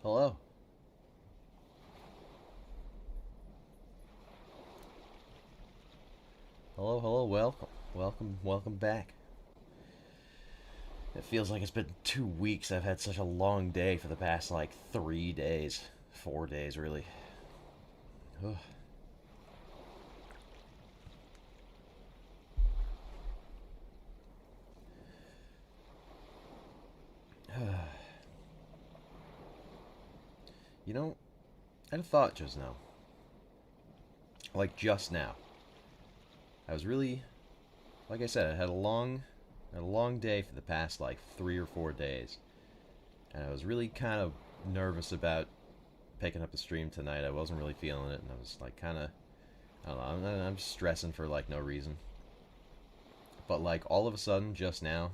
Hello. Hello, hello, welcome. Welcome back. It feels like it's been 2 weeks. I've had such a long day for the past, like, 3 days. 4 days, really. Ugh. You know, I had a thought just now. Like, just now. I was really, like I said, I had a long day for the past, like, 3 or 4 days. And I was really kind of nervous about picking up the stream tonight. I wasn't really feeling it, and I was, like, kind of, I don't know, I'm stressing for, like, no reason. But, like, all of a sudden, just now,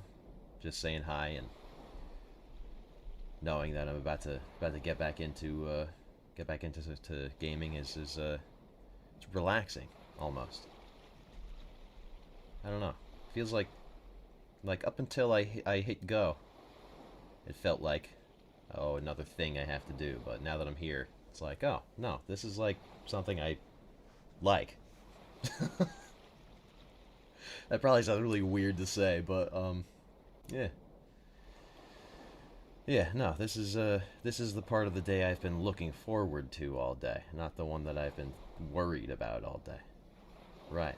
just saying hi and knowing that I'm about to get back into to gaming is it's relaxing almost. I don't know. Feels like up until I hit go, it felt like, oh, another thing I have to do. But now that I'm here, it's like, oh no, this is like something I like. That probably sounds really weird to say, but yeah. Yeah, no, this is the part of the day I've been looking forward to all day, not the one that I've been worried about all day. Right.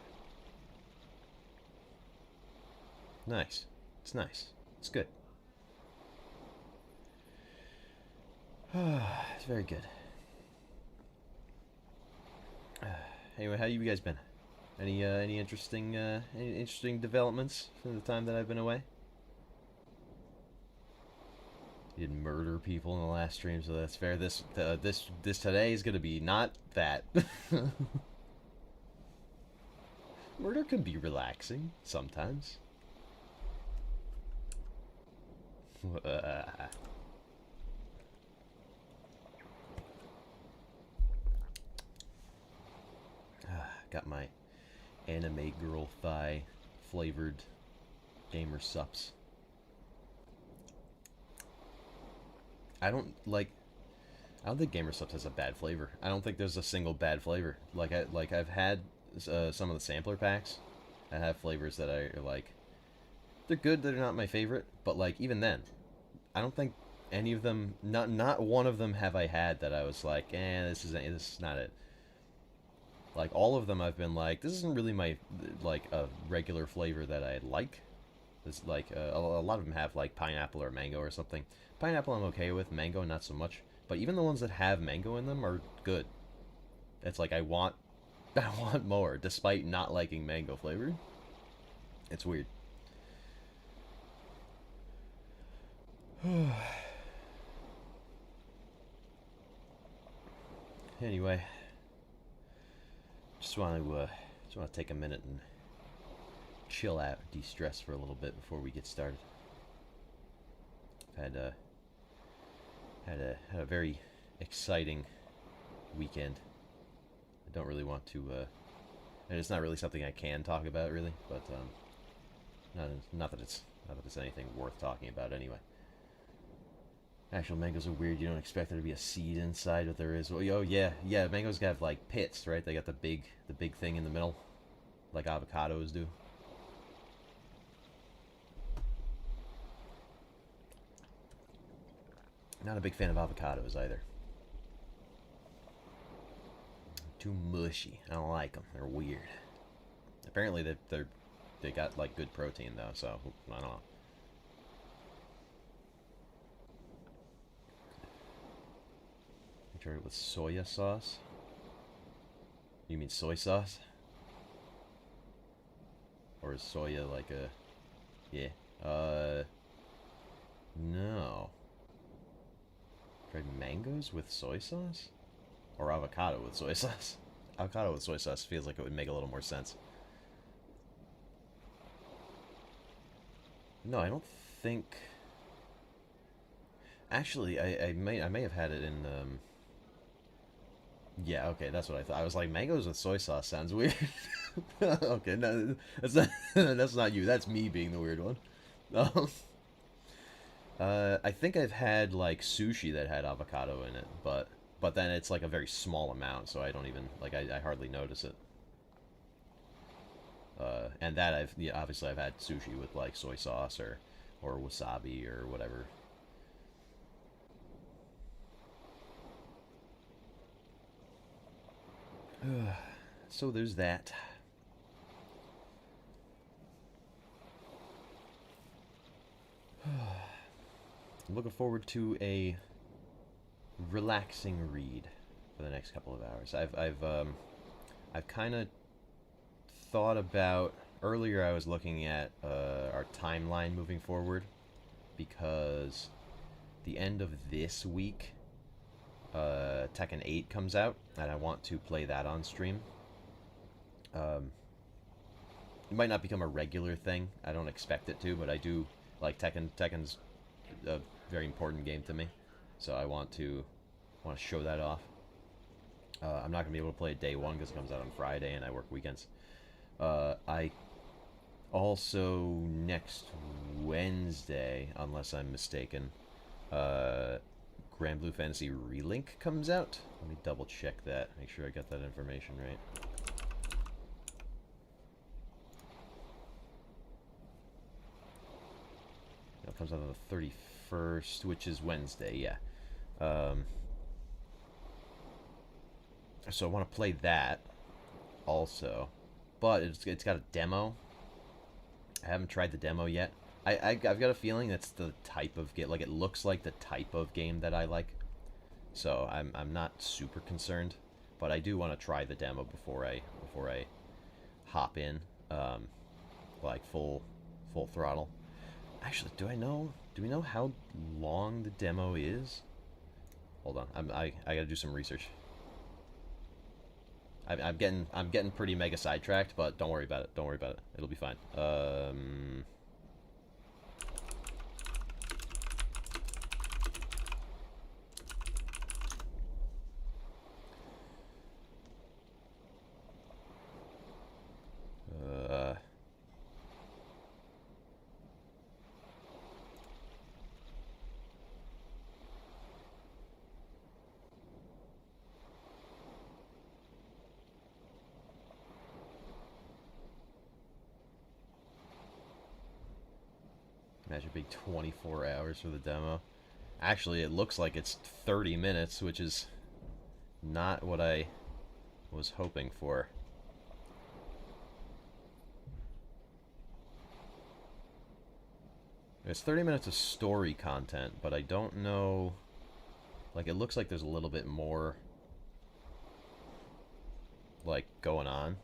Nice. It's nice. It's good. It's very good. Anyway, how you guys been? Any interesting developments from the time that I've been away? You didn't murder people in the last stream, so that's fair. This today is gonna be not that. Murder can be relaxing sometimes. Got my anime girl thigh flavored gamer sups. I don't like. I don't think gamer subs has a bad flavor. I don't think there's a single bad flavor. I've had some of the sampler packs that have flavors that I like. They're good. They're not my favorite, but like even then, I don't think any of them. Not one of them have I had that I was like, this is not it. Like all of them, I've been like, this isn't really my like a regular flavor that I like. It's like a lot of them have like pineapple or mango or something. Pineapple I'm okay with, mango not so much. But even the ones that have mango in them are good. It's like I want, I want more, despite not liking mango flavor. It's weird. Anyway, just want to take a minute and chill out, de-stress for a little bit before we get started. I've had a very exciting weekend. I don't really want to, and it's not really something I can talk about really, but not that it's anything worth talking about anyway. Actual mangoes are weird. You don't expect there to be a seed inside, but there is. Oh yeah. Mangoes have like pits, right? They got the big thing in the middle, like avocados do. Not a big fan of avocados either. Too mushy. I don't like them. They're weird. Apparently they got like good protein though, so I don't know. I tried it with soya sauce. You mean soy sauce? Or is soya like a... Yeah. No. Tried mangoes with soy sauce? Or avocado with soy sauce? Avocado with soy sauce feels like it would make a little more sense. No, I don't think... Actually, I may have had it in, Yeah, okay, that's what I thought. I was like, mangoes with soy sauce sounds weird. Okay, no, that's not that's not you. That's me being the weird one. Um, I think I've had like sushi that had avocado in it, but then it's like a very small amount, so I don't even like I hardly notice it. And that I've yeah, obviously I've had sushi with like soy sauce or wasabi or whatever. So there's that. I'm looking forward to a relaxing read for the next couple of hours. I've kind of thought about earlier. I was looking at our timeline moving forward because the end of this week, Tekken 8 comes out, and I want to play that on stream. Um, it might not become a regular thing. I don't expect it to, but I do like Tekken. Tekken's a very important game to me, so I want to show that off. I'm not gonna be able to play it day one because it comes out on Friday, and I work weekends. I also next Wednesday, unless I'm mistaken, uh, Grand Blue Fantasy Relink comes out. Let me double check that. Make sure I got that information right. It comes out on the 31st, which is Wednesday. Yeah. Um, so I want to play that also, but it's got a demo. I haven't tried the demo yet. I've got a feeling that's the type of game. Like it looks like the type of game that I like. So I'm not super concerned, but I do want to try the demo before I hop in, um, like full throttle. Actually, do I know? Do we know how long the demo is? Hold on, I gotta do some research. I'm getting pretty mega sidetracked, but don't worry about it. Don't worry about it. It'll be fine. Uh, Imagine being 24 hours for the demo. Actually, it looks like it's 30 minutes, which is not what I was hoping for. It's 30 minutes of story content, but I don't know. Like, it looks like there's a little bit more, like, going on.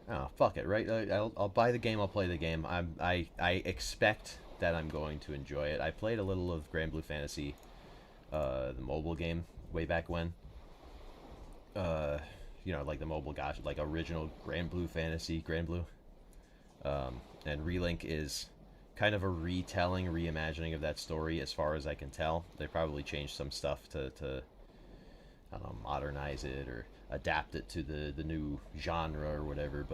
Oh, fuck it, right? I'll buy the game, I'll play the game. I expect that I'm going to enjoy it. I played a little of Grand Blue Fantasy, the mobile game, way back when. Uh, like the mobile, gosh, like original Grand Blue Fantasy, Grand Blue. And Relink is kind of a retelling, reimagining of that story, as far as I can tell. They probably changed some stuff to I don't know, modernize it or adapt it to the new genre or whatever.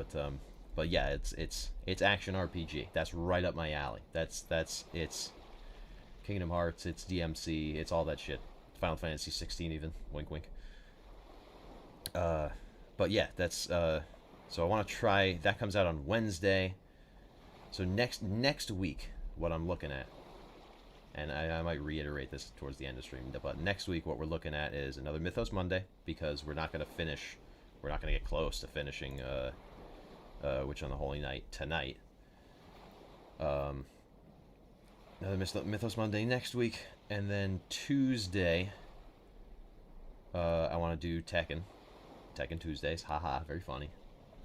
But yeah, it's action RPG. That's right up my alley. That's it's Kingdom Hearts. It's DMC. It's all that shit. Final Fantasy 16 even. Wink, wink. Uh, but yeah, that's so I want to try. That comes out on Wednesday. So next week, what I'm looking at, and I might reiterate this towards the end of the stream, but next week what we're looking at is another Mythos Monday, because we're not going to finish, we're not going to get close to finishing Witch on the Holy Night tonight. Another Mythos Monday next week, and then Tuesday, I want to do Tekken Tuesdays, haha, very funny.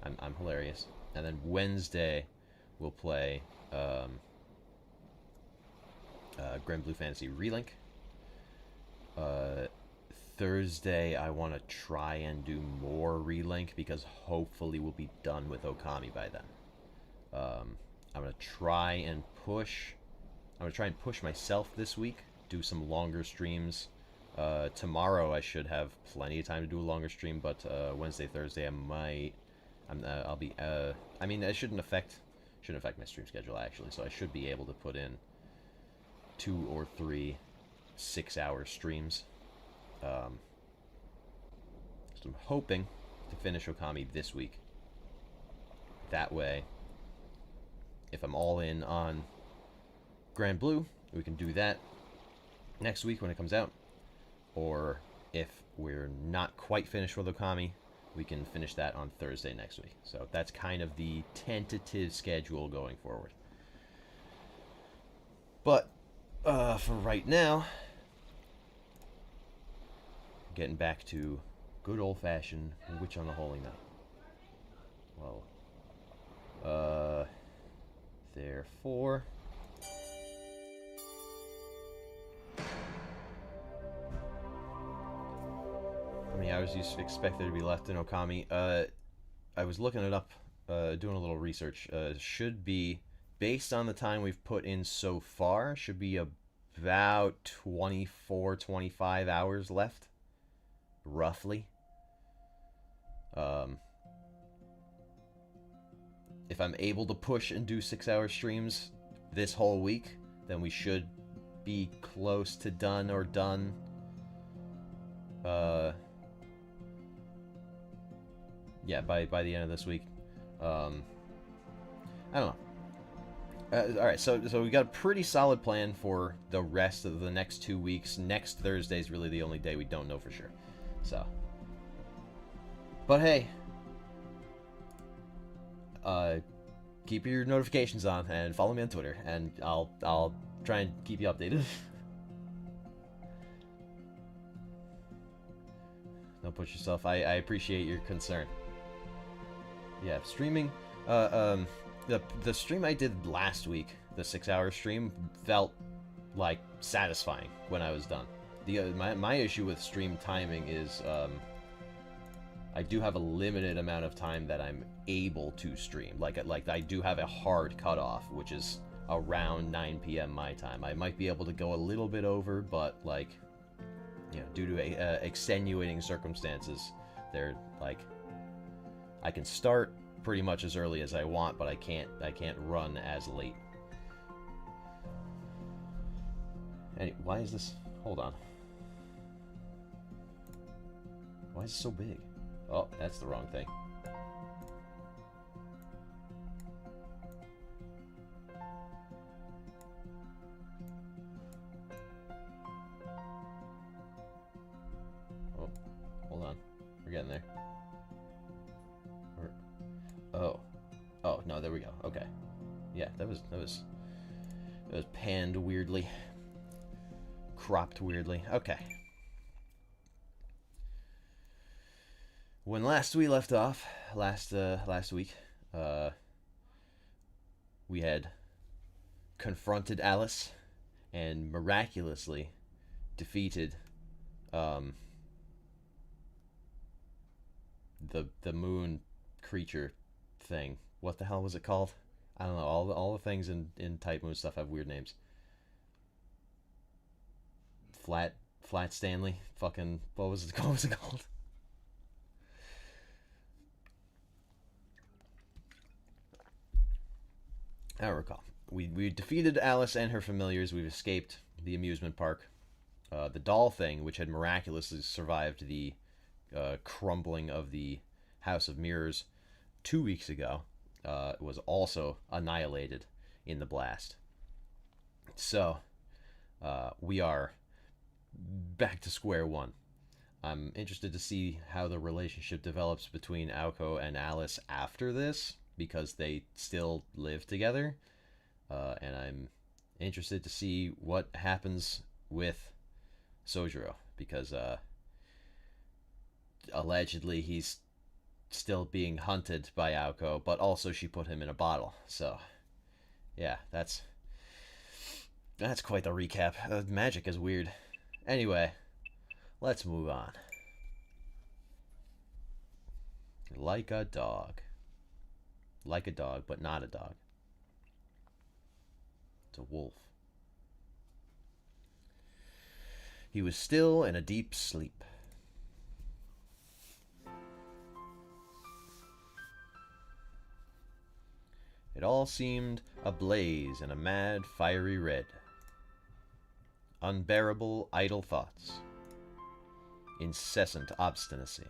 I'm hilarious. And then Wednesday, we'll play Grand Blue Fantasy Relink. Thursday, I want to try and do more Relink, because hopefully we'll be done with Okami by then. I'm gonna try and push. I'm gonna try and push myself this week. Do some longer streams. Tomorrow I should have plenty of time to do a longer stream, but Wednesday, Thursday I might. I'll be. I mean, it shouldn't affect my stream schedule actually, so I should be able to put in 2 or 3 6-hour streams. So I'm hoping to finish Okami this week. That way, if I'm all in on Grand Blue, we can do that next week when it comes out. Or if we're not quite finished with Okami, we can finish that on Thursday next week. So that's kind of the tentative schedule going forward. But for right now, getting back to good old-fashioned Witch on the Holy Night. Well, therefore, how many hours do you expect there to be left in Okami? I was looking it up, doing a little research. Should be, based on the time we've put in so far, should be about 24, 25 hours left, roughly. If I'm able to push and do 6-hour streams this whole week, then we should be close to done or done. Yeah, by the end of this week. I don't know. Alright, so we got a pretty solid plan for the rest of the next 2 weeks. Next Thursday is really the only day we don't know for sure. So. But hey. Keep your notifications on and follow me on Twitter, and I'll try and keep you updated. Don't push yourself. I appreciate your concern. Yeah, streaming. The stream I did last week, the 6-hour stream, felt like satisfying when I was done. My issue with stream timing is I do have a limited amount of time that I'm able to stream. Like I do have a hard cutoff, which is around 9 p.m. my time. I might be able to go a little bit over, but like, you know, due to extenuating circumstances, they're like, I can start pretty much as early as I want, but I can't run as late. Why is this? Hold on. Why is it so big? Oh, that's the wrong thing. Oh, hold on. We're getting there. Oh, no, there we go. Okay. Yeah, that was panned weirdly. Cropped weirdly. Okay. When last we left off, last week, we had confronted Alice and miraculously defeated the moon creature thing. What the hell was it called? I don't know. All the things in Type Moon stuff have weird names. Flat Stanley. Fucking what was it called? I don't recall. We defeated Alice and her familiars. We've escaped the amusement park. The doll thing, which had miraculously survived the crumbling of the House of Mirrors 2 weeks ago, was also annihilated in the blast. So, we are back to square one. I'm interested to see how the relationship develops between Aoko and Alice after this, because they still live together, and I'm interested to see what happens with Sojiro, because allegedly he's still being hunted by Aoko, but also she put him in a bottle. So, yeah, that's quite the recap. Magic is weird. Anyway, let's move on. Like a dog. Like a dog, but not a dog. It's a wolf. He was still in a deep sleep. It all seemed ablaze in a mad, fiery red. unbearable idle thoughts, incessant obstinacy,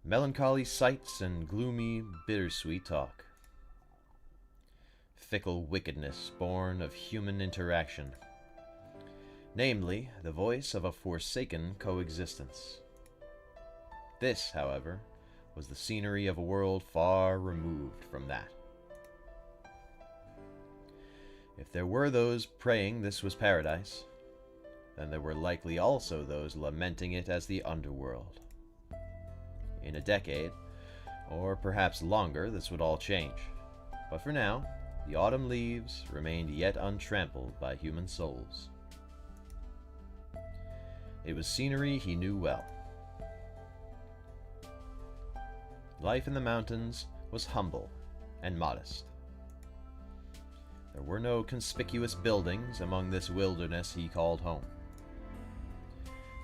melancholy sights and gloomy, bittersweet talk, fickle wickedness born of human interaction, namely, the voice of a forsaken coexistence. This, however, was the scenery of a world far removed from that. If there were those praying this was paradise, then there were likely also those lamenting it as the underworld. In a decade, or perhaps longer, this would all change. But for now, the autumn leaves remained yet untrampled by human souls. It was scenery he knew well. Life in the mountains was humble and modest. There were no conspicuous buildings among this wilderness he called home.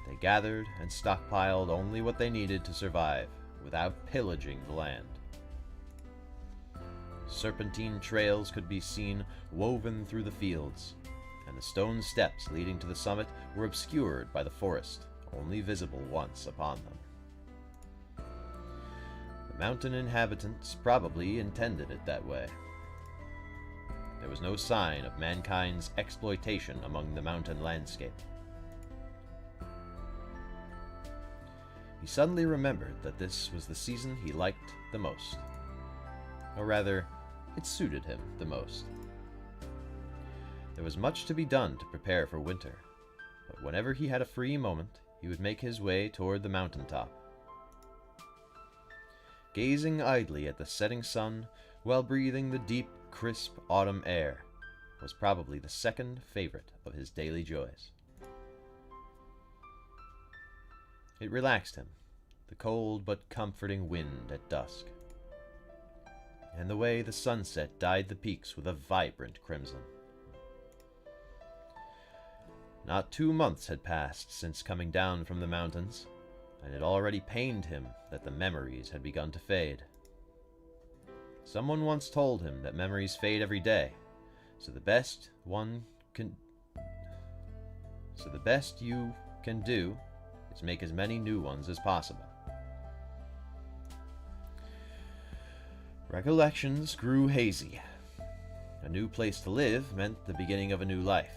They gathered and stockpiled only what they needed to survive, without pillaging the land. Serpentine trails could be seen woven through the fields, and the stone steps leading to the summit were obscured by the forest, only visible once upon them. The mountain inhabitants probably intended it that way. There was no sign of mankind's exploitation among the mountain landscape. He suddenly remembered that this was the season he liked the most. Or rather, it suited him the most. There was much to be done to prepare for winter, but whenever he had a free moment, he would make his way toward the mountaintop. Gazing idly at the setting sun while breathing the deep, crisp autumn air was probably the second favorite of his daily joys. It relaxed him, the cold but comforting wind at dusk, and the way the sunset dyed the peaks with a vibrant crimson. Not 2 months had passed since coming down from the mountains, and it already pained him that the memories had begun to fade. Someone once told him that memories fade every day, so the best you can do is make as many new ones as possible. Recollections grew hazy. A new place to live meant the beginning of a new life.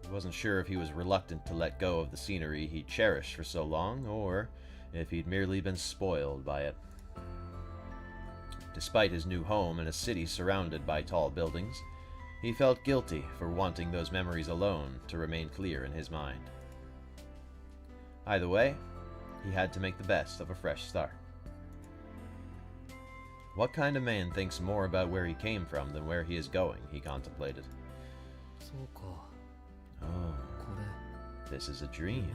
He wasn't sure if he was reluctant to let go of the scenery he'd cherished for so long, or if he'd merely been spoiled by it. Despite his new home in a city surrounded by tall buildings, he felt guilty for wanting those memories alone to remain clear in his mind. Either way, he had to make the best of a fresh start. What kind of man thinks more about where he came from than where he is going, he contemplated. Oh, this is a dream.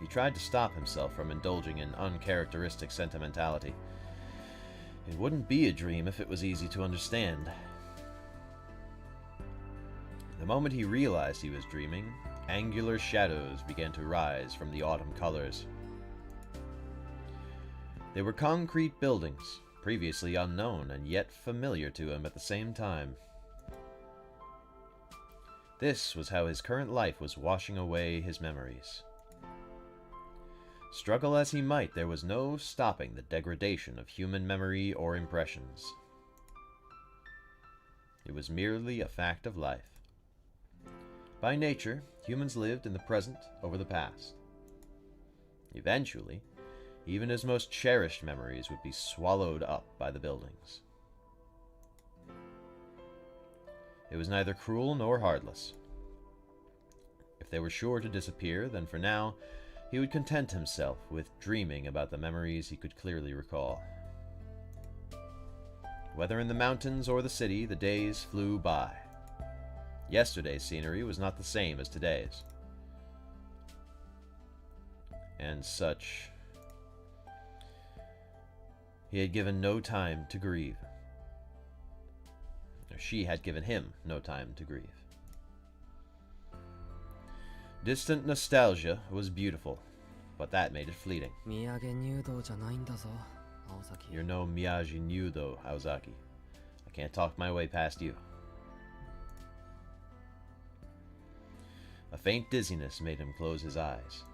He tried to stop himself from indulging in uncharacteristic sentimentality. It wouldn't be a dream if it was easy to understand. The moment he realized he was dreaming, angular shadows began to rise from the autumn colors. They were concrete buildings, previously unknown and yet familiar to him at the same time. This was how his current life was washing away his memories. Struggle as he might, there was no stopping the degradation of human memory or impressions. It was merely a fact of life. By nature, humans lived in the present over the past. Eventually, even his most cherished memories would be swallowed up by the buildings. It was neither cruel nor heartless. If they were sure to disappear, then for now, he would content himself with dreaming about the memories he could clearly recall. Whether in the mountains or the city, the days flew by. Yesterday's scenery was not the same as today's. And such, he had given no time to grieve. Or she had given him no time to grieve. Distant nostalgia was beautiful, but that made it fleeting. You're no Miyagi Nudo, Aozaki. I can't talk my way past you. A faint dizziness made him close his eyes.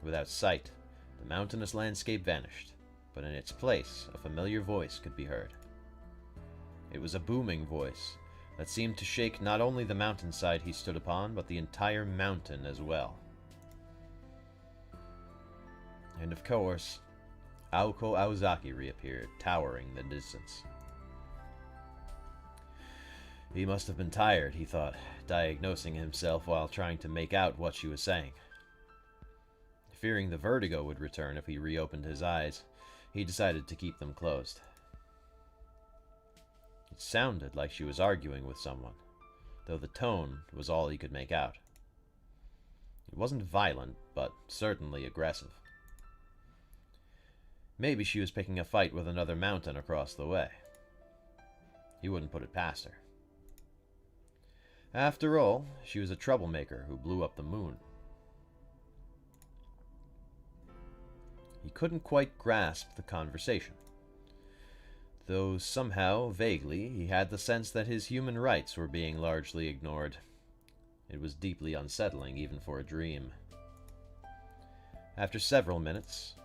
Without sight, the mountainous landscape vanished, but in its place, a familiar voice could be heard. It was a booming voice that seemed to shake not only the mountainside he stood upon, but the entire mountain as well. And of course, Aoko Aozaki reappeared, towering in the distance. He must have been tired, he thought, diagnosing himself while trying to make out what she was saying. Fearing the vertigo would return if he reopened his eyes, he decided to keep them closed. It sounded like she was arguing with someone, though the tone was all he could make out. It wasn't violent, but certainly aggressive. Maybe she was picking a fight with another mountain across the way. He wouldn't put it past her. After all, she was a troublemaker who blew up the moon. He couldn't quite grasp the conversation, though somehow, vaguely, he had the sense that his human rights were being largely ignored. It was deeply unsettling, even for a dream. After several minutes,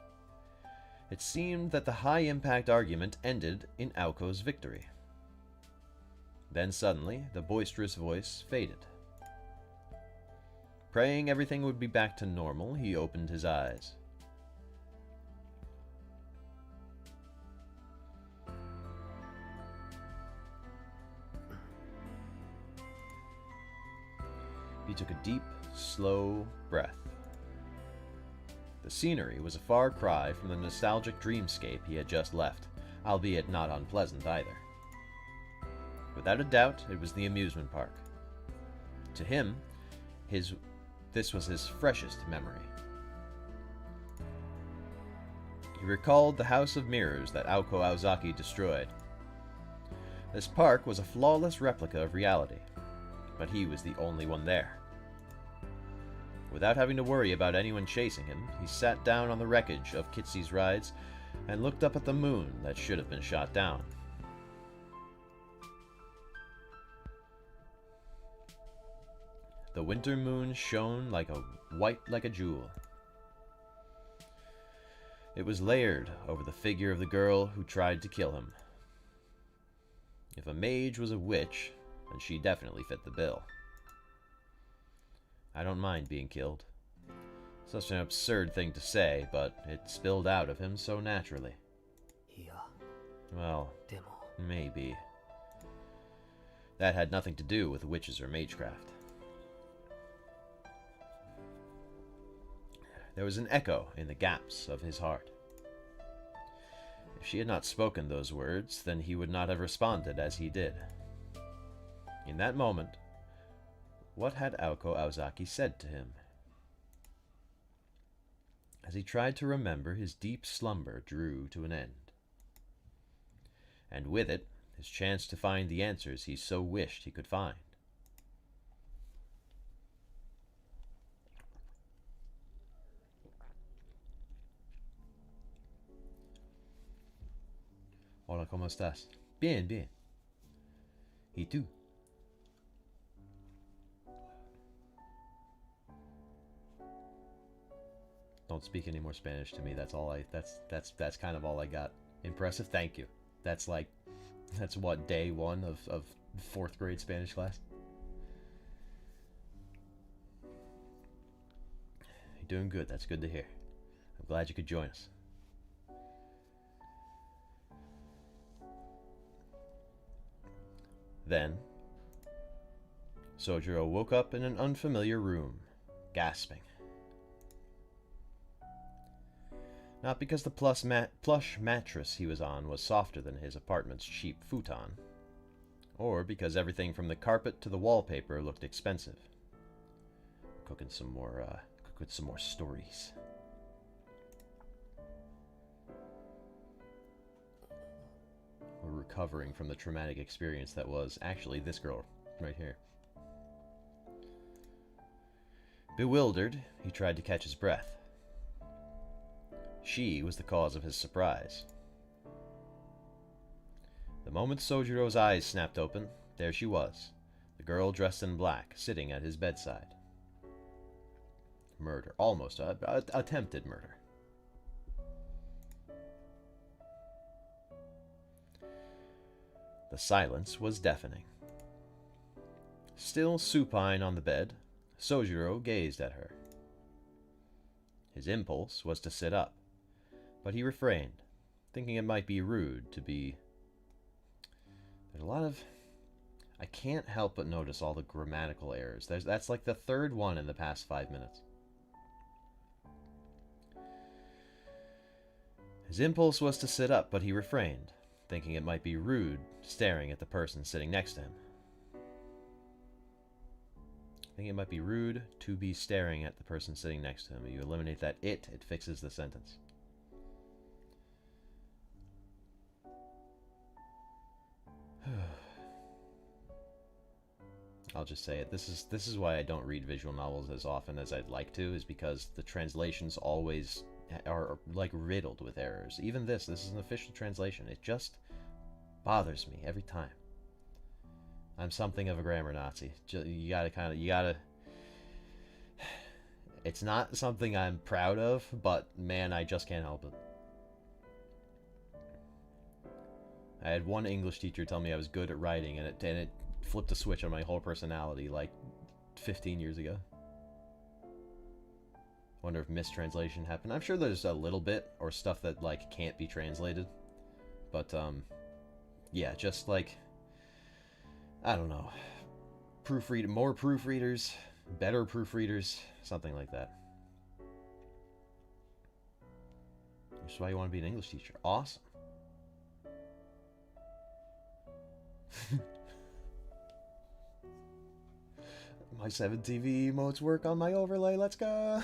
it seemed that the high-impact argument ended in Aoko's victory. Then suddenly, the boisterous voice faded. Praying everything would be back to normal, he opened his eyes. He took a deep, slow breath. The scenery was a far cry from the nostalgic dreamscape he had just left, albeit not unpleasant either. Without a doubt, it was the amusement park. To him, this was his freshest memory. He recalled the House of Mirrors that Aoko Aozaki destroyed. This park was a flawless replica of reality, but he was the only one there. Without having to worry about anyone chasing him, he sat down on the wreckage of Kitsy's rides and looked up at the moon that should have been shot down. The winter moon shone white like a jewel. It was layered over the figure of the girl who tried to kill him. If a mage was a witch, then she definitely fit the bill. I don't mind being killed. Such an absurd thing to say, but it spilled out of him so naturally. Well, maybe. That had nothing to do with witches or magecraft. There was an echo in the gaps of his heart. If she had not spoken those words, then he would not have responded as he did. In that moment, what had Aoko Aozaki said to him? As he tried to remember, his deep slumber drew to an end. And with it, his chance to find the answers he so wished he could find. Hola, ¿cómo estás? Bien, bien. ¿Y tú? Don't speak any more Spanish to me. That's kind of all I got. Impressive, thank you. That's what, day one of 4th grade Spanish class? You're doing good, that's good to hear. I'm glad you could join us. Then, Sojiro woke up in an unfamiliar room, gasping. Not because the plush mattress he was on was softer than his apartment's cheap futon, or because everything from the carpet to the wallpaper looked expensive. Cooking some more stories. We're recovering from the traumatic experience that was actually this girl right here. Bewildered, he tried to catch his breath. She was the cause of his surprise. The moment Sojiro's eyes snapped open, there she was, The girl dressed in black, sitting at his bedside. Murder. Almost. Attempted murder. The silence was deafening. Still supine on the bed, Sojiro gazed at her. His impulse was to sit up, but he refrained, thinking it might be rude to be... There's a lot of... I can't help but notice all the grammatical errors. That's like the third one in the past 5 minutes. His impulse was to sit up, but he refrained, thinking it might be rude staring at the person sitting next to him. I think it might be rude to be staring at the person sitting next to him. If you eliminate that it fixes the sentence. I'll just say it. This is why I don't read visual novels as often as I'd like to, is because the translations always are like riddled with errors. Even this is an official translation. It just bothers me every time. I'm something of a grammar Nazi. You gotta. It's not something I'm proud of, but man, I just can't help it. I had one English teacher tell me I was good at writing, and it flipped a switch on my whole personality like 15 years ago. Wonder if mistranslation happened. I'm sure there's a little bit, or stuff that like can't be translated, but yeah, just like, I don't know, more proofreaders, better proofreaders, something like that. That's why you want to be an English teacher. Awesome. My 7 TV emotes work on my overlay. Let's go.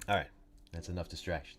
Alright, that's enough distraction.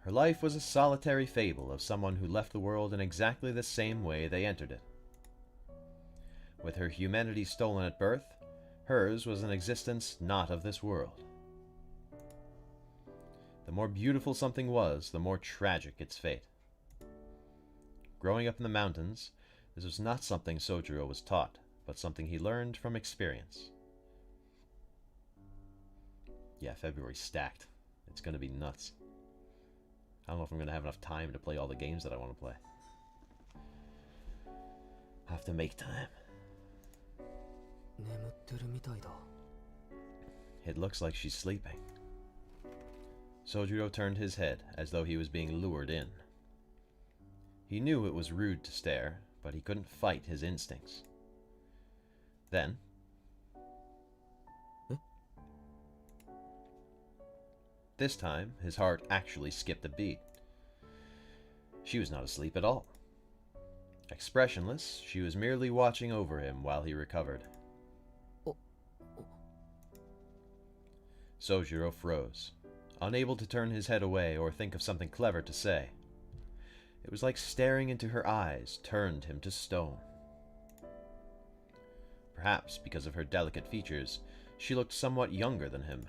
Her life was a solitary fable of someone who left the world in exactly the same way they entered it. With her humanity stolen at birth, hers was an existence not of this world. The more beautiful something was, the more tragic its fate. Growing up in the mountains, this was not something Sojiro was taught, but something he learned from experience. Yeah, February's stacked. It's gonna be nuts. I don't know if I'm gonna have enough time to play all the games that I want to play. I have to make time. It looks like she's sleeping. Sojiro turned his head as though he was being lured in. He knew it was rude to stare, but he couldn't fight his instincts. Then, this time, his heart actually skipped a beat. She was not asleep at all. Expressionless, she was merely watching over him while he recovered. Sojiro froze, unable to turn his head away or think of something clever to say. It was like staring into her eyes turned him to stone. Perhaps because of her delicate features, she looked somewhat younger than him.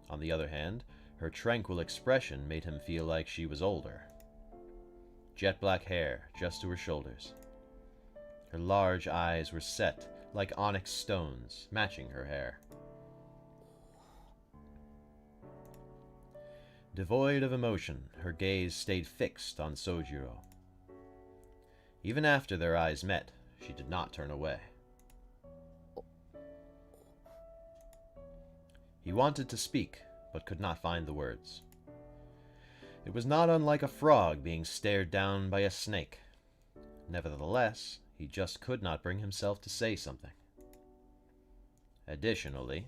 On the other hand, her tranquil expression made him feel like she was older. Jet black hair just to her shoulders. Her large eyes were set like onyx stones, matching her hair. Devoid of emotion, her gaze stayed fixed on Sojiro. Even after their eyes met, she did not turn away. He wanted to speak, but could not find the words. It was not unlike a frog being stared down by a snake. Nevertheless, he just could not bring himself to say something. Additionally,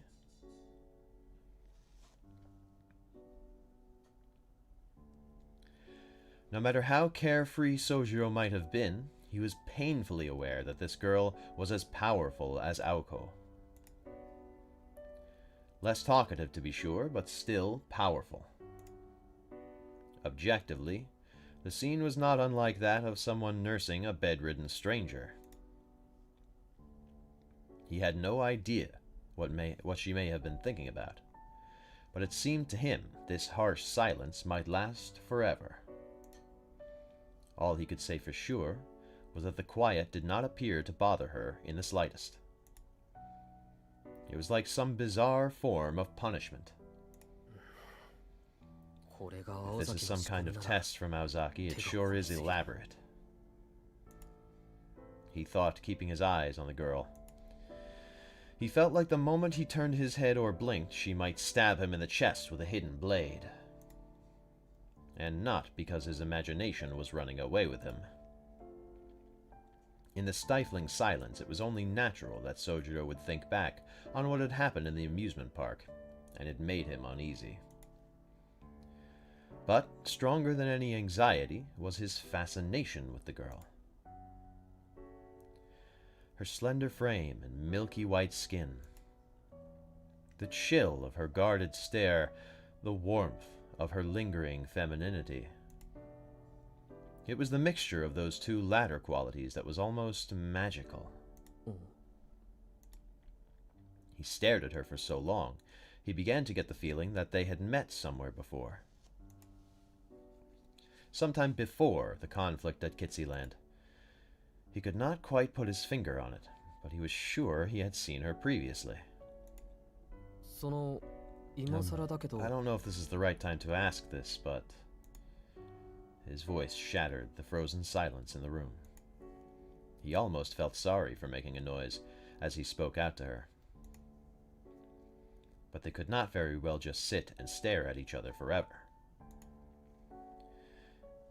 no matter how carefree Sojiro might have been, he was painfully aware that this girl was as powerful as Aoko. Less talkative, to be sure, but still powerful. Objectively, the scene was not unlike that of someone nursing a bedridden stranger. He had no idea what she may have been thinking about, but it seemed to him this harsh silence might last forever. All he could say for sure was that the quiet did not appear to bother her in the slightest. It was like some bizarre form of punishment. If this is some kind of test from Aozaki, it sure is elaborate. He thought, keeping his eyes on the girl. He felt like the moment he turned his head or blinked, she might stab him in the chest with a hidden blade. And not because his imagination was running away with him. In the stifling silence, it was only natural that Sojiro would think back on what had happened in the amusement park, and it made him uneasy. But stronger than any anxiety was his fascination with the girl. Her slender frame and milky white skin, the chill of her guarded stare, the warmth of her lingering femininity. It was the mixture of those two latter qualities that was almost magical. He stared at her for so long, he began to get the feeling that they had met somewhere before. Sometime before the conflict at Kitsyland. He could not quite put his finger on it, but he was sure he had seen her previously. I don't know if this is the right time to ask this, but... His voice shattered the frozen silence in the room. He almost felt sorry for making a noise as he spoke out to her. But they could not very well just sit and stare at each other forever.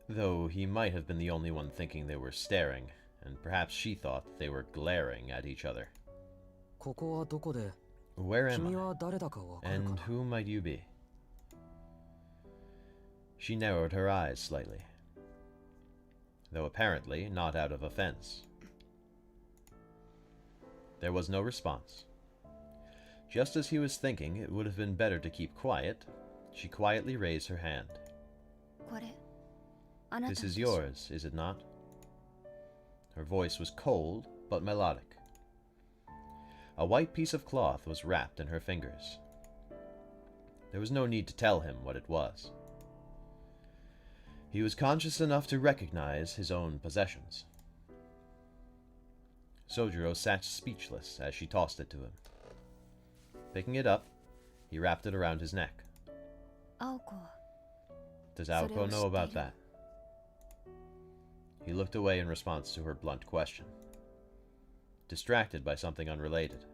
Though he might have been the only one thinking they were staring, and perhaps she thought they were glaring at each other. Where am I? And who might you be? She narrowed her eyes slightly, though apparently not out of offense. There was no response. Just as he was thinking it would have been better to keep quiet, she quietly raised her hand. This is yours, is it not? Her voice was cold, but melodic. A white piece of cloth was wrapped in her fingers. There was no need to tell him what it was. He was conscious enough to recognize his own possessions. Sojiro sat speechless as she tossed it to him. Picking it up, he wrapped it around his neck. Does Aoko know about that? He looked away in response to her blunt question, distracted by something unrelated.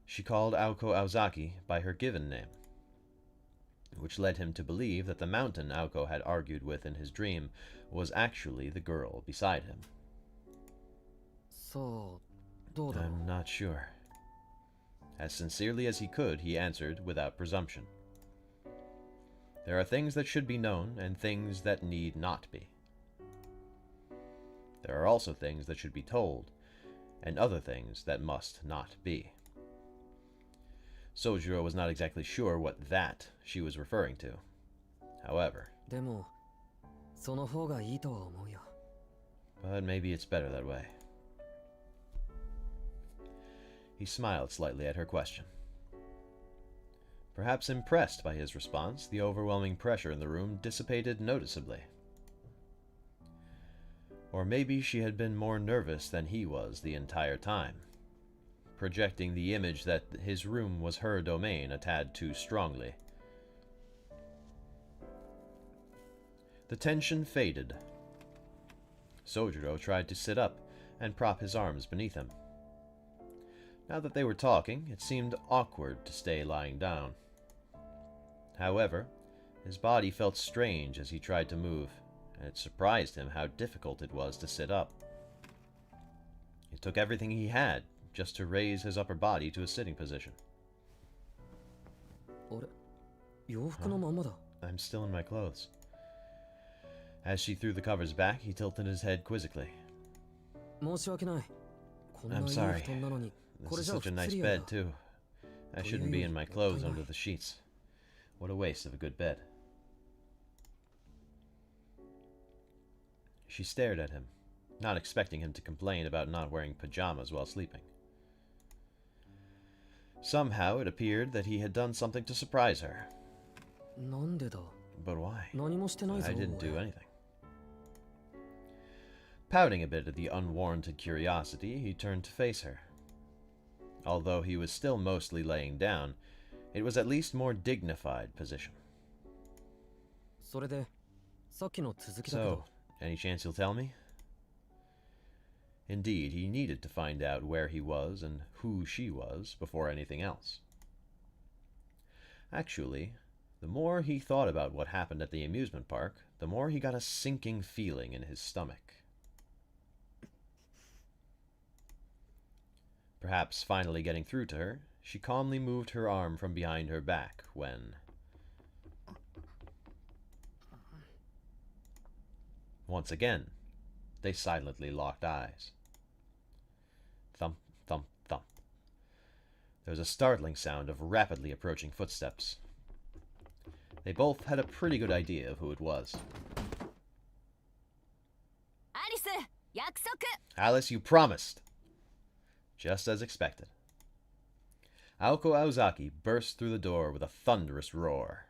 She called Aoko Aozaki by her given name, which led him to believe that the mountain Aoko had argued with in his dream was actually the girl beside him. I'm not sure. As sincerely as he could, he answered without presumption. There are things that should be known and things that need not be. There are also things that should be told, and other things that must not be. Sojiro was not exactly sure what that she was referring to. However, but maybe it's better that way. He smiled slightly at her question. Perhaps impressed by his response, the overwhelming pressure in the room dissipated noticeably. Or maybe she had been more nervous than he was the entire time, projecting the image that his room was her domain a tad too strongly. The tension faded. Sojiro tried to sit up and prop his arms beneath him. Now that they were talking, it seemed awkward to stay lying down. However, his body felt strange as he tried to move, and it surprised him how difficult it was to sit up. It took everything he had just to raise his upper body to a sitting position. I'm still in my clothes. As she threw the covers back, he tilted his head quizzically. I'm sorry. This is such a nice bed, too. I shouldn't be in my clothes under the sheets. What a waste of a good bed. She stared at him, not expecting him to complain about not wearing pajamas while sleeping. Somehow it appeared that he had done something to surprise her. But why? I didn't do anything. Pouting a bit at the unwarranted curiosity, he turned to face her. Although he was still mostly laying down, it was at least more dignified position. So, any chance you'll tell me? Indeed, he needed to find out where he was and who she was before anything else. Actually, the more he thought about what happened at the amusement park, the more he got a sinking feeling in his stomach. Perhaps finally getting through to her, she calmly moved her arm from behind her back when... Once again, they silently locked eyes. Thump, thump, thump. There was a startling sound of rapidly approaching footsteps. They both had a pretty good idea of who it was. Alice, you promised! Just as expected. Aoko Aozaki burst through the door with a thunderous roar.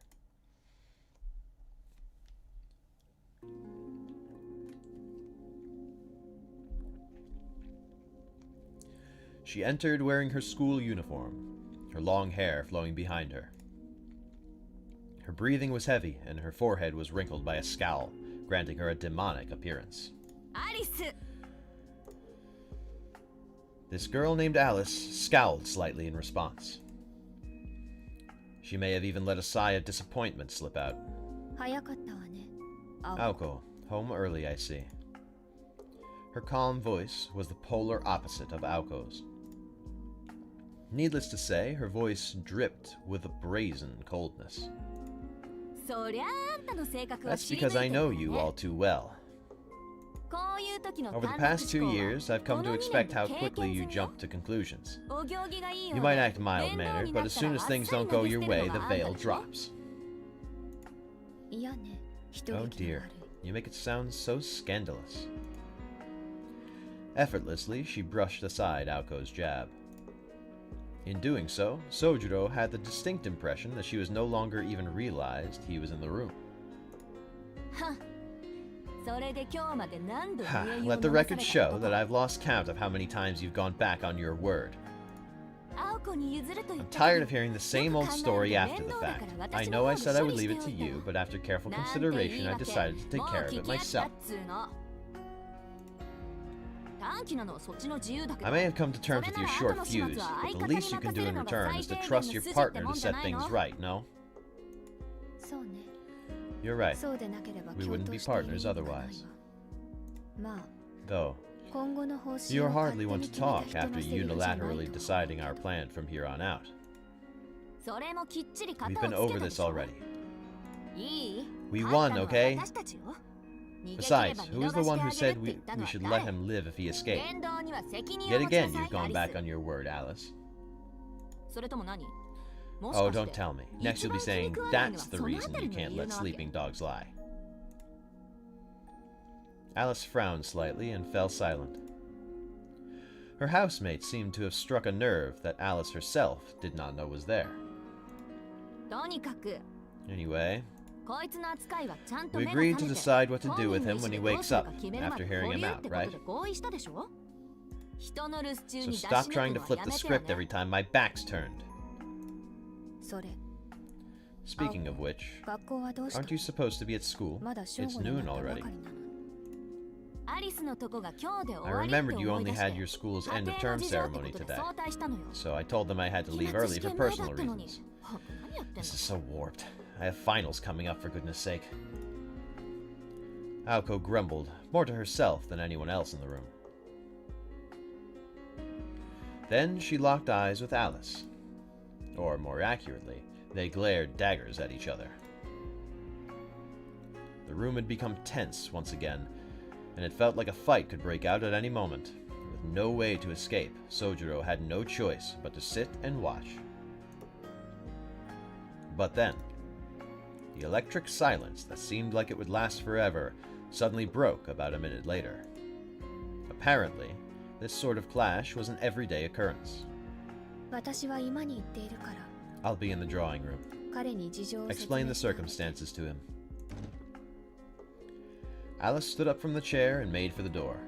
She entered wearing her school uniform, her long hair flowing behind her. Her breathing was heavy, and her forehead was wrinkled by a scowl, granting her a demonic appearance. Alice! This girl named Alice scowled slightly in response. She may have even let a sigh of disappointment slip out. Aoko, home early, I see. Her calm voice was the polar opposite of Aoko's. Needless to say, her voice dripped with a brazen coldness. That's because I know you all too well. Over the past 2 years, I've come to expect how quickly you jump to conclusions. You might act mild-mannered, but as soon as things don't go your way, the veil drops. Oh dear, you make it sound so scandalous. Effortlessly, she brushed aside Aoko's jab. In doing so, Sojiro had the distinct impression that she was no longer even realized he was in the room. Let the record show that I've lost count of how many times you've gone back on your word. I'm tired of hearing the same old story after the fact. I know I said I would leave it to you, but after careful consideration I decided to take care of it myself. I may have come to terms with your short fuse, but the least you can do in return is to trust your partner to set things right, no? You're right. We wouldn't be partners otherwise. Though, you're hardly one to talk after unilaterally deciding our plan from here on out. We've been over this already. We won, okay? Besides, who is the one who said we should let him live if he escaped? Yet again, you've gone back on your word, Alice. Oh, don't tell me. Next you'll be saying that's the reason you can't let sleeping dogs lie. Alice frowned slightly and fell silent. Her housemate seemed to have struck a nerve that Alice herself did not know was there. Anyway, we agreed to decide what to do with him when he wakes up, after hearing him out, right? So stop trying to flip the script every time my back's turned. Speaking of which, aren't you supposed to be at school? It's noon already. I remembered you only had your school's end-of-term ceremony today, so I told them I had to leave early for personal reasons. This is so warped. I have finals coming up, for goodness sake. Aoko grumbled, more to herself than anyone else in the room. Then she locked eyes with Alice. Or, more accurately, they glared daggers at each other. The room had become tense once again, and it felt like a fight could break out at any moment. With no way to escape, Sojiro had no choice but to sit and watch. But then, the electric silence that seemed like it would last forever suddenly broke about a minute later. Apparently, this sort of clash was an everyday occurrence. I'll be in the drawing room. Explain the circumstances to him. Alice stood up from the chair and made for the door.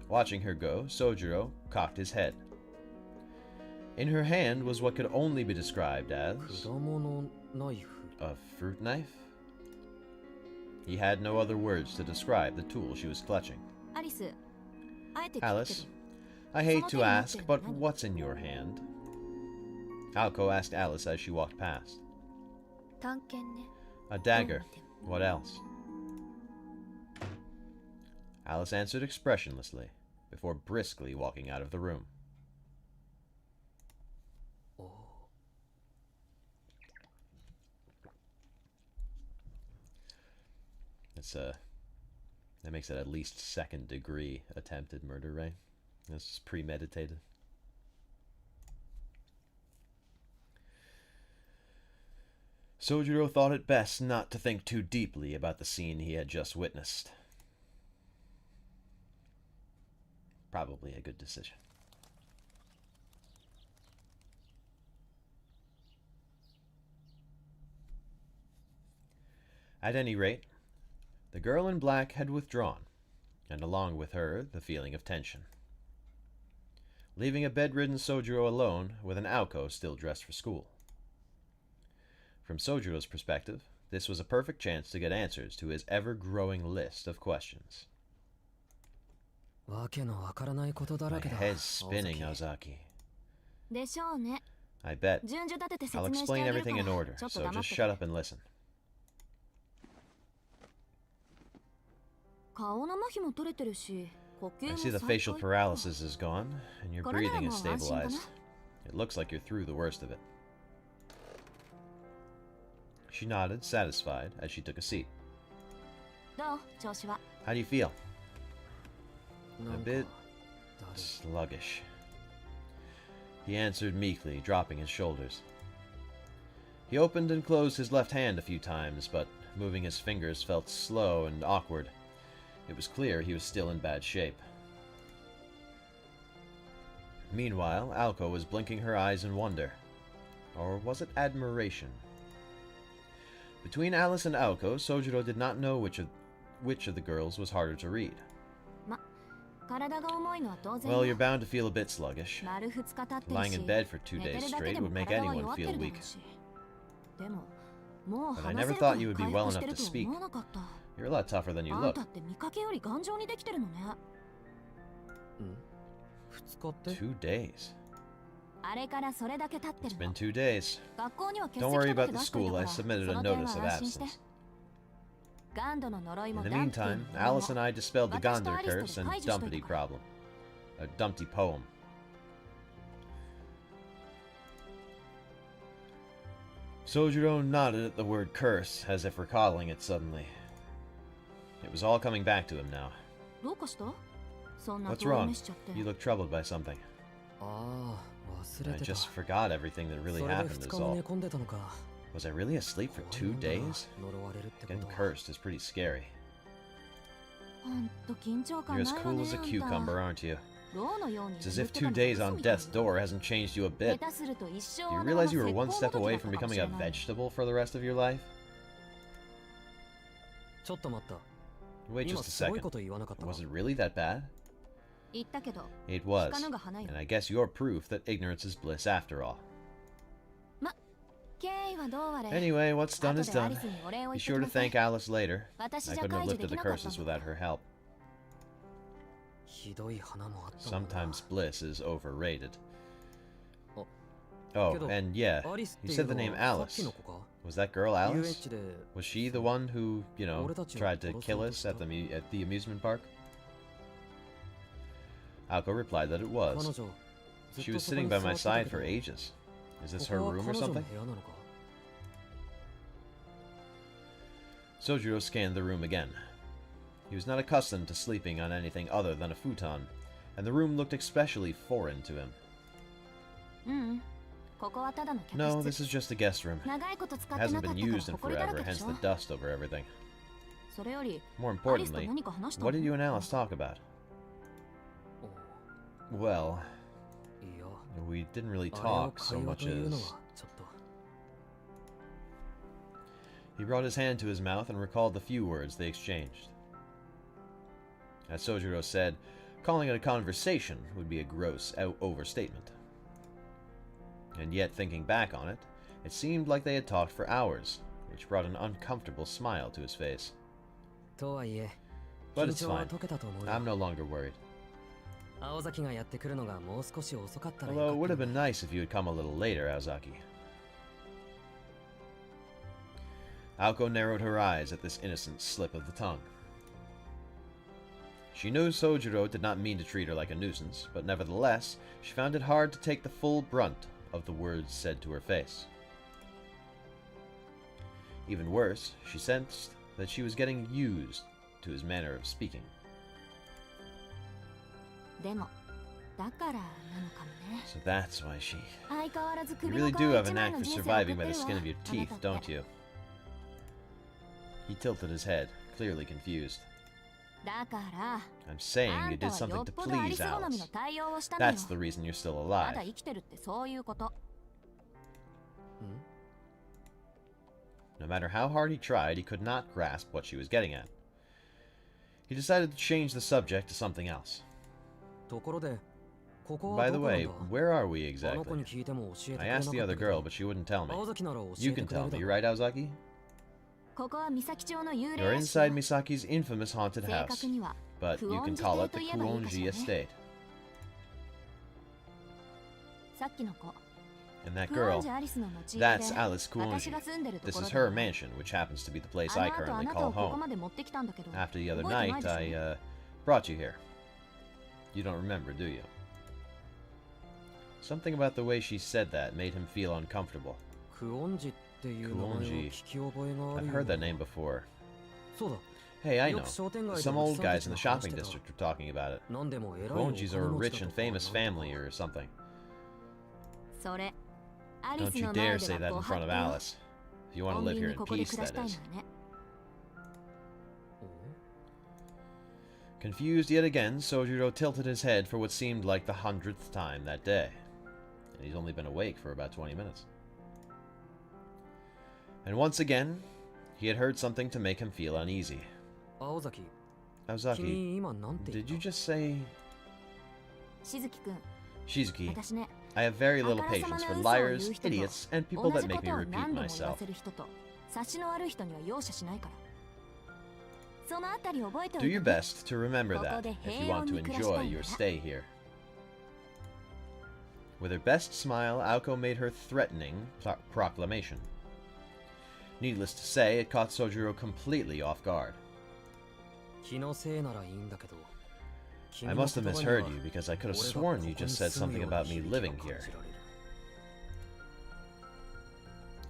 Watching her go, Sojiro cocked his head. In her hand was what could only be described as a fruit knife? He had no other words to describe the tool she was clutching. Alice, I hate to ask, but what's in your hand? Aoko asked Alice as she walked past. A dagger. What else? Alice answered expressionlessly, before briskly walking out of the room. That makes it at least second-degree attempted murder, right? This is premeditated. Sojiro thought it best not to think too deeply about the scene he had just witnessed. Probably a good decision. At any rate, the girl in black had withdrawn, and along with her the feeling of tension, leaving a bedridden Sojiro alone with an Aoko still dressed for school. From Sojiro's perspective, this was a perfect chance to get answers to his ever-growing list of questions. My head's spinning, Ozaki. I bet. I'll explain everything in order, so just shut up and listen. I see the facial paralysis is gone, and your breathing is stabilized. It looks like you're through the worst of it. She nodded, satisfied, as she took a seat. How do you feel? A bit sluggish. He answered meekly, dropping his shoulders. He opened and closed his left hand a few times, but Moving his fingers felt slow and awkward. It was clear he was still in bad shape. Meanwhile, Alko was blinking her eyes in wonder. Or was it admiration? Between Alice and Alko, Sojiro did not know which of the girls was harder to read. Well, you're bound to feel a bit sluggish. Lying in bed for 2 days straight would make anyone feel weak. But I never thought you would be well enough to speak. You're a lot tougher than you look. 2 days. It's been 2 days. Don't worry about the school, I submitted a notice of absence. In the meantime, Alice and I dispelled the Gander curse and Dumpty problem. A Dumpty poem. Sojiro nodded at the word curse, as if recalling it suddenly. It was all coming back to him now. What's wrong? You look troubled by something. I just forgot everything that really happened is all. Was I really asleep for 2 days? Getting cursed is pretty scary. You're as cool as a cucumber, aren't you? It's as if 2 days on death's door hasn't changed you a bit. Do you realize you were one step away from becoming a vegetable for the rest of your life? Wait just a second. Was it really that bad? It was, and I guess you're proof that ignorance is bliss after all. Anyway, what's done is done. Be sure to thank Alice later. I couldn't have lifted the curses without her help. Sometimes bliss is overrated. Oh, and yeah, you said the name Alice. Was that girl Alice? Was she the one who, you know, tried to kill us at the amusement park? Alko replied that it was. She was sitting by my side for ages. Is this her room or something? Sojiro scanned the room again. He was not accustomed to sleeping on anything other than a futon, and the room looked especially foreign to him. No, this is just a guest room. It hasn't been used in forever, hence the dust over everything. More importantly, what did you and Alice talk about? Well, we didn't really talk so much as... He brought his hand to his mouth and recalled the few words they exchanged. As Sojiro said, calling it a conversation would be a gross overstatement. And yet, thinking back on it, it seemed like they had talked for hours, which brought an uncomfortable smile to his face. But it's fine. I'm no longer worried. Although it would have been nice if you had come a little later, Aozaki. Alko narrowed her eyes at this innocent slip of the tongue. She knew Sojiro did not mean to treat her like a nuisance, but nevertheless, she found it hard to take the full brunt of the words said to her face. Even worse, she sensed that she was getting used to his manner of speaking. So that's why she... You really do have a knack for surviving by the skin of your teeth, don't you? He tilted his head, clearly confused. I'm saying you did something to please Alice. That's the reason you're still alive. No matter how hard he tried, he could not grasp what she was getting at. He decided to change the subject to something else. By the way, where are we exactly? I asked the other girl, but she wouldn't tell me. You can tell me, right, Aozaki? You're inside Misaki's infamous haunted house, but you can call it the Kuonji estate. And that girl, that's Alice Kuonji. This is her mansion, which happens to be the place I currently call home. After the other night, I brought you here. You don't remember, do you? Something about the way she said that made him feel uncomfortable. Kuonji. I've heard that name before. Hey, I know. Some old guys in the shopping district are talking about it. Kuonjis are a rich and famous family or something. Don't you dare say that in front of Alice. If you want to live here in peace, that is. Confused yet again, Sojiro tilted his head for what seemed like the 100th time that day. And he's only been awake for about 20 minutes. And once again, he had heard something to make him feel uneasy. Aozaki, did you just say... Shizuki, I have very little patience for liars, idiots, and people that make me repeat myself. Do your best to remember that if you want to enjoy your stay here. With her best smile, Aoko made her threatening proclamation. Needless to say, it caught Sojiro completely off guard. I must have misheard you, because I could have sworn you just said something about me living here.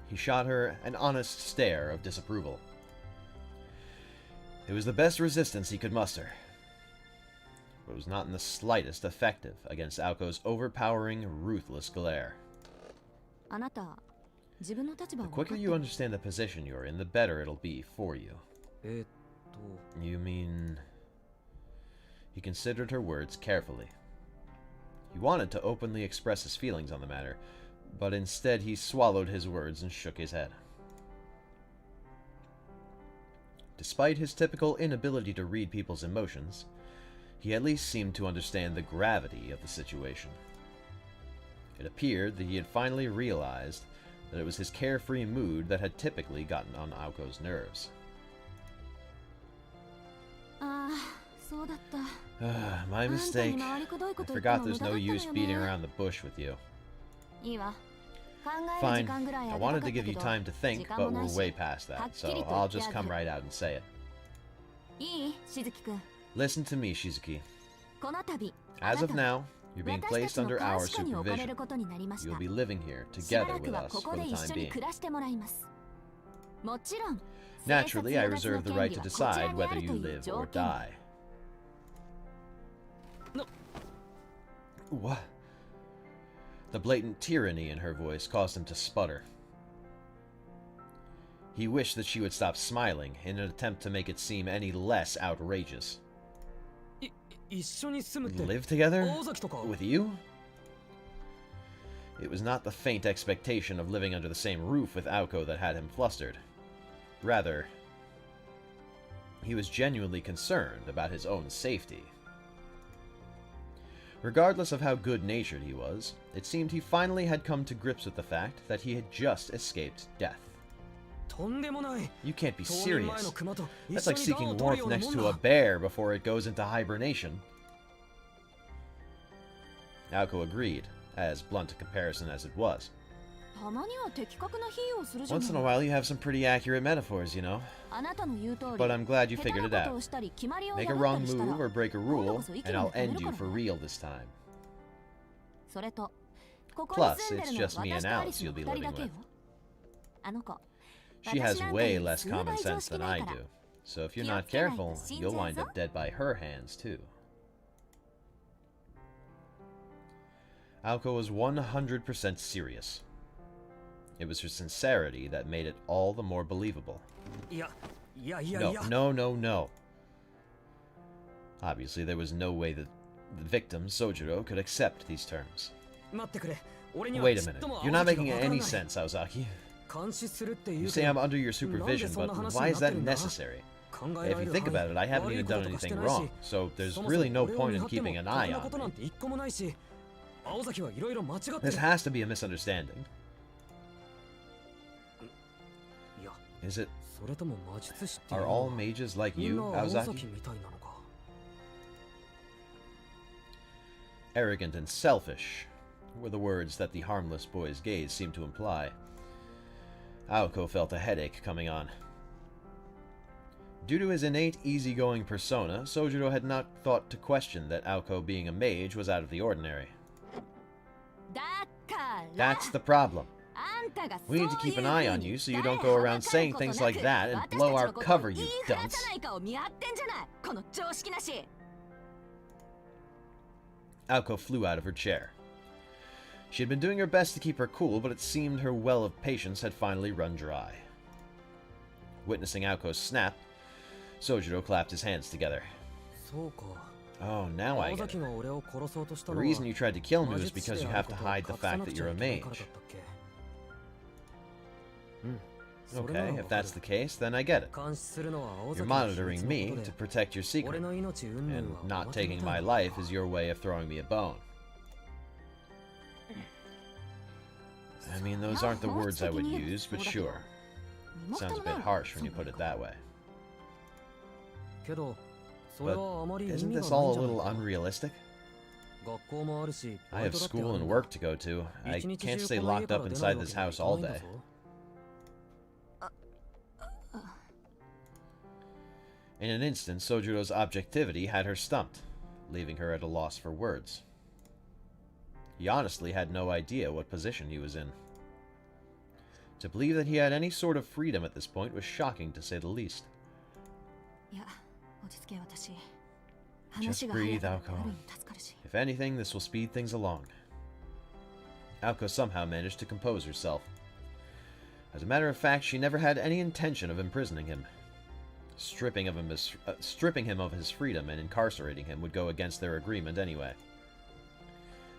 He shot her an honest stare of disapproval. It was the best resistance he could muster, but it was not in the slightest effective against Aoko's overpowering, ruthless glare. The quicker you understand the position you're in, the better it'll be for you. You mean... He considered her words carefully. He wanted to openly express his feelings on the matter, but instead he swallowed his words and shook his head. Despite his typical inability to read people's emotions, he at least seemed to understand the gravity of the situation. It appeared that he had finally realized that it was his carefree mood that had typically gotten on Aoko's nerves. My mistake. I forgot there's no use beating around the bush with you. Fine, I wanted to give you time to think, but we're way past that, so I'll just come right out and say it. Listen to me, Shizuki. As of now, you're being placed under our supervision. You'll be living here together with us for the time being. Naturally, I reserve the right to decide whether you live or die. What? The blatant tyranny in her voice caused him to sputter. He wished that she would stop smiling in an attempt to make it seem any less outrageous. Live together? With you? It was not the faint expectation of living under the same roof with Aoko that had him flustered. Rather, he was genuinely concerned about his own safety. Regardless of how good-natured he was, it seemed he finally had come to grips with the fact that he had just escaped death. You can't be serious. That's like seeking warmth next to a bear before it goes into hibernation. Aoko agreed, as blunt a comparison as it was. Once in a while you have some pretty accurate metaphors, you know. But I'm glad you figured it out. Make a wrong move or break a rule, and I'll end you for real this time. Plus, it's just me and Alice you'll be living with. She has way less common sense than I do, so if you're not careful, you'll wind up dead by her hands, too. Aoko was 100% serious. It was her sincerity that made it all the more believable. No. Obviously, there was no way that the victim, Sojiro, could accept these terms. Wait a minute. You're not making any sense, Aozaki. You say I'm under your supervision, but why is that necessary? If you think about it, I haven't even done anything wrong, so there's really no point in keeping an eye on me. This has to be a misunderstanding. Is it? Are all mages like you, Aozaki? Arrogant and selfish were the words that the harmless boy's gaze seemed to imply. Aoko felt a headache coming on. Due to his innate easygoing persona, Sojiro had not thought to question that Aoko being a mage was out of the ordinary. That's the problem. We need to keep an eye on you so you don't go around saying things like that and blow our cover, you dunce. Aoko flew out of her chair. She had been doing her best to keep her cool, but it seemed her well of patience had finally run dry. Witnessing Aoko's snap, Sojiro clapped his hands together. Oh, now I get it. The reason you tried to kill me was because you have to hide the fact that you're a mage. Okay, if that's the case, then I get it. You're monitoring me to protect your secret, and not taking my life is your way of throwing me a bone. I mean, those aren't the words I would use, but sure. Sounds a bit harsh when you put it that way. But isn't this all a little unrealistic? I have school and work to go to. I can't stay locked up inside this house all day. In an instant, Sojiro's objectivity had her stumped, leaving her at a loss for words. He honestly had no idea what position he was in. To believe that he had any sort of freedom at this point was shocking, to say the least. Just breathe, Aoko. If anything, this will speed things along. Aoko somehow managed to compose herself. As a matter of fact, she never had any intention of imprisoning him. Stripping him of his freedom and incarcerating him would go against their agreement anyway.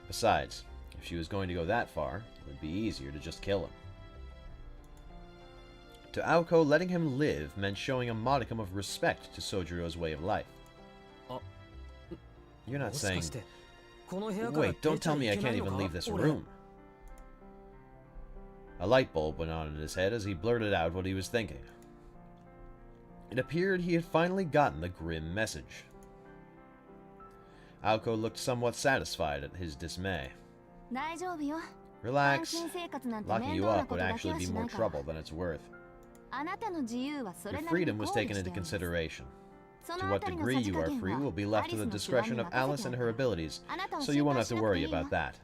Besides, if she was going to go that far, it would be easier to just kill him. To Aoko, letting him live meant showing a modicum of respect to Sojiro's way of life. You're not saying... Wait, don't tell me I can't even leave this room. A light bulb went on in his head as he blurted out what he was thinking. It appeared he had finally gotten the grim message. Aoko looked somewhat satisfied at his dismay. Relax. Locking you up would actually be more trouble than it's worth. Your freedom was taken into consideration. To what degree you are free will be left to the discretion of Alice and her abilities, so you won't have to worry about that.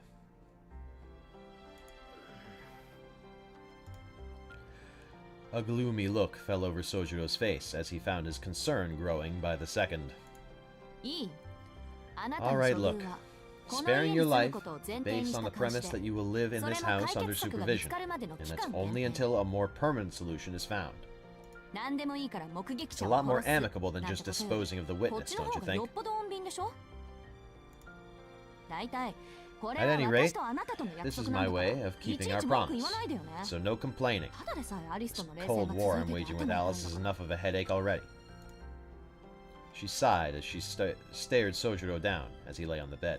A gloomy look fell over Sojiro's face as he found his concern growing by the second. Alright, look. Sparing your life, based on the premise that you will live in this house under supervision, and that's only until a more permanent solution is found. It's a lot more amicable than just disposing of the witness, don't you think? At any rate, this is my way of keeping our promise, so no complaining. This Cold War I'm waging with Alice is enough of a headache already. She sighed as she stared Sojiro down as he lay on the bed.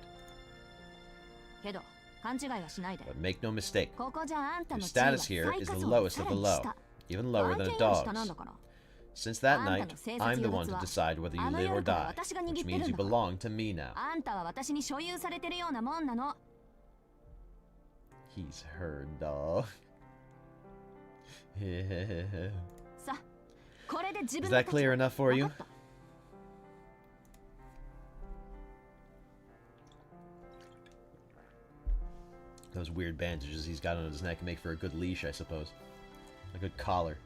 But make no mistake, your status here is the lowest of the low, even lower than a dog's. Since that night, I'm the one to decide whether you live or die, which means you belong to me now. He's her dog. Is that clear enough for you? Those weird bandages he's got on his neck make for a good leash, I suppose. A good collar.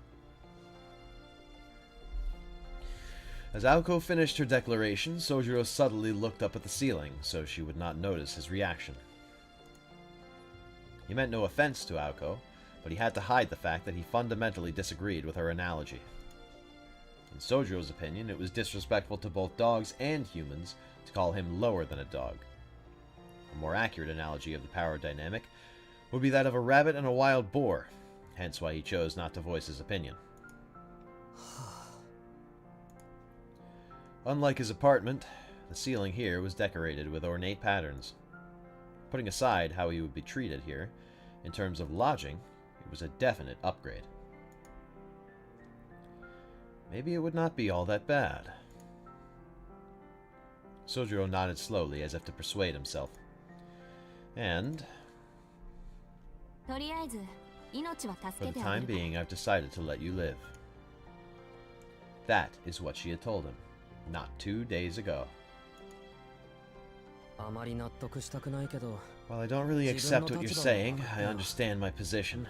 As Aoko finished her declaration, Sojiro subtly looked up at the ceiling, so she would not notice his reaction. He meant no offense to Aoko, but he had to hide the fact that he fundamentally disagreed with her analogy. In Sojiro's opinion, it was disrespectful to both dogs and humans to call him lower than a dog. A more accurate analogy of the power dynamic would be that of a rabbit and a wild boar, hence why he chose not to voice his opinion. Unlike his apartment, the ceiling here was decorated with ornate patterns. Putting aside how he would be treated here, in terms of lodging, it was a definite upgrade. Maybe it would not be all that bad. Sojiro nodded slowly as if to persuade himself. And for the time being, I've decided to let you live. That is what she had told him, not 2 days ago. While I don't really accept what you're saying, I understand my position.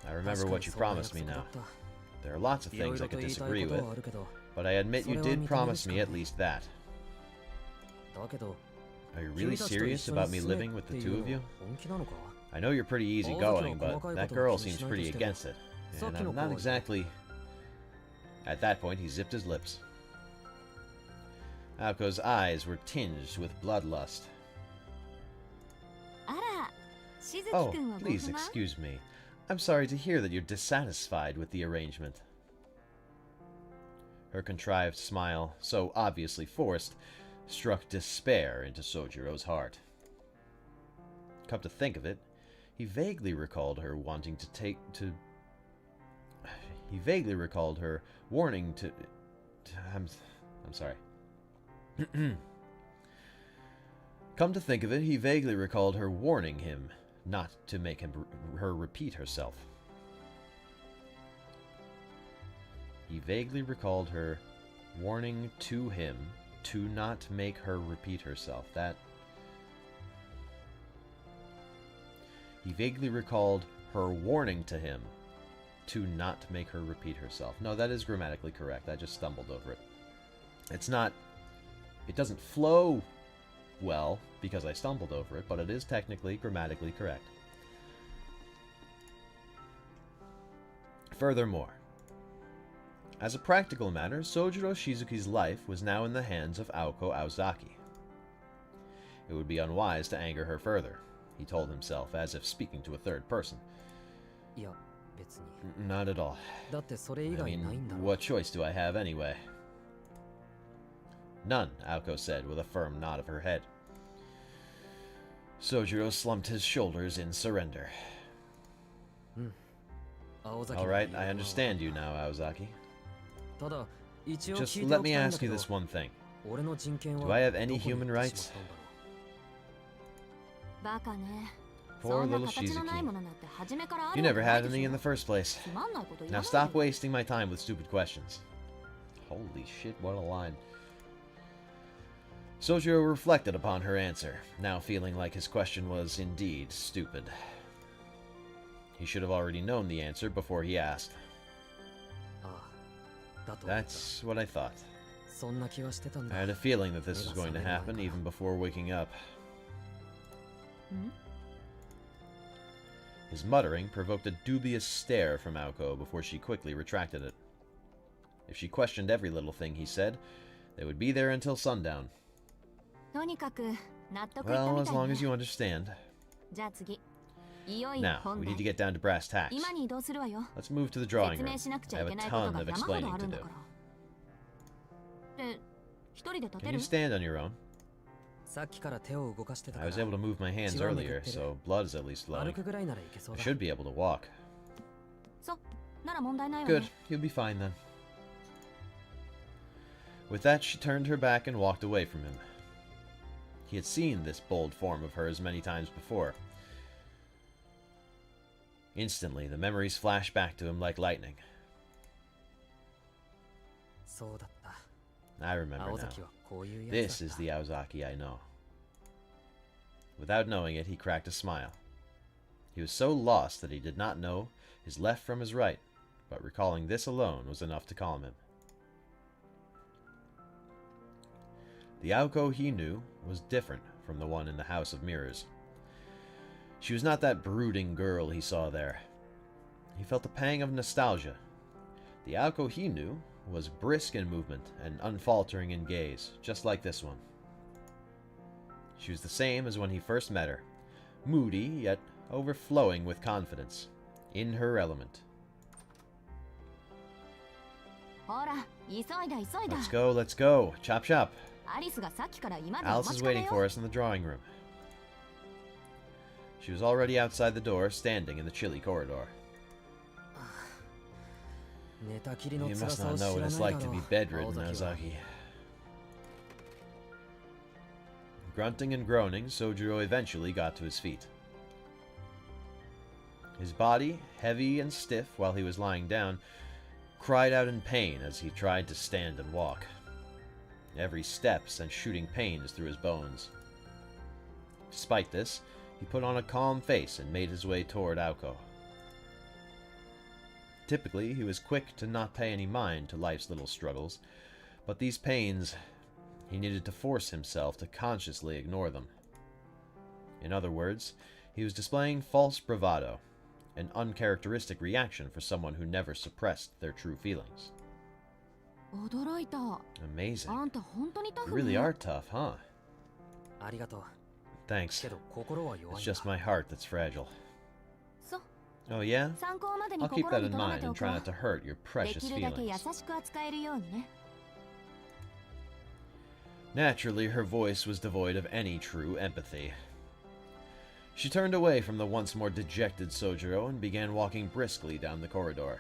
I remember what you promised me now. There are lots of things I could disagree with, but I admit you did promise me at least that. Are you really serious about me living with the two of you? I know you're pretty easygoing, but that girl seems pretty against it, and I'm not exactly... At that point, he zipped his lips. Aoko's eyes were tinged with bloodlust. Oh, please excuse me. I'm sorry to hear that you're dissatisfied with the arrangement. Her contrived smile, so obviously forced, struck despair into Sojiro's heart. Come to think of it, he vaguely recalled her wanting to take to... He vaguely recalled her warning to... I'm sorry. Come to think of it, he vaguely recalled her warning him not to make her repeat herself. He vaguely recalled her warning to him to not make her repeat herself. He vaguely recalled her warning to him to not make her repeat herself. No, that is grammatically correct. I just stumbled over it. It's not... It doesn't flow well because I stumbled over it, but it is technically grammatically correct. Furthermore, as a practical matter, Sojiro Shizuki's life was now in the hands of Aoko Aozaki. It would be unwise to anger her further, he told himself, as if speaking to a third person. Not at all. I mean, what choice do I have anyway? None, Aoko said with a firm nod of her head. Sojiro slumped his shoulders in surrender. Alright, I understand you now, Aozaki. Just let me ask you this one thing. Do I have any human rights? Poor little Shizuki. You never had any in the first place. Now stop wasting my time with stupid questions. Holy shit, what a line. Sojiro reflected upon her answer, now feeling like his question was indeed stupid. He should have already known the answer before he asked. That's what I thought. I had a feeling that this was going to happen even before waking up. His muttering provoked a dubious stare from Aoko before she quickly retracted it. If she questioned every little thing he said, they would be there until sundown. Well, as long as you understand. Now, we need to get down to brass tacks. Let's move to the drawing room. I have a ton of explaining to do. Can you stand on your own? I was able to move my hands earlier, so blood is at least flowing. I should be able to walk. Good, you'll be fine then. With that, she turned her back and walked away from him. He had seen this bold form of hers many times before. Instantly, the memories flashed back to him like lightning. I remember now. This is the Aozaki I know. Without knowing it, he cracked a smile. He was so lost that he did not know his left from his right, but recalling this alone was enough to calm him. The Aoko he knew was different from the one in the House of Mirrors. She was not that brooding girl he saw there. He felt a pang of nostalgia. The Aoko he knew was brisk in movement and unfaltering in gaze, just like this one. She was the same as when he first met her, moody yet overflowing with confidence, in her element. Let's go, let's go. Chop chop. Alice is waiting for us in the drawing room. She was already outside the door, standing in the chilly corridor. You must not know what it's like to be bedridden, Aozaki. Grunting and groaning, Sojiro eventually got to his feet. His body, heavy and stiff while he was lying down, cried out in pain as he tried to stand and walk. Every step sent shooting pains through his bones. Despite this, he put on a calm face and made his way toward Aoko. Typically, he was quick to not pay any mind to life's little struggles, but these pains, he needed to force himself to consciously ignore them. In other words, he was displaying false bravado, an uncharacteristic reaction for someone who never suppressed their true feelings. 驚いた。 Amazing. あんた本当にタ You フ really ね。 are tough, huh? ありがとう。 Thanks. けど心は弱 It's いんだ。 just my heart that's fragile. そう。 Oh, yeah? 参考までに I'll keep 心 that に in 留め mind てお and こ try not to う。 hurt your で precious きるだけ優 feelings. しく扱えるようにね。 Naturally, her voice was devoid of any true empathy. She turned away from the once more dejected Sojiro and began walking briskly down the corridor.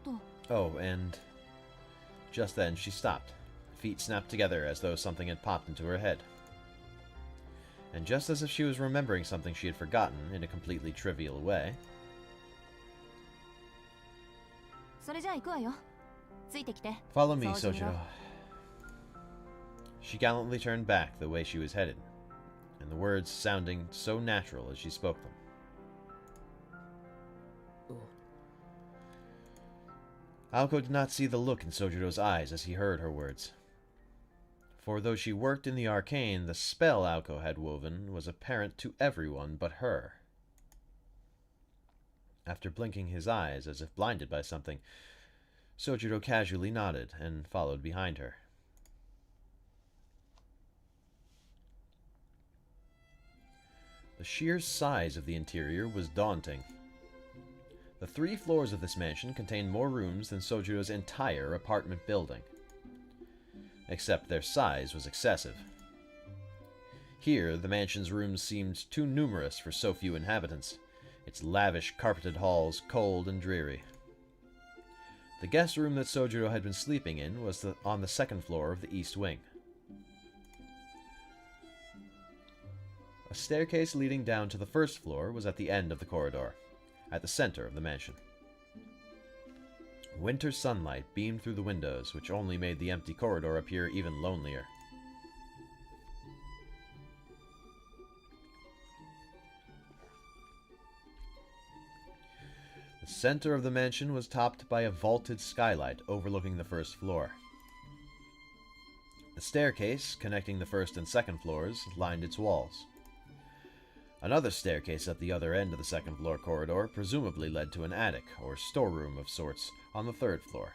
と、 Oh, and just then she stopped. Feet snapped together as though something had popped into her head. And just as if she was remembering something she had forgotten in a completely trivial way, それじゃあ行くわよ。ついてきて。 "Follow me, ソジロ。 Sojiro." She gallantly turned back the way she was headed, and the words sounding so natural as she spoke them. お Aoko did not see the look in Sojiro's eyes as he heard her words. For though she worked in the arcane, the spell Aoko had woven was apparent to everyone but her. After blinking his eyes as if blinded by something, Sojiro casually nodded and followed behind her. The sheer size of the interior was daunting. The 3 floors of this mansion contained more rooms than Sojiro's entire apartment building. Except their size was excessive. Here, the mansion's rooms seemed too numerous for so few inhabitants, its lavish carpeted halls cold and dreary. The guest room that Sojiro had been sleeping in was on the 2nd floor of the east wing. A staircase leading down to the 1st floor was at the end of the corridor, at the center of the mansion. Winter sunlight beamed through the windows, which only made the empty corridor appear even lonelier. The center of the mansion was topped by a vaulted skylight overlooking the 1st floor. The staircase, connecting the 1st and 2nd floors, lined its walls. Another staircase at the other end of the 2nd floor corridor presumably led to an attic, or storeroom of sorts, on the 3rd floor.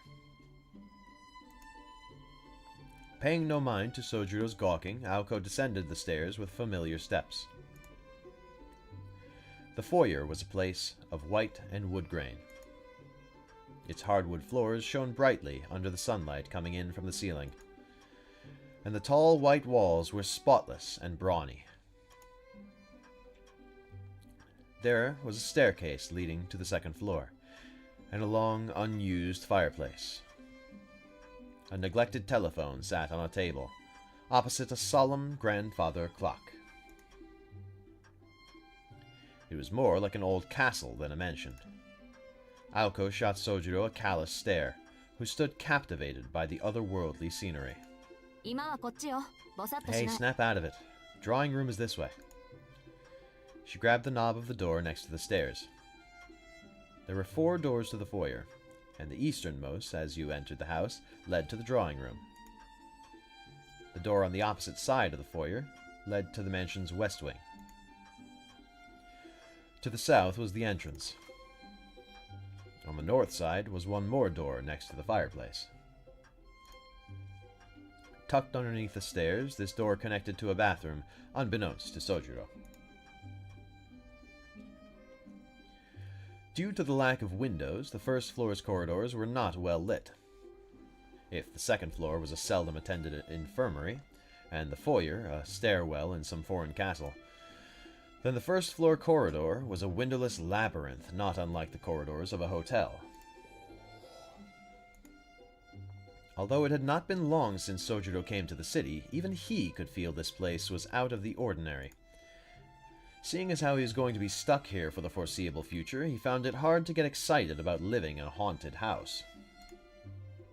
Paying no mind to Sojiro's gawking, Aoko descended the stairs with familiar steps. The foyer was a place of white and wood grain. Its hardwood floors shone brightly under the sunlight coming in from the ceiling, and the tall white walls were spotless and brawny. There was a staircase leading to the 2nd floor, and a long, unused fireplace. A neglected telephone sat on a table, opposite a solemn grandfather clock. It was more like an old castle than a mansion. Aoko shot Sojiro a callous stare, who stood captivated by the otherworldly scenery. 今はこっちよ。ぼさっとし Hey, ない。 snap out of it. Drawing room is this way. She grabbed the knob of the door next to the stairs. There were 4 doors to the foyer, and the easternmost, as you entered the house, led to the drawing room. The door on the opposite side of the foyer led to the mansion's west wing. To the south was the entrance. On the north side was one more door next to the fireplace. Tucked underneath the stairs, this door connected to a bathroom, unbeknownst to Sojiro. Due to the lack of windows, the 1st floor's corridors were not well lit. If the 2nd floor was a seldom attended infirmary, and the foyer a stairwell in some foreign castle, then the 1st floor corridor was a windowless labyrinth not unlike the corridors of a hotel. Although it had not been long since Sojiro came to the city, even he could feel this place was out of the ordinary. Seeing as how he was going to be stuck here for the foreseeable future, he found it hard to get excited about living in a haunted house.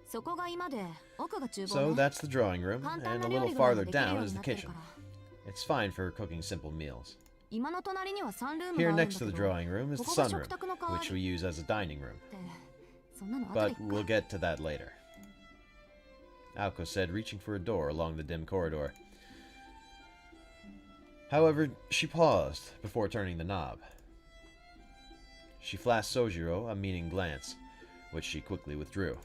そこが今で、奥が厨房 So ね。 that's the drawing room, 簡単 and な a 料 little 理ぐらい farther はできるよ down う is に the なってる kitchen. から。 It's fine for cooking simple meals. 今の隣にはサンルーム Here があるんだ next け to ど。 the drawing room is the ここが sunroom, 食卓の代わ which り we use as a dining room. ってそんなの後で But 行く we'll か。 get to that later. Aoko said, reaching for a door along the dim corridor. However, she paused before turning the knob. She flashed Sojiro a meaning glance, which she quickly withdrew.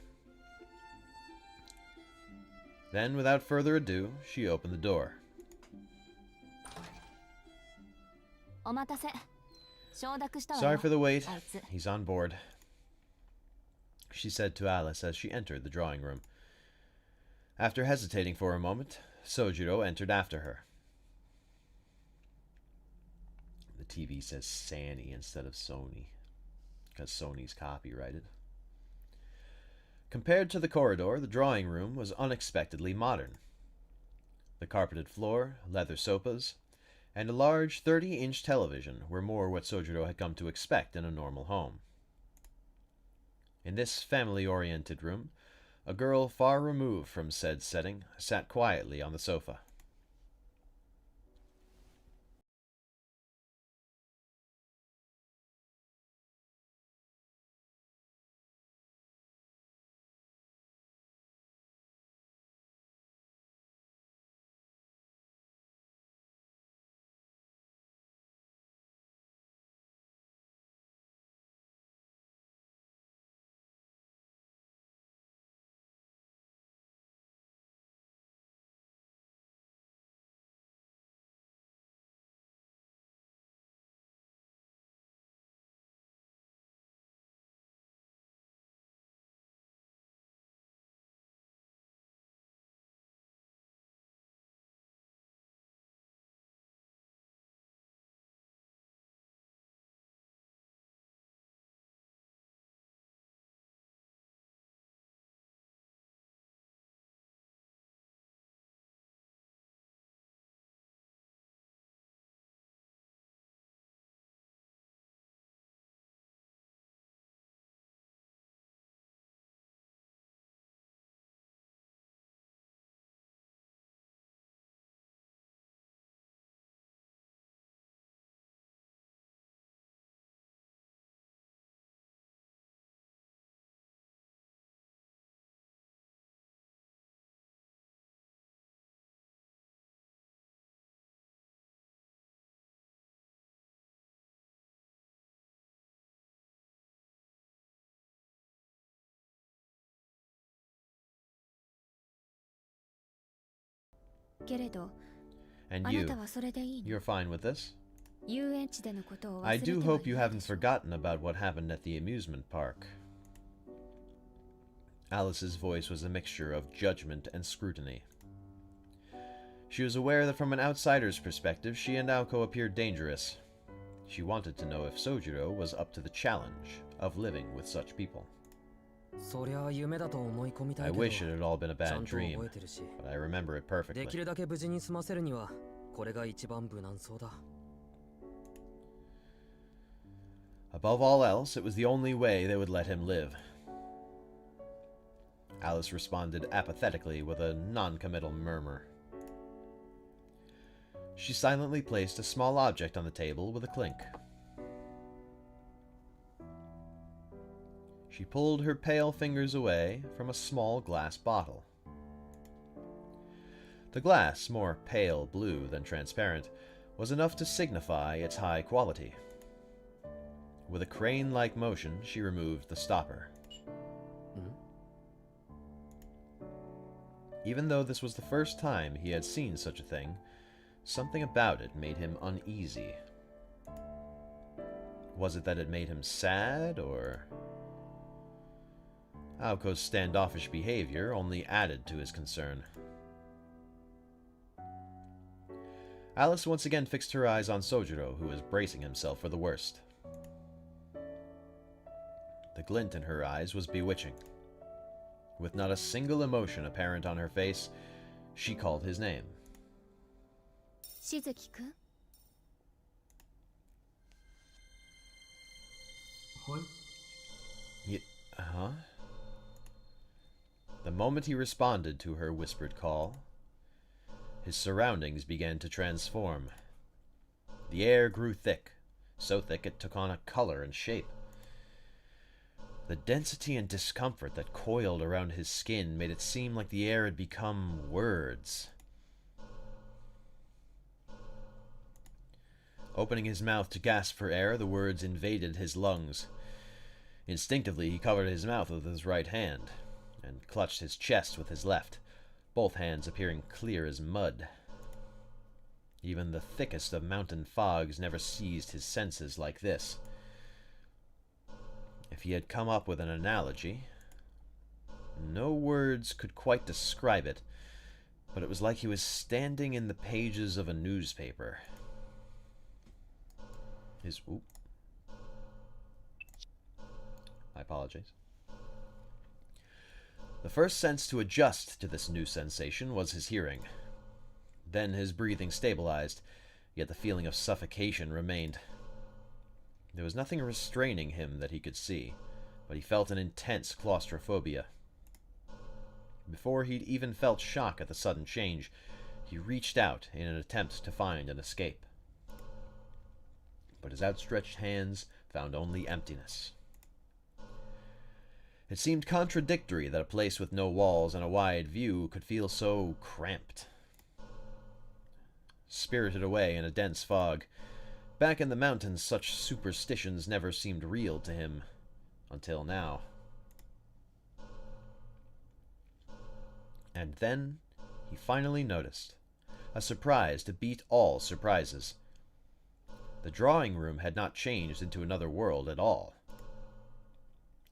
Then, without further ado, she opened the door. お待たせ。承諾したわ Sorry よ for the wait. あいつ He's on board, she said to Alice as she entered the drawing room. After hesitating for a moment, Sojiro entered after her. The TV says Sony instead of Sony, because Sony's copyrighted. Compared to the corridor, the drawing room was unexpectedly modern. The carpeted floor, leather sofas, and a large 30-inch television were more what Sojiro had come to expect in a normal home. In this family-oriented room, a girl far removed from said setting sat quietly on the sofa. And you, you're fine with this? I do hope you haven't forgotten about what happened at the amusement park. Alice's voice was a mixture of judgment and scrutiny. She was aware that from an outsider's perspective, she and Aoko appeared dangerous. She wanted to know if Sojiro was up to the challenge of living with such people. I wish it had all been a bad dream, but I remember it perfectly. Above all else, it was the only way they would let him live. Alice responded apathetically with a non-committal murmur. She silently placed a small object on the table with a clink. She pulled her pale fingers away from a small glass bottle. The glass, more pale blue than transparent, was enough to signify its high quality. With a crane-like motion, she removed the stopper. Even though this was the first time he had seen such a thing, something about it made him uneasy. Was it that it made him sad, or... Aoko's standoffish behavior only added to his concern. Alice once again fixed her eyes on Sojiro, who was bracing himself for the worst. The glint in her eyes was bewitching. With not a single emotion apparent on her face, she called his name. Shizuki-kun? Huh? The moment he responded to her whispered call, his surroundings began to transform. The air grew thick, so thick it took on a color and shape. The density and discomfort that coiled around his skin made it seem like the air had become words. Opening his mouth to gasp for air, the words invaded his lungs. Instinctively, he covered his mouth with his right hand, and clutched his chest with his left, both hands appearing clear as mud. Even the thickest of mountain fogs never seized his senses like this. If he had come up with an analogy, no words could quite describe it, but it was like he was standing in the pages of a newspaper. I apologize. The first sense to adjust to this new sensation was his hearing. Then his breathing stabilized, yet the feeling of suffocation remained. There was nothing restraining him that he could see, but he felt an intense claustrophobia. Before he'd even felt shock at the sudden change, he reached out in an attempt to find an escape. But his outstretched hands found only emptiness. It seemed contradictory that a place with no walls and a wide view could feel so cramped. Spirited away in a dense fog, back in the mountains such superstitions never seemed real to him, until now. And then he finally noticed, a surprise to beat all surprises. The drawing room had not changed into another world at all.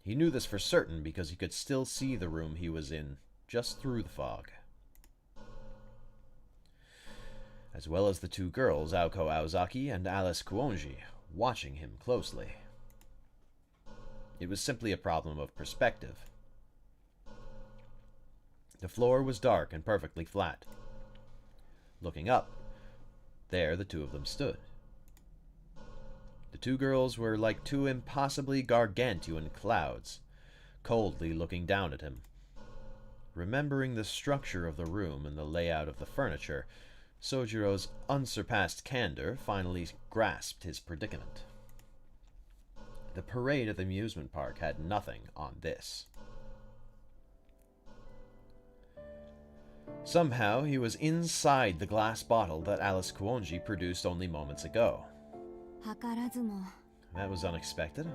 He knew this for certain because he could still see the room he was in, just through the fog. As well as the two girls, Aoko Aozaki and Alice Kuonji, watching him closely. It was simply a problem of perspective. The floor was dark and perfectly flat. Looking up, there the two of them stood. The two girls were like two impossibly gargantuan clouds, coldly looking down at him. Remembering the structure of the room and the layout of the furniture, Sojiro's unsurpassed candor finally grasped his predicament. The parade at the amusement park had nothing on this. Somehow, he was inside the glass bottle that Alice Kuonji produced only moments ago. That was unexpected.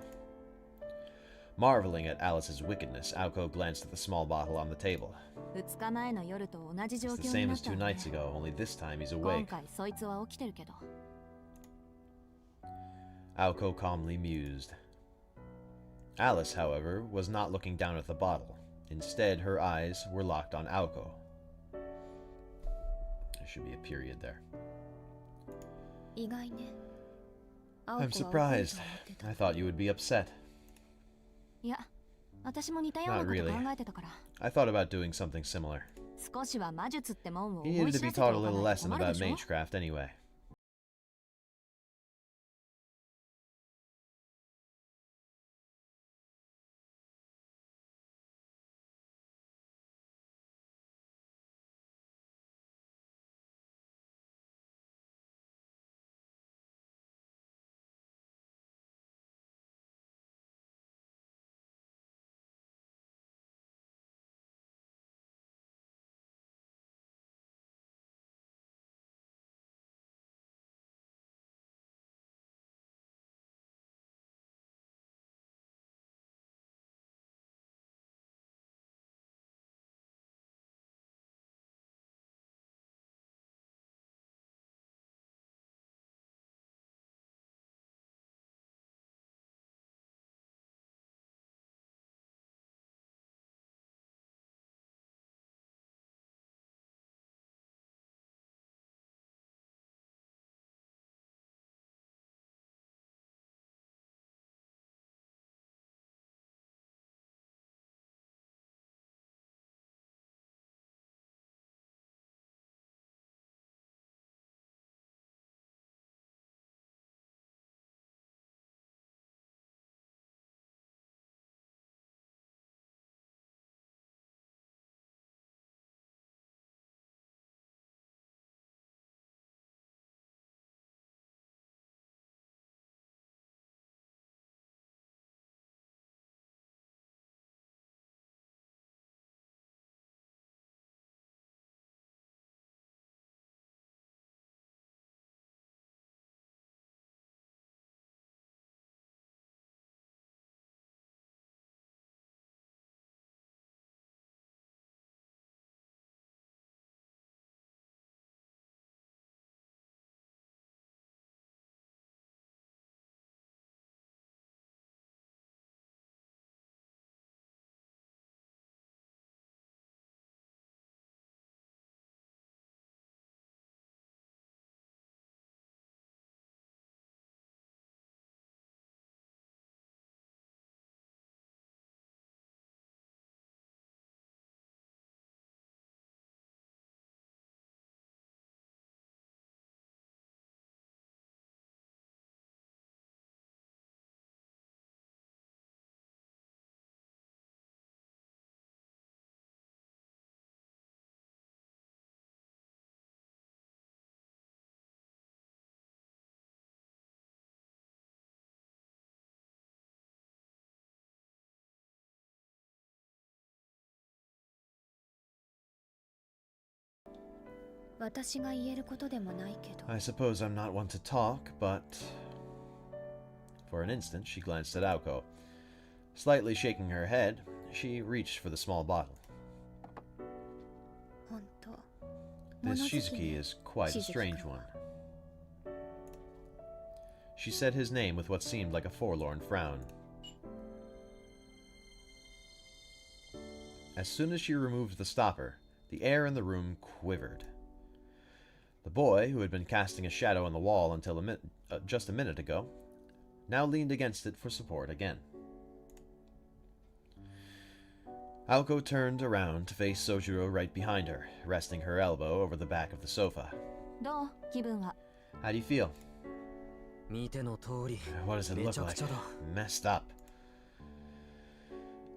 Marveling at Alice's wickedness, Aoko glanced at the small bottle on the table. It's the same as 2 nights ago, only this time he's awake. Aoko calmly mused. Alice, however, was not looking down at the bottle. Instead, her eyes were locked on Aoko. There should be a period there. I'm surprised. I thought you would be upset. Not really. I thought about doing something similar. He needed to be taught a little lesson about magecraft anyway. 私が言えることでもないけど。 I suppose I'm not one to talk, but... For an instant, she glanced at Aoko. Slightly shaking her head, she reached for the small bottle. 本当。 This Shizuki is quite a strange one. She said his name with what seemed like a forlorn frown. As soon as she removed the stopper, the air in the room quivered. The boy, who had been casting a shadow on the wall until just a minute ago, now leaned against it for support again. Aoko turned around to face Sojiro right behind her, resting her elbow over the back of the sofa. どう気分は。 How do you feel? 見ての通り What does it め look ちゃく like? ちゃだ Messed up.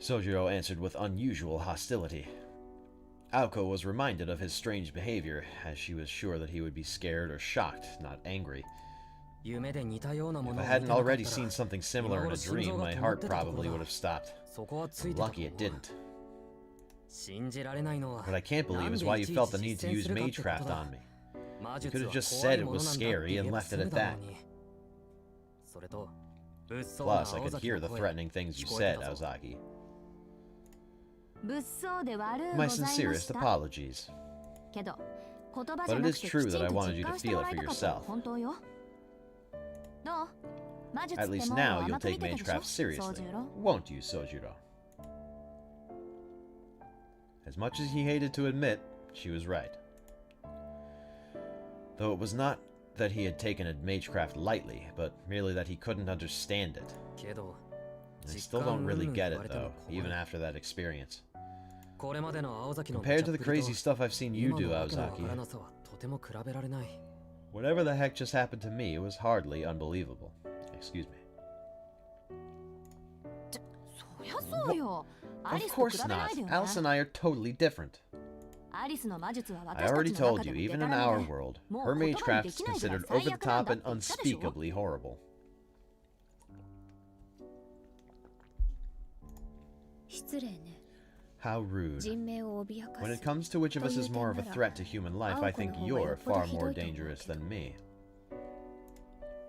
Sojiro answered with unusual hostility. Aoko was reminded of his strange behavior, as she was sure that he would be scared or shocked, not angry. 夢で似たようなも If の I を見て hadn't なかった already ら seen something similar in a dream, my heart probably would have stopped. そこはついてたと Lucky 思 it う didn't. 信じられないのは What I can't believe is why you felt the need to use magecraft on me. 魔 You 術 could は have just 怖い said it もの was なんだって scary 言 and えば left 済 it む at だろ that. うにそれと物騒な Plus, I 青 could 崎 hear の the 声 threatening things you 聞こえて said, たぞ Aozaki. 物騒で悪うご My ざいま sincerest した。 apologies. けど、言葉じゃ But な it く is てき true ちん that I と wanted 実 you to 感して feel も it らい for たかったの yourself. 本当よ。どう魔術 At って least もう now 甘 you'll く見 take てたでしょ magecraft seriously, 宗十郎 won't you, Sojiro? As much as he hated to admit, she was right. Though it was not that he had taken magecraft lightly, but merely that he couldn't understand it. けど I still don't really get it, though, even after that experience. これまでの青崎の Compared to the 無茶っぷり crazy と stuff I've seen you 今 do, のわけのわ Aozaki, からなさはとても比べられない whatever the heck just happened to me was hardly unbelievable. Excuse me. そりゃそうよ。ア Of リスと比 course べな not. いでよね。 Alice and I are totally different. アリスの魔術は I 私た already ちの told 中で you, も even デ in タラ our メで world, もう her 言葉に magecraft で is きないぐらい considered 最 over the 悪なん top だ and って言ったでしょ。 unspeakably horrible. 失礼ね。 How rude. 人命を脅か When す it。comes to which of us is more of a threat to human life, I think you're far more dangerous than me.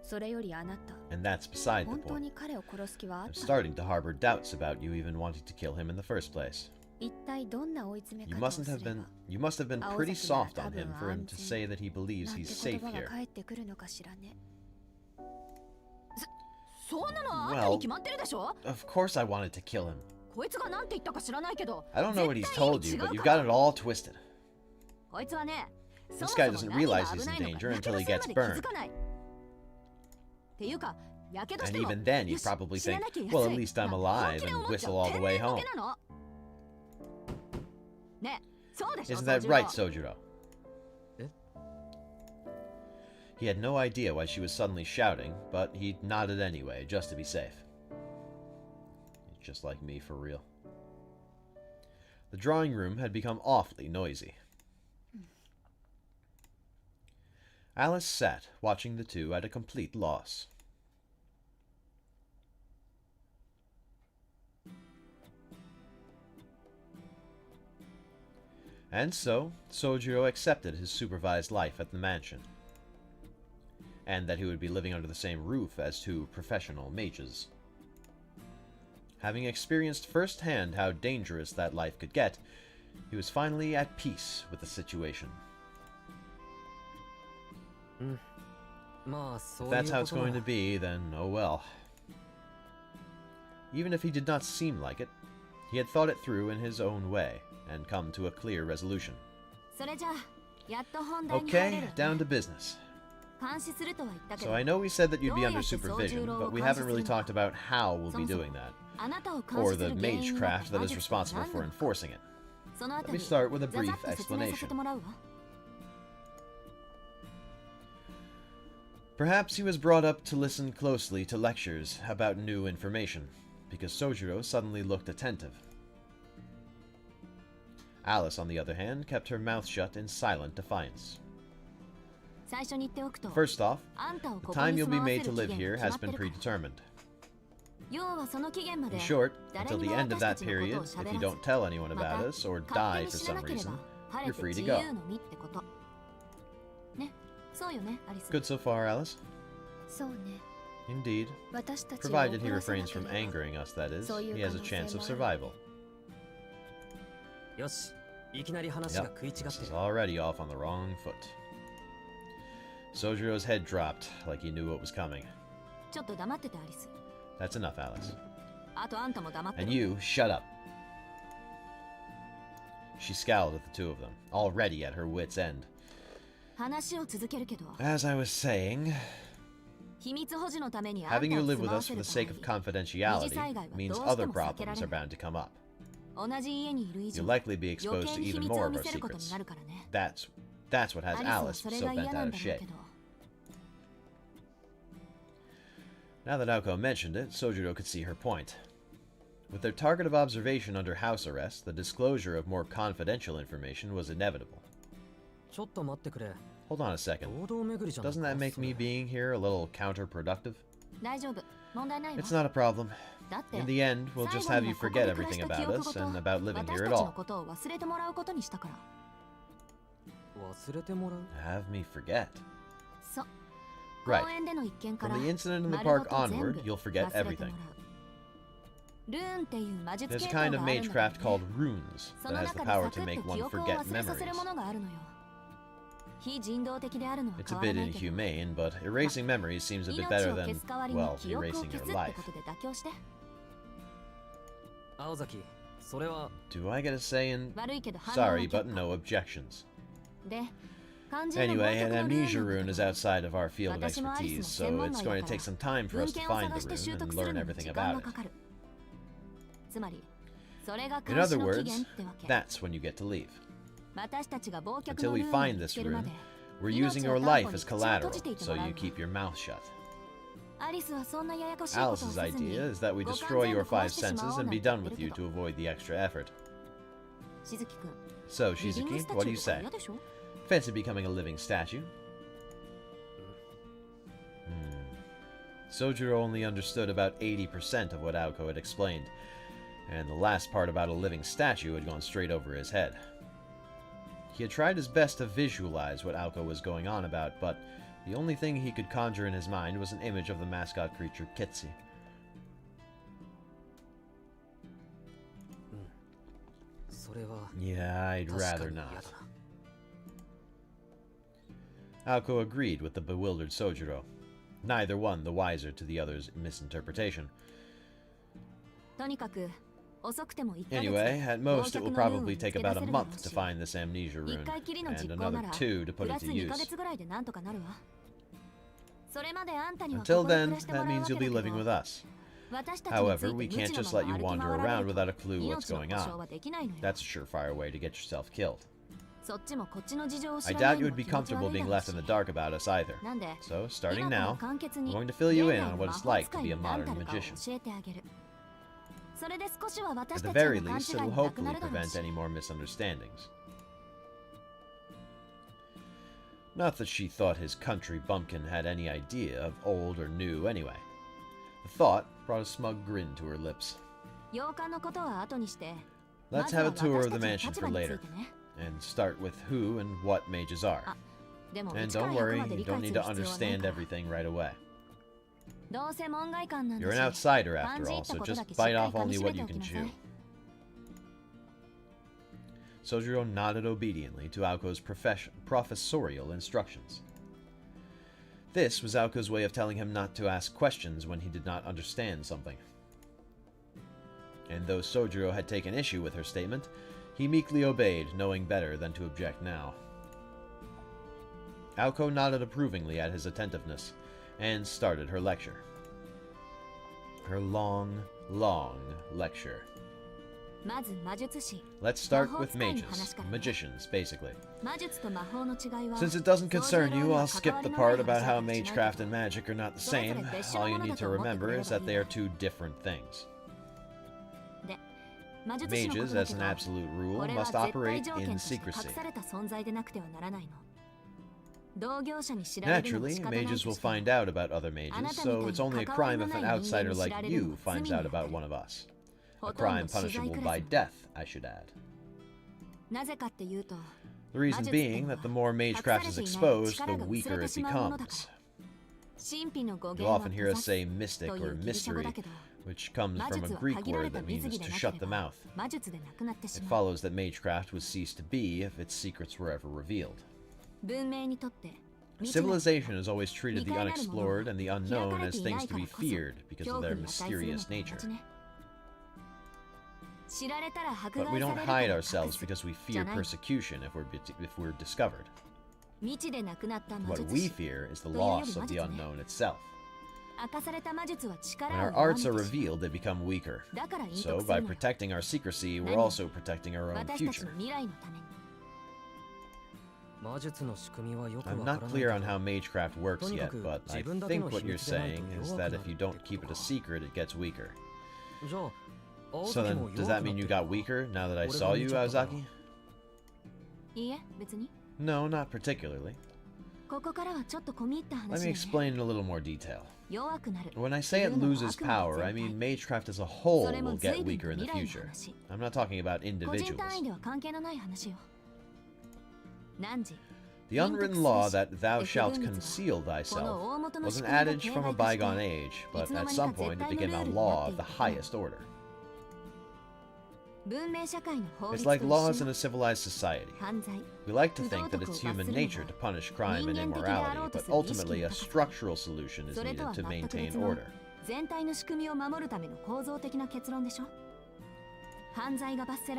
それよりあなた、 And that's beside the 本当 point. に彼を殺す気はあっ I'm たの？ starting to harbor doubts about you even wanting to kill him in the first place. 一体どんな追い詰め You 方を must すれ have ば been you must have been pretty soft on him for him to say that he believes なんて he's 言 safe 葉が here. 返ってくるのかしらね。そんなのあんた Well, に決まってるでしょ。 of course I wanted to kill him. こいつがなんて言ったか知らないけど、 I don't know what he's 絶対意 told 味 you, 違 but う you've か got ら it all twisted. こいつはね、そ This もそ guy も doesn't 何が realize he's 危 in ないの danger かやけ until ど he する gets まで気づ burned. かない。っていうか、やけどし And ても even then, よ you'd し probably 死な think, なきゃ安い well, at least I'm なんて alive 本気で and 思っちゃ whistle all the 天 way 然ボ home. ケなの。ね、そうでしょ。 Isn't that 宗十郎 right, Sojiro? Eh? He had no idea why she was suddenly shouting, but he nodded anyway, just to be safe. He's just like me, for real. The drawing room had become awfully noisy. Alice sat, watching the two at a complete loss. And so, Sojiro accepted his supervised life at the mansion, and that he would be living under the same roof as two professional mages. Having experienced firsthand how dangerous that life could get, he was finally at peace with the situation. まあそう If いう that's こ how it's とな going ら to be, then oh well. Even if he did not seem like it, he had thought it through in his own way, and come to a clear resolution. それじゃあ、やっと本題に入れ Okay, る。 down to business. 監視するとは言ったけ So ど、 I know we said that you'd be under supervision, but we haven't really talked about how we'll be doing that, あなたを監 or 視す the る原因になっ magecraft た that 魔 is 術とは responsible 何 for なのか。 enforcing it. そのあ Let た me り、 start with a ざざ brief っと説明させ explanation. てもらうわ。Perhaps he was brought up to listen closely to lectures about new information, because Sojiro suddenly looked attentive. Alice, on the other hand, kept her mouth shut in silent defiance. 最初に言っておくと、 First off, あんたを the ここ time に you'll 住 be まわせ made る to 期 live 限 here が決 has まって been るから。 predetermined. 要はその期限まで In short, 誰 until に the も end of 私た that ちの period, ことを喋 if ら you ず、 don't tell anyone ま about た us or 勝手 die に for 死な some なければ reason, 晴 you're れて free 自 to 由 go. の身ってこと。そうよね、アリス。 Good so far, Alice. そうね。 Indeed. 私たちを Provided 怒 he らせな refrains けれ from ば angering us, that is. そういう He has a chance of 可能性もある。 survival. よし、いきなり話が Yep, 食い違って this is る。 already off on the wrong foot. Sojiro's head dropped, like he knew what was coming. ちょっと黙ってて、アリス。 That's enough, Alice. あとあんたも黙って And ろ。 you, shut up. She scowled at the two of them, already at her wit's end. 話を続けるけど、 As I was saying, 秘密保持のためにあんた having you を live 住 with まわ us せ for る the 場 sake of 合、 confidentiality means other problems are bound to come up. 同じ家にいる以上、 You'll likely be 余 exposed 計 to に秘 even 密 more を of 見 our せることに secrets. なるからね。 That's what ア has リスは Alice それ so が bent 嫌な out ん of だろう shape. けど、 Now that Naoko mentioned it, Sojiro could see her point. With their target of observation under house arrest, the disclosure of more confidential information was inevitable. ちょっと待ってくれ。 Hold on a second. 堂々巡りじゃない Doesn't か that make それ me being here a little counterproductive? 大丈夫、問題ないわ。 It's not a problem. だって In the end, we'll just 最 have 後 you にはここ forget で暮ら everything した about 記憶 us ごと and about living 私 here た at ちの all. ことを忘れてもらうことにしたから。忘れてもらう Have me forget. そう。 Right. 公園での一件から From the incident in the 丸ご park と全部 onward, you'll forget 忘れても everything. らう。ルーンっていう魔術 There's 系 a 統があ kind る of んだ mage けど craft ね called runes そ that の has the 中で power サ to クッ make と one 記憶を forget 忘れさせる memories. ものがあるのよ。非人道的であるのは It's 変 a わら bit ないけど、 inhumane, but erasing memories seems a bit 命 better を消 than, す代わりに well, 記憶を erasing 消 your すって life. ことで妥協して。青崎、それは Do I get a say in? 悪いけど反応は Sorry, 結 but 構 no objections. で、肝心の Anyway, 冒 an 険のルーン amnesia の rune こと is は outside of our field of 私もアリ expertise, スの専 so 門 it's 外 going だ to か take some time ら for 文 us to 献を find 探 the して rune 習 and 得す learn るのに everything 時間 about が it. かかる。つまり、それが In 監視 other の期 words, 限ってわけ。 that's when you get to leave. 私たちが忘却 Until の we ルーンを find 見 this つけるま rune, で、 we're 命 using を your 担保 life に as 口を閉 collateral, じていて so もらう you わ。 keep your mouth shut. アリスはそんなややこしいことを Alice's せずに idea is that we 五感 destroy 全部 your 壊 five してしま senses おう and なん be て done 言って with る you けど、 to avoid the extra effort. しずきくん、 So, リビング Shizuki, スタ what チ do ュ you ーとか say? 嫌でしょ？ Fancy becoming a living statue? Sojiro only understood about 80% of what Aoko had explained, and the last part about a living statue had gone straight over his head. He had tried his best to visualize what Aoko was going on about, but the only thing he could conjure in his mind was an image of the mascot creature Kitsi. それは Yeah, I'd 確か rather に嫌 not. だな。 Aoko agreed with the bewildered Sojiro, neither one the wiser to the other's misinterpretation. とにかく遅くても1ヶ月 Anyway, at most it will 忘却のルーンを probably 見つ take け出 about せ a るだろ month う to し、 find this amnesia 1 rune, 回きりの and 実行な another ら 2 to プ put ラ it ス to 2ヶ use. 月ぐらいでなんとかなるわ。それまであんたにはこ Until こで then, 暮らしても that らう means わけ you'll だ be け living with ど、 us. 私たちにつ However, い we て無 can't 知の just ま let ま you 歩き wander 回ら around れる without a と clue what's 命の going 保証 on. はできないのよ。 That's a surefire way to get yourself killed. そっちもこっちの事情を知 I らな doubt い you の would は be 気持ち comfortable 悪い being だろう left し。 in the dark about us either. なんで、 So, starting 今から now, 簡潔 I'm に going to fill you 現 in 代 on の what 魔 it's 法 like 使 to い be a に何 modern たるかを magician. 教えてあげる。それで少しは私 At た the ちへ very の勘 least, 違 it'll いもなく hopefully なるだろう prevent し。 any more misunderstandings. Not that she thought his country bumpkin had any idea of old or new anyway. The thought brought a smug grin to her lips. 洋館のことは後にして、 Let's まず have は a tour 私 of た the ちの mansion 立 for 場につい later, てね。 and start with who and what mages are. でも And 1から don't 100 worry, まで you 理 don't 解す need る to 必要はない understand から everything right away. どうせ門外漢なん You're だ an し、 outsider 感 after じ入 all, った so ことだ just けしっか bite り off 噛み only 締 what め you ておき can なさ chew. い。 Sojiro nodded obediently to Aoko's professorial instructions. This was Aoko's way of telling him not to ask questions when he did not understand something. And though Sojiro had taken issue with her statement, he meekly obeyed, knowing better than to object now. Aoko nodded approvingly at his attentiveness, and started her lecture. Her long, long lecture. まず魔術師。 Let's start with 魔法使いの mages, 話からね。 magicians, basically. 魔術と魔法の違いは、 Since it doesn't そういう concern you, のには I'll skip 関わ the りの part ない about 話 how だけしないけど、 magecraft and magic are not the それぞ same. れ別種の All you もの need だ to と思ってく remember れれ is ば that いい they are わ。 two different things. で、魔術師のこ Mages, とだ as け an ど、 absolute rule, これは must 絶対 operate 条件 in として隠 secrecy. された存在でなくてはならないの。同業者に知られるのも Naturally, 仕方ない mages と will しても、 find out about other あな mages, たみ so たい it's only に a 関わり crime の if な an い人間 outsider に知 like られるの you は罪 finds に out な about る。 one of us. ほ A とんど crime 取材 punishable クラ by ス。 death, I should add. なぜかっていうと、The reason being that the more magecraft is exposed, the weaker it becomes. You'll often hear us say mystic or mystery, which comes from a Greek word that means to shut the mouth. It follows that magecraft would cease to be if its secrets were ever revealed. Civilization has always treated the unexplored and the unknown as things to be feared because of their mysterious nature. But we don't hide ourselves because we fear persecution if we're discovered. What we fear is the loss of the unknown itself. When our arts are revealed, they become weaker. So, by protecting our secrecy, we're also protecting our own future. I'm not clear on how magecraft works yet, but I think what you're saying is that if you don't keep it a secret, it gets weaker. So then, does that mean you got weaker now that I saw you, Aozaki? No, not particularly. Let me explain in a little more detail. When I say it loses power, I mean magecraft as a whole will get weaker in the future. I'm not talking about individuals. The unwritten law that thou shalt conceal thyself was an adage from a bygone age, but at some point it became a law of the highest order. It's like laws in a civilized society. We like to think that it's human nature to punish crime and immorality, but ultimately a structural solution is needed to maintain order.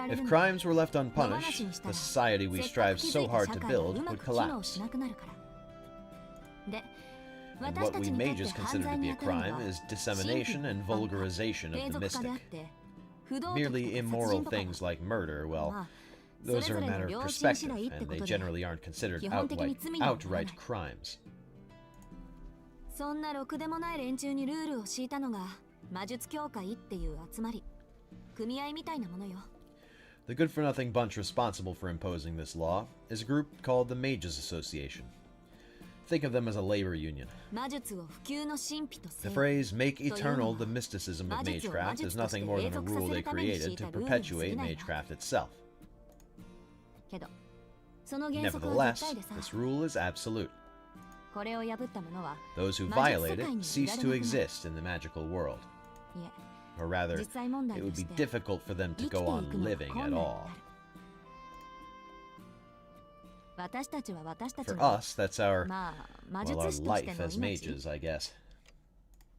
If crimes were left unpunished, the society we strive so hard to build would collapse. And what we mages consider to be a crime is dissemination and vulgarization of the mystic. Merely immoral things like murder, well, those are a matter of perspective, and they generally aren't considered outright crimes. The good-for-nothing bunch responsible for imposing this law is a group called the Mages Association. Think of them as a labor union. The phrase, make eternal the mysticism of magecraft, is nothing more than a rule they created to perpetuate magecraft itself. Nevertheless, this rule is absolute. Those who violate it cease to exist in the magical world. Or rather, it would be difficult for them to go on living at all. For us, that's our life as mages, I guess.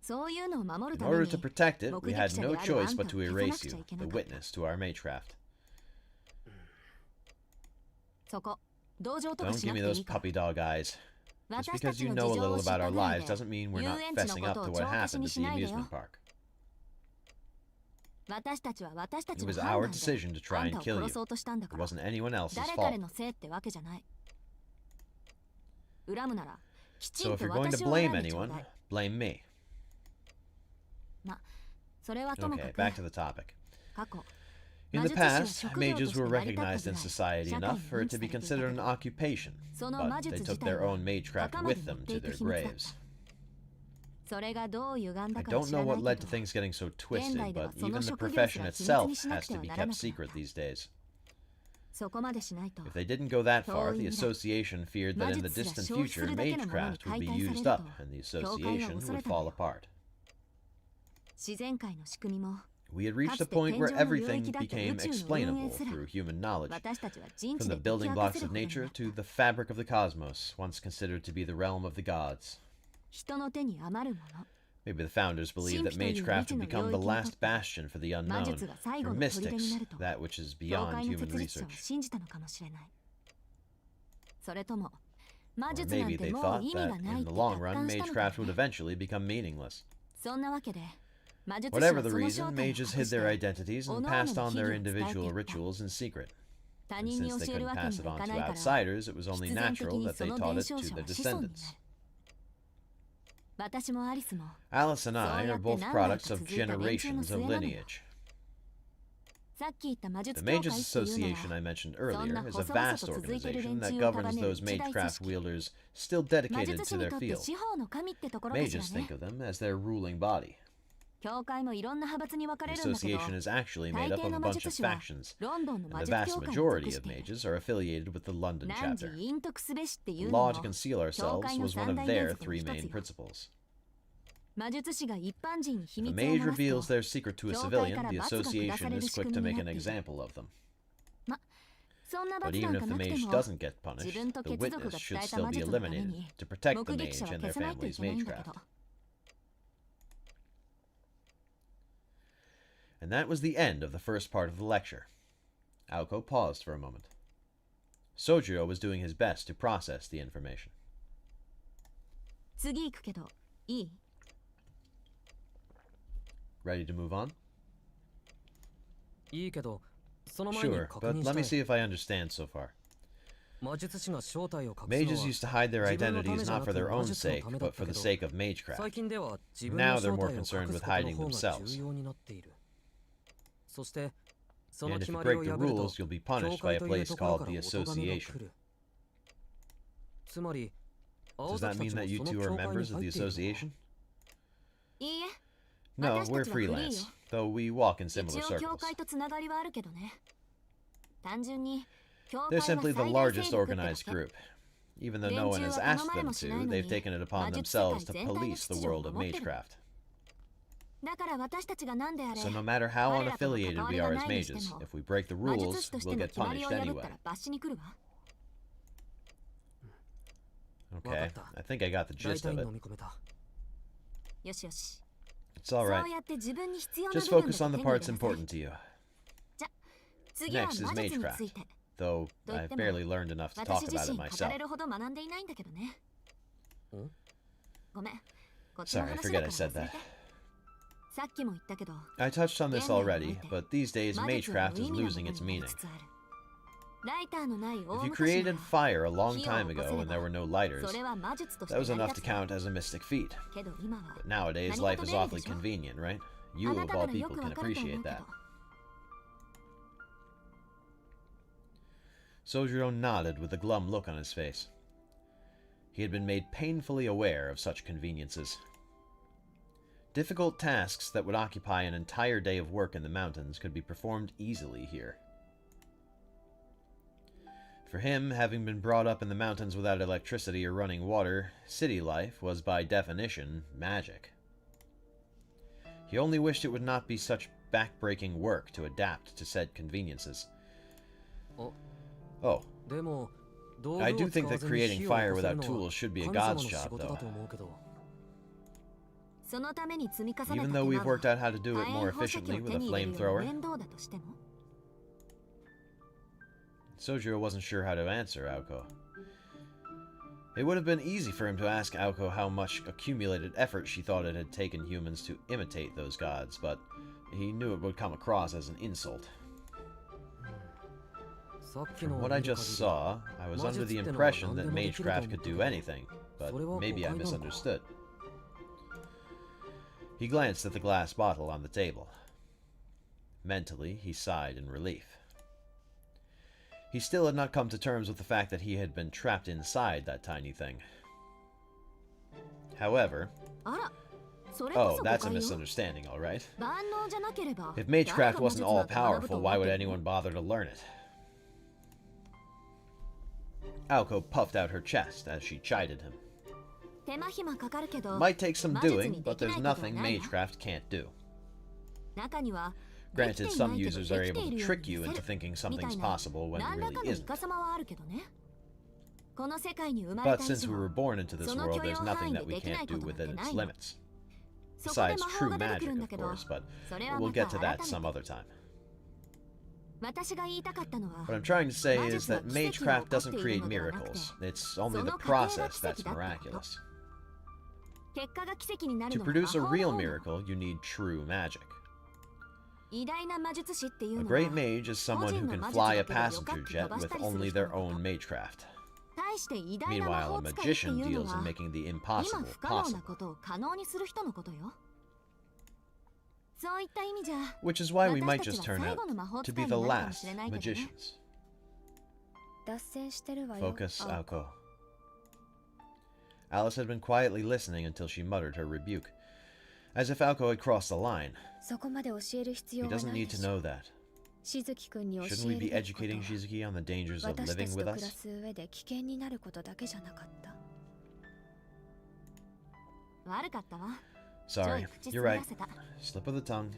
In order to protect it, we had no choice but to erase you, the witness to our magecraft. Don't give me those puppy dog eyes. Just because you know a little about our lives doesn't mean we're not fessing up to what happened at the amusement park. It was our decision to try and kill you. It wasn't anyone else's fault. So if you're going to blame anyone, blame me. Okay, back to the topic. In the past, mages were recognized in society enough for it to be considered an occupation, but they took their own magecraft with them to their graves. I don't know what led to things getting so twisted, but even the profession itself has to be kept secret these days. If they didn't go that far, the association feared that in the distant future, magecraft would be used up, and the association would fall apart. We had reached a point where everything became explainable through human knowledge, from the building blocks of nature to the fabric of the cosmos, once considered to be the realm of the gods. Maybe the founders believed that magecraft would become the last bastion for the unknown, for mystics, that which is beyond human research. Or maybe they thought that, in the long run, magecraft would eventually become meaningless. Whatever the reason, mages hid their identities and passed on their individual rituals in secret. And since they couldn't pass it on to outsiders, it was only natural that they taught it to their descendants. Alice and I are both products of generations of lineage. The Mages Association I mentioned earlier is a vast organization that governs those magecraft wielders still dedicated to their field. Mages think of them as their ruling body. 教会もいろんな派閥に分か The れるんだけど、 association is actually made up of a 大抵の魔 bunch 術 of 師は factions, ロンドンの and 魔 the 術 vast 協会に majority 属し of ている。 mages are affiliated with the London 何時 chapter. 隠匿すべしってい The うの law も to conceal 教 ourselves 会の was one 三 of 大原 their 則の three 一 main つよ。 principles. 魔術師が一般人に秘 If a 密を mage 漏ら reveals すと、 their secret to a 教会 civilian, から the 罰が下さ association れる is 仕 quick 組 to みに make な an っている。 example of them. ま、そんな But 罰 even なん if か the なくて mage も、 doesn't get 自 punished, 分と the 血族 witness が should 伝えた still 魔 be 術のため eliminated に to protect 目 the 撃者 mage は and their 消さないとい family's けないんだけど。 magecraft. And that was the end of the first part of the lecture. Aoko paused for a moment. Sojiro was doing his best to process the information. 次行くけど、いい？ Ready to move on? いいけど、その前に Sure, 確 but 認 let した me い。 see if I understand so far. 魔術師が正体を隠すの Mages は used to hide their 自分のため identities じゃ not な for く their 魔 own 術の sake, ためだ but った for け the ど、 sake of magecraft. 最近では自分 Now の they're 正 more 体を隠 concerned す with ことの hiding 方が themselves. 重要になっている。そして、その And if 決 you まりを break the 破ると、 rules, you'll be 教 punished by 会 a という place ところ called から the お咎めが来 Association. る。つまり、 Does 青 that 崎た mean ちも that you その two are 教会に members of 入 the っているのか？ association? いいえ、 No, 私た we're ちはフリーよ。 freelance, though we walk in 一 similar 応教 circles. 会とつながりはあるけどね。単純に、教会 They're は simply the 最大勢 largest 力ってだ organized け。 group. Even though no one has asked them to, they've taken it upon themselves to police the world of magecraft. だから私たちが何であれ、 So no matter how 彼らとの unaffiliated 関わり we が are な as いにして mages, も、 if we break the 魔術 rules, 師とし we'll ての get 決まり punished を破った anyway. ら罰しに来るわ。Okay, I think I got the 大 gist 体 of 飲 it. み込めた。よしよし。 It's そう alright. やって自分に必要な Just 部分だ focus け on 手 the に入れ parts なさい。 important to you. じゃ、次は魔 Next 術 is につい magecraft, て。 though と言っ I've ても、 barely learned enough to 私 talk 自 about it 身語 myself. れるほど学んでいないんだけどね。ごめん。こっちの Sorry, I 話だ forget か I ら said 忘れ that. て。さっきも言ったけど、 I touched on this already, but these days 魔術は magecraft 無 is 意味なもの losing に its なり meaning. つつある。ライターのない大 If you 昔な created ら、 fire a long 火を time 起こ ago せれ when ば there were no lighters, それは魔術として that was 成り enough 立 to つ。 count as a mystic feat. けど今は、 But nowadays, 何 life 事 is 便利 awfully でしょ？ convenient, right? あ You な of たな all らよ people く can わかると思 appreciate うけ that. ど。Sojiro nodded with a glum look on his face. He had been made painfully aware of such conveniences. Difficult tasks that would occupy an entire day of work in the mountains could be performed easily here. For him, having been brought up in the mountains without electricity or running water, city life was by definition magic. He only wished it would not be such back-breaking work to adapt to said conveniences. Oh, でも、道具 I を do 使 think わ that ずに creating 火を起 fire こせる without の tools は should be a 神様 god's の仕 job, 事だ though. と思うけど。そのために積み重ねた Even 手 though 間 we've は worked out how to do it 火 more 炎放射器 efficiently を with 手 a に入れるよう flamethrower, 面倒だとしても、 Sojiro wasn't sure how to answer Aoko. It would have been easy for him to ask Aoko how much accumulated effort she thought it had taken humans to imitate those gods, but he knew it would come across as an insult. さっきの From what I just saw, I was under the impression that magecraft could do anything, but maybe I misunderstood. He glanced at the glass bottle on the table. Mentally, he sighed in relief. He still had not come to terms with the fact that he had been trapped inside that tiny thing. However, あら、それこ oh, そ誤 that's a 解よ。 misunderstanding, all right. 万能じゃなければ、 If 誰 magecraft が魔 wasn't 術 all なんて学ぶと powerful, 思 why っ would てるの？ anyone bother to learn it? Aoko puffed out her chest as she chided him. 手間暇かかるけど、 Might take some 魔術 doing, にで but きな there's いことは nothing ないわ。 magecraft can't do. 中には、できて Granted, い some ないけど users で are きて able い to るよう trick に you 見 into せる thinking みた something's いな、 possible when it 何ら really かのい isn't. かさまはあるけどね。この世界に生まれ But た以 since we 上、 were born into this その world, 許容 there's 範 nothing 囲で that we できな can't いこ do となん within てな its いの。 limits. そこで Besides 魔法 true が出てくる magic, んだ of けど、 course, but それは we'll また get to 改 that め some て。 other time. 私が言いたかったのは、 What I'm trying to say 魔 is 術は that 奇跡が magecraft 起こって doesn't いる create のではなくて、 miracles. It's only そ the の過程が process 奇 that's 跡だってこと。 miraculous. 結果が奇跡になる To のは魔 produce a 法の real 方なの。 miracle, you need true magic. 偉大な魔術師ってい A うのは、 great mage is someone who can fly a passenger jet with only their own magecraft. 対して偉大な魔 Meanwhile, 法 a 使いってい magician うの deals in は、 making the 今 impossible 不可能な possible. ことを可能にする人のことよ。そういった意味じゃ、 Which is why we might 私た just ちは turn 最 out 後の魔法 to 使い be に the なるかも last しれないけどね。 magicians. 脱線してるわよ。 Focus, 青子 Aoko. Alice had been quietly listening until she muttered her rebuke. As if Aoko had crossed the line. そこまで教える必 He 要は doesn't ない need で to しょ know that. しずきくんに教 Shouldn't we える be べきこと educating は Shizuki on the dangers of 私た living ち with と暮ら us? す上で危険になることだけじゃなかった。悪かったわ。 Sorry, 口 you're 滑 right. らせた。 Slip of the tongue.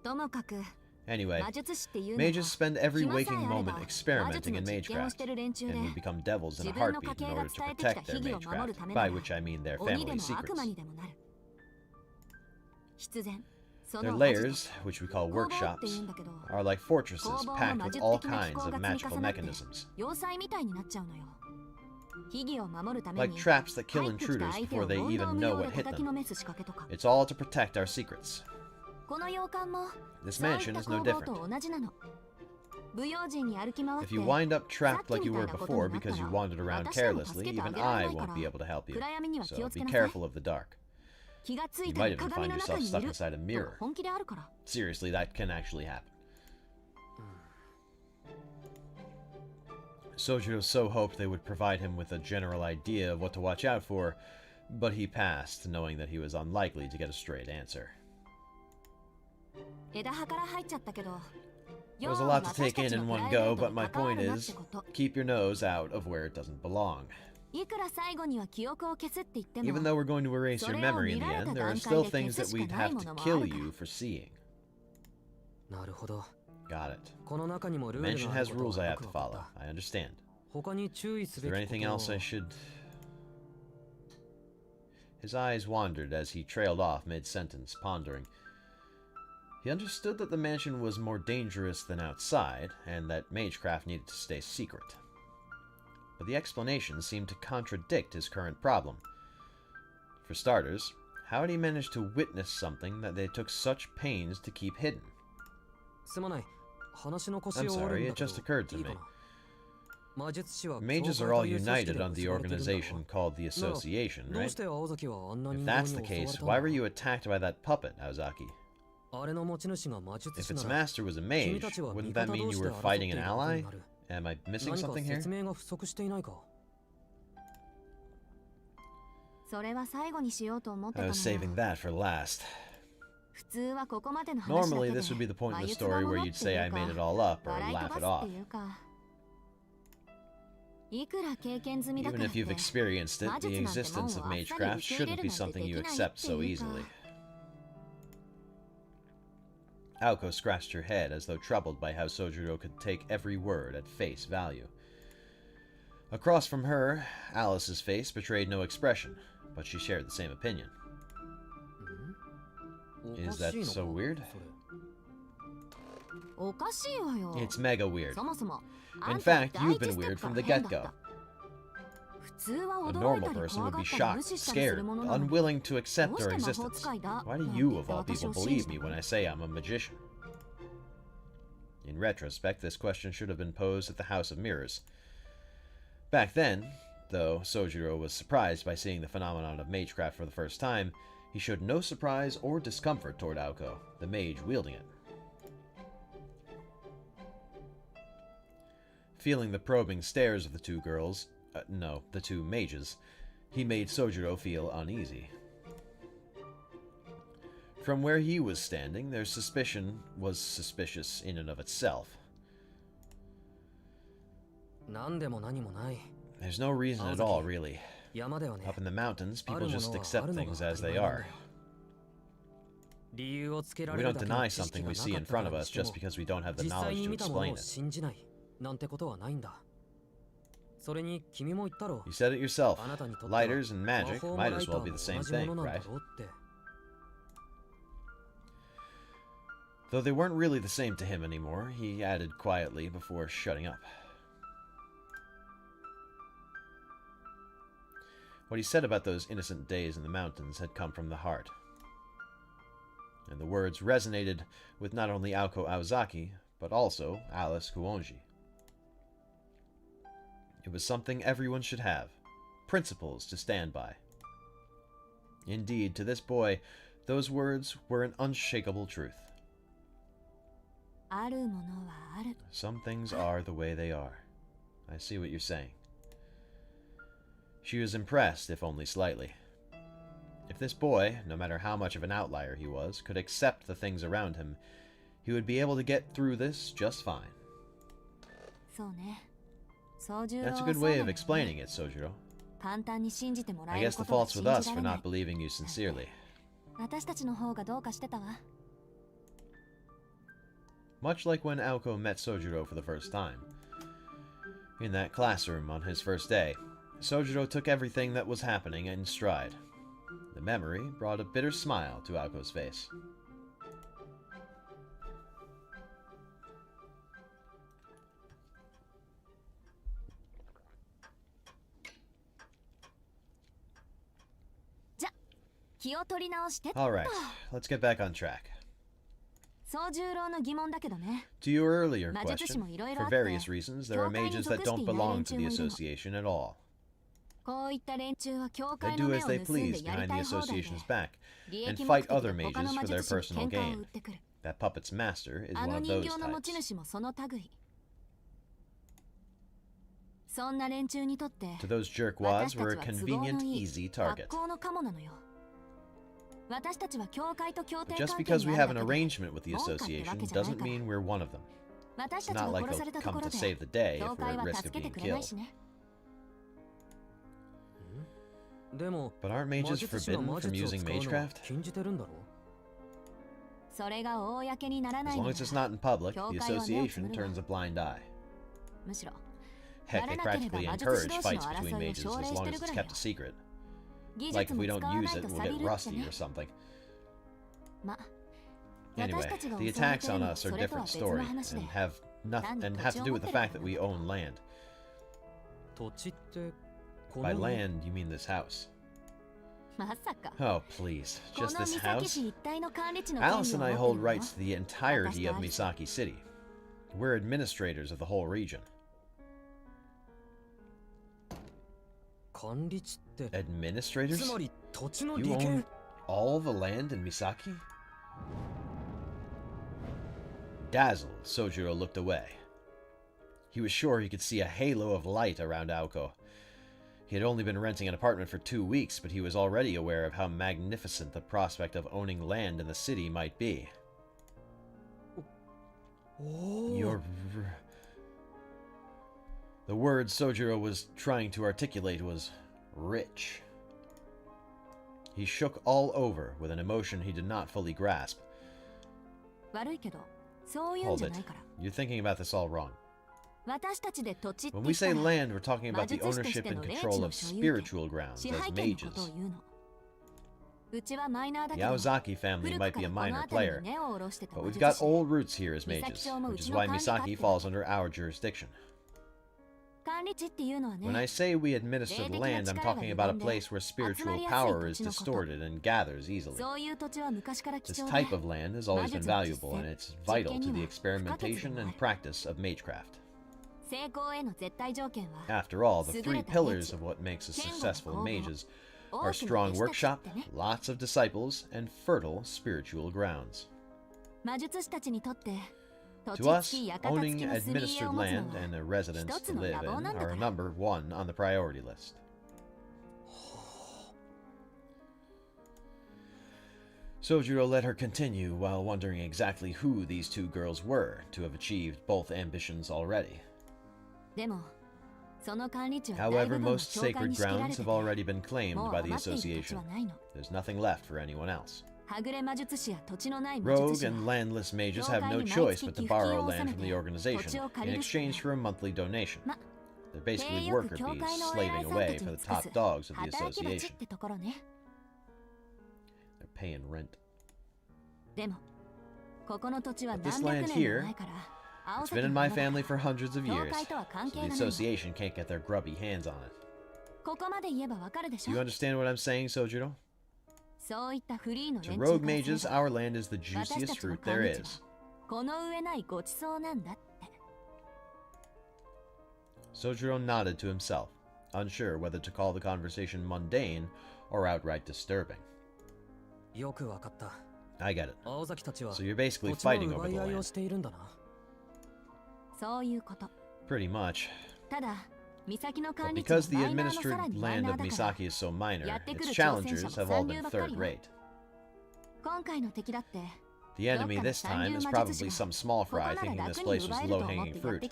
ともかく Anyway, 魔術師っていうのは mages spend every 暇さえ waking あれ moment ば魔術 experimenting の in 実験をして magecraft, る連中で and would become devils in 自 a 分の heartbeat 家 in 系が order to 伝えてきた protect their 秘技を守る magecraft, ためな by ら which I mean their 鬼で family も悪魔 secrets. にでもなる。必然そ Their の layers, which we call 工房って言 workshops, うんだけど are like fortresses 工房の packed 魔 with 術 all 的な機 kinds 構 of が積み magical 重なって mechanisms. 要塞みたいになっちゃうのよ。秘技を守るため Like に traps that kill 入ってきた intruders 相手 before を they 問答 even 無 know 用で what hit 叩き them. のめす仕掛けとか。 It's all to protect our secrets. この洋館も This そういっ mansion た is 工 no 房 different. と同じなの。不用心に歩き回っ If て you wind up trapped like you were さっきみたいなことに before なった because you ら wandered around 私でも carelessly, 助けてあ even げられ I ないか won't ら be able to help you. 暗闇には気 So をつ be けなさい。 careful of the dark. 気がつ You いた might ら even 鏡 find の中 yourself にい stuck る inside a と mirror. 本気であるから Seriously, that can actually happen. Sojiro so hoped they would provide him with a general idea of what to watch out for, but he passed, knowing that he was unlikely to get a straight answer. 枝葉から入っちゃったけど There was a lot to take in one go, but my point is, keep your nose out of where it doesn't belong. いくら最後には記憶を消すって言っても Even though we're going to erase your memory in the end, there are still things that we'd have to kill you for seeing. なるほど。 Got it. この中にも The ルール mansion がある has こと rules は I よ have く to わかっ follow. た。 I understand. 他に注意す Is べ there き anything こと else I を should... His eyes wandered as he trailed off mid-sentence, pondering. He understood that the mansion was more dangerous than outside, and that magecraft needed to stay secret. But the explanation seemed to contradict his current problem. For starters, how had he managed to witness something that they took such pains to keep hidden? すまない。話の腰 I'm を折る sorry, ん it だけ just ど occurred to いいか me. な。魔術師は Mages 教 are 会 all という組織 united で under the 結ばれてるんだろ organization called the Association, どう right? して青崎はあんな If 人 that's 間 the に襲われ case, たん why だ were you attacked by that puppet, Aozaki? あれの持ち主が魔術 If 師 its なら master was a mage, 君たちは味 wouldn't that 方 mean 同 you 士で were 争って fighting い an ること ally? になる。 Am I missing 何か something here? 説明が不足していないか。それは最後にしようと思ってた I の was よ saving that for last. 普通はここまでの話だ Normally, けで this would be the point in 眉 the 唾 story も where のっ you'd て say い I うか made it all up or 笑い飛 laugh ば it す off. っていうかいくら経験済みだか Even らっ if て you've experienced it, 魔 the 術なんて existence も of んをあっさり magecraft 受け入れ shouldn't る be なんて something で you きないっ accept てい so うか easily. Aoko scratched her head as though troubled by how Sojiro could take every word at face value. Across from her, Alice's face betrayed no expression, but she shared the same opinion. お Is かし that いのか so weird? それ。おかしいわよ It's mega weird. そもそもあ In んた fact, 第 you've 一 been ステッ weird プ from が the 変だっ get-go. た普通は A 驚い normal たり person would 怖が be ったり無 shocked, 視したりす scared, るものなのに unwilling to accept どう our して魔法 existence. 使いだ Why なん do て you 言っ of て all 私 people を信 believe じた me の when I say I'm a magician? In retrospect, this question should have been posed at the House of Mirrors. Back then, though Sojiro was surprised by seeing the phenomenon of magecraft for the first time, he showed no surprise or discomfort toward Aoko, the mage wielding it. Feeling the probing stares of the two girls, no, the two mages, he made Sojiro feel uneasy. From where he was standing, their suspicion was suspicious in and of itself. 何でも何もない。 There's no reason at all, really. 山ではね。 Up in the mountains, あ people るも just のは accept あるのが things 当た as り they 前なんだ are. よ。理由をつけら We れる don't だけの deny 知識 something が we な see か in ったか front ら of に us しても just because we don't have the 実際 knowledge に to 見たもの explain を it. 信じないなんてことはないんだ。それに君も言ったろ。 You said it yourself. あなたにとっては Lighters and 魔 magic 法も might ラ as イター well も be 同 the じ same もの thing, なんだ right? ろうって。 Though they weren't really the same to him anymore, he added quietly before shutting up. What he said about those innocent days in the mountains had come from the heart. And the words resonated with not only Aoko Aozaki, but also Alice Kuonji. It was something everyone should have, principles to stand by. Indeed, to this boy, those words were an unshakable truth. あるものはある Some things are the way they are. I see what you're saying. She was impressed, if only slightly. If If this boy, no matter how much of an outlier he was, could accept the things around him, he would be able to get through this just fine. That's a good way of explaining it, Sojiro. I guess the fault's with us for not believing you sincerely. Much like when Aoko met Sojiro for the first time. In that classroom on his first day, Sojiro took everything that was happening in stride. The memory brought a bitter smile to Aoko's face. Alright, let's get back on track. To your earlier question, for various reasons, there are mages that don't belong to the association at all. They do as they please behind the association's back, and fight other mages for their personal gain. That puppet's master is one of those types. To those jerkwads, we're a convenient, easy target. But just because we have an arrangement with the association doesn't mean we're one of them. It's not like they'll come to save the day if we're at risk of being killed. But aren't mages forbidden from using magecraft? As long as it's not in public, the association turns a blind eye. Heck, they practically encourage fights between mages as long as it's kept a secret. Like if we don't use it, we'll get rusty or something. Anyway, the attacks on us are a different story, and have to do with the fact that we own land. By land, you mean this house. Oh, please. Just this house? Alice and I hold rights to the entirety of Misaki City. We're administrators of the whole region. Administrators? You own all the land in Misaki? Dazzled, Sojiro looked away. He was sure he could see a halo of light around Aoko. He had only been renting an apartment for 2 weeks, but he was already aware of how magnificent the prospect of owning land in the city might be. The word Sojiro was trying to articulate was rich. He shook all over with an emotion he did not fully grasp. Hold it. You're thinking about this all wrong. When we say land, we're talking about the ownership and control of spiritual grounds as mages. The Aozaki family might be a minor player, but we've got old roots here as mages, which is why Misaki falls under our jurisdiction. When I say we administer the land, I'm talking about a place where spiritual power is distorted and gathers easily. This type of land has always been valuable, and it's vital to the experimentation and practice of magecraft. After all, the 3 pillars of what makes us successful mages are strong workshop, lots of disciples, and fertile spiritual grounds. To us, owning administered land and a residence to live in are number 1 on the priority list. Sojiro let her continue while wondering exactly who these 2 girls were to have achieved both ambitions already. However, most sacred grounds have already been claimed by the association. There's nothing left for anyone else. Rogue and landless mages have no choice but to borrow land from the organization in exchange for a monthly donation. They're basically worker bees slaving away for the top dogs of the association. They're paying rent. But this land here, it's been in my family for hundreds of years, so the association can't get their grubby hands on it. Do you understand what I'm saying, Sojiro? To rogue mages, our land is the juiciest fruit there is. Sojiro nodded to himself, unsure whether to call the conversation mundane or outright disturbing. I get it. So you're basically fighting over the land. Pretty much. But because the administered land of Misaki is so minor, its challengers have all been third-rate. The enemy this time is probably some small fry thinking this place was low-hanging fruit.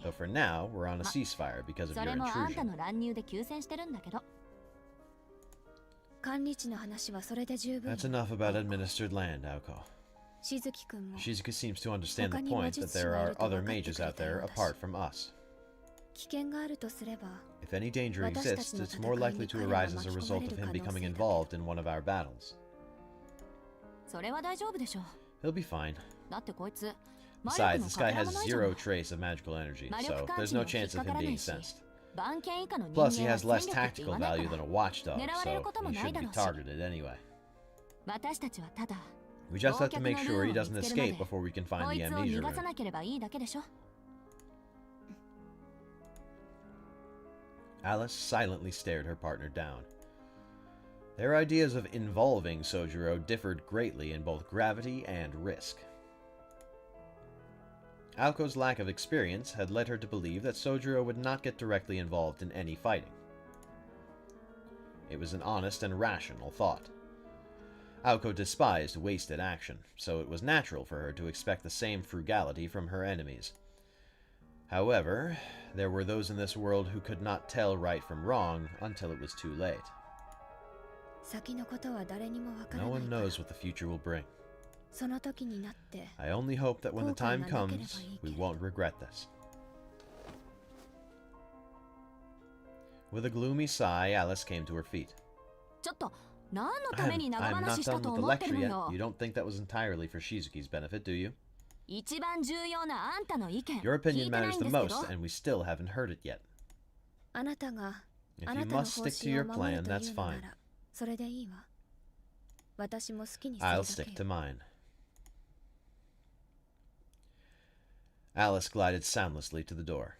So for now, we're on a ceasefire because of your intrusion. 管理地の話はそれで十分。 That's enough about administered land, Aoko. しずきくんも Shizuka seems to understand the point that there are other mages out there apart from us. 危険があるとすれば、 If any danger exists, it's more likely to arise as a result of him becoming involved in one of our battles. それは大丈夫でしょう。 He'll be fine. だってこいつ Besides, this guy has zero trace of magical energy, so there's no chance of him being sensed. Plus, he has less tactical value than a watchdog, so he shouldn't be targeted anyway. 私たちはただ We just have to make sure he doesn't escape before we can find こい the つを amnesia 逃がさ room. なければいいだけでしょ。 Alice silently stared her partner down. Their ideas of involving Sojiro differed greatly in both gravity and risk. Aoko's lack of experience had led her to believe that Sojiro would not get directly involved in any fighting. It was an honest and rational thought. Aoko despised wasted action, so it was natural for her to expect the same frugality from her enemies. However, there were those in this world who could not tell right from wrong until it was too late. 先のことは誰にもわから No ない one から knows what the future will bring. その時になって I only hope that when the time 後悔がなければいい comes, けど。 we won't regret this. With a gloomy sigh, Alice came to her feet. ちょっと何のために長 I'm 話 not した done と with the 思って lecture るの yet. よ。 You don't think that was entirely for Shizuki's benefit, do you? 一番重要なあんたの意見 Your 聞い opinion てない matters ん the ですけ most, ど and we still haven't heard it yet. あなたが If あ you なたの must 方 stick to 針を your 守 plan, ると that's いうのな fine. らそれでいいわ。私も好きにする I'll だ stick け to よ。 mine. Alice glided soundlessly to the door.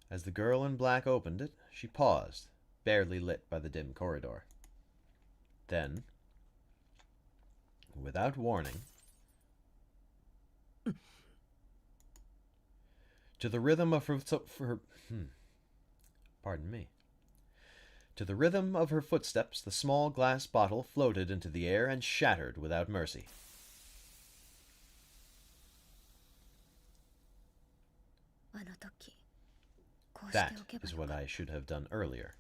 As the girl in black opened it, she paused, barely lit by the dim corridor. Then, without warning, to the rhythm of pardon me. To the rhythm of her footsteps, the small glass bottle floated into the air and shattered without mercy. あの時こうして That おけば is よ what かっ I should have done earlier.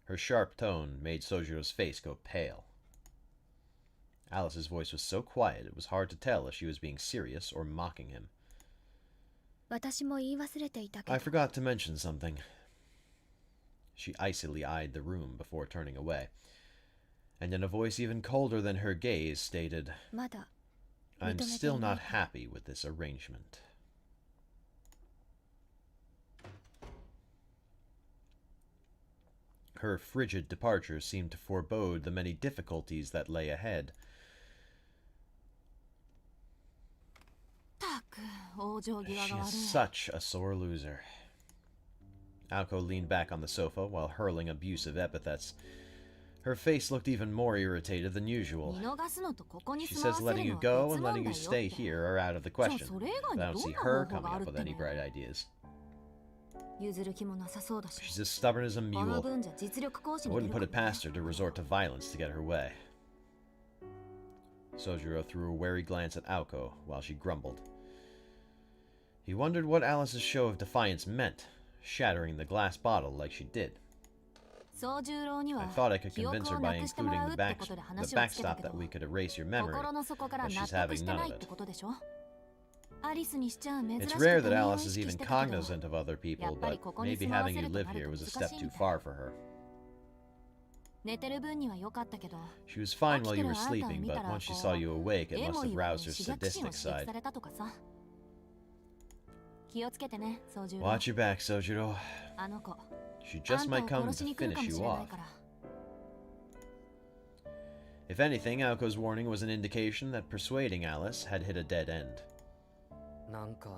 Her sharp tone made Sojiro's face go pale. Alice's voice was so quiet it was hard to tell if she was being serious or mocking him. た。私も言い忘れていたけ I ど forgot to mention something. She icily eyed the room before turning away, and in a voice even colder than her gaze stated, まだ I'm 認めて still いない not から happy with this arrangement. Her frigid departure seemed to forebode the many difficulties that lay ahead. たく往生際 She が悪 is い。 such a sore loser. Aoko leaned back on the sofa while hurling abusive epithets. Her face looked even more irritated than usual. 見逃すのとここに She 住まわ says せ letting る you の go は and 別問 letting 題 you よ stay って。 here are out of the じゃあ question. それ以外 I に don't ど see んな her 方法 coming がある up っ with て any ね。 bright ideas. 譲る気もなさそうだし。 She's as stubborn as a この mule. 分じゃ実力行使 I に出 wouldn't る put か it もね past her to resort to violence to get her way. Sojiro threw a wary glance at Aoko while she grumbled. He wondered what Alice's show of defiance meant, shattering the glass bottle like she did. 宗十郎に I は thought I could 記憶 convince her を by なくしてもら including う the, ってことで話をつけた backstop けど that we could erase your memory, 心の底から but 納 she's 得 having して none な of いって it. ことでしょ。アリスにしちゃ珍し It's く rare 他 that 人を Alice 意 is 識 even してたけど cognizant of other people, やっぱり but ここに maybe 住まわ having せ you ると live なる here と was a 難 step しいん too だ。 far for her. 寝てる分には良かったけど She was fine while you were 起きてるあんたを sleeping, 見た but ら once she こう saw you awake, it エ must モ have いよ roused her 刺激心を sadistic 刺激 side. されたとかさ。気をつけてね、宗十郎。 Watch your back, Sojiro. あの子、 She あ just んた might を come 殺し to に来るか finish もし you れない off. から。 If anything, Aoko's warning was an indication that persuading Alice had hit a dead end. なんか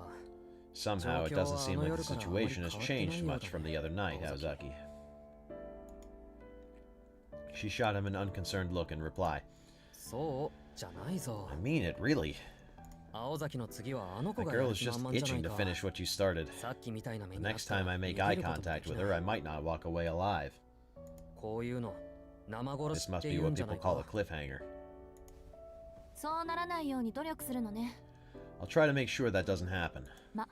Somehow, it doesn't seem like the situation has changed much from the other night, Aozaki. She shot him an unconcerned look in reply. そうじゃないぞ I mean it, really. 青崎の次はあの子 That がや girl る is 気満 just 々じゃない itching to か。 finish what you started. さっきみたいな目 The にあっ next たら time I 逃 make げ eye ることも contact でき with ない her, I might not walk away alive. こういうの生殺 This しっ must て be 言うん what じゃな people い call a か。 cliffhanger. そうならないように努力するのね。 I'll try to make sure that doesn't happen. ま、ア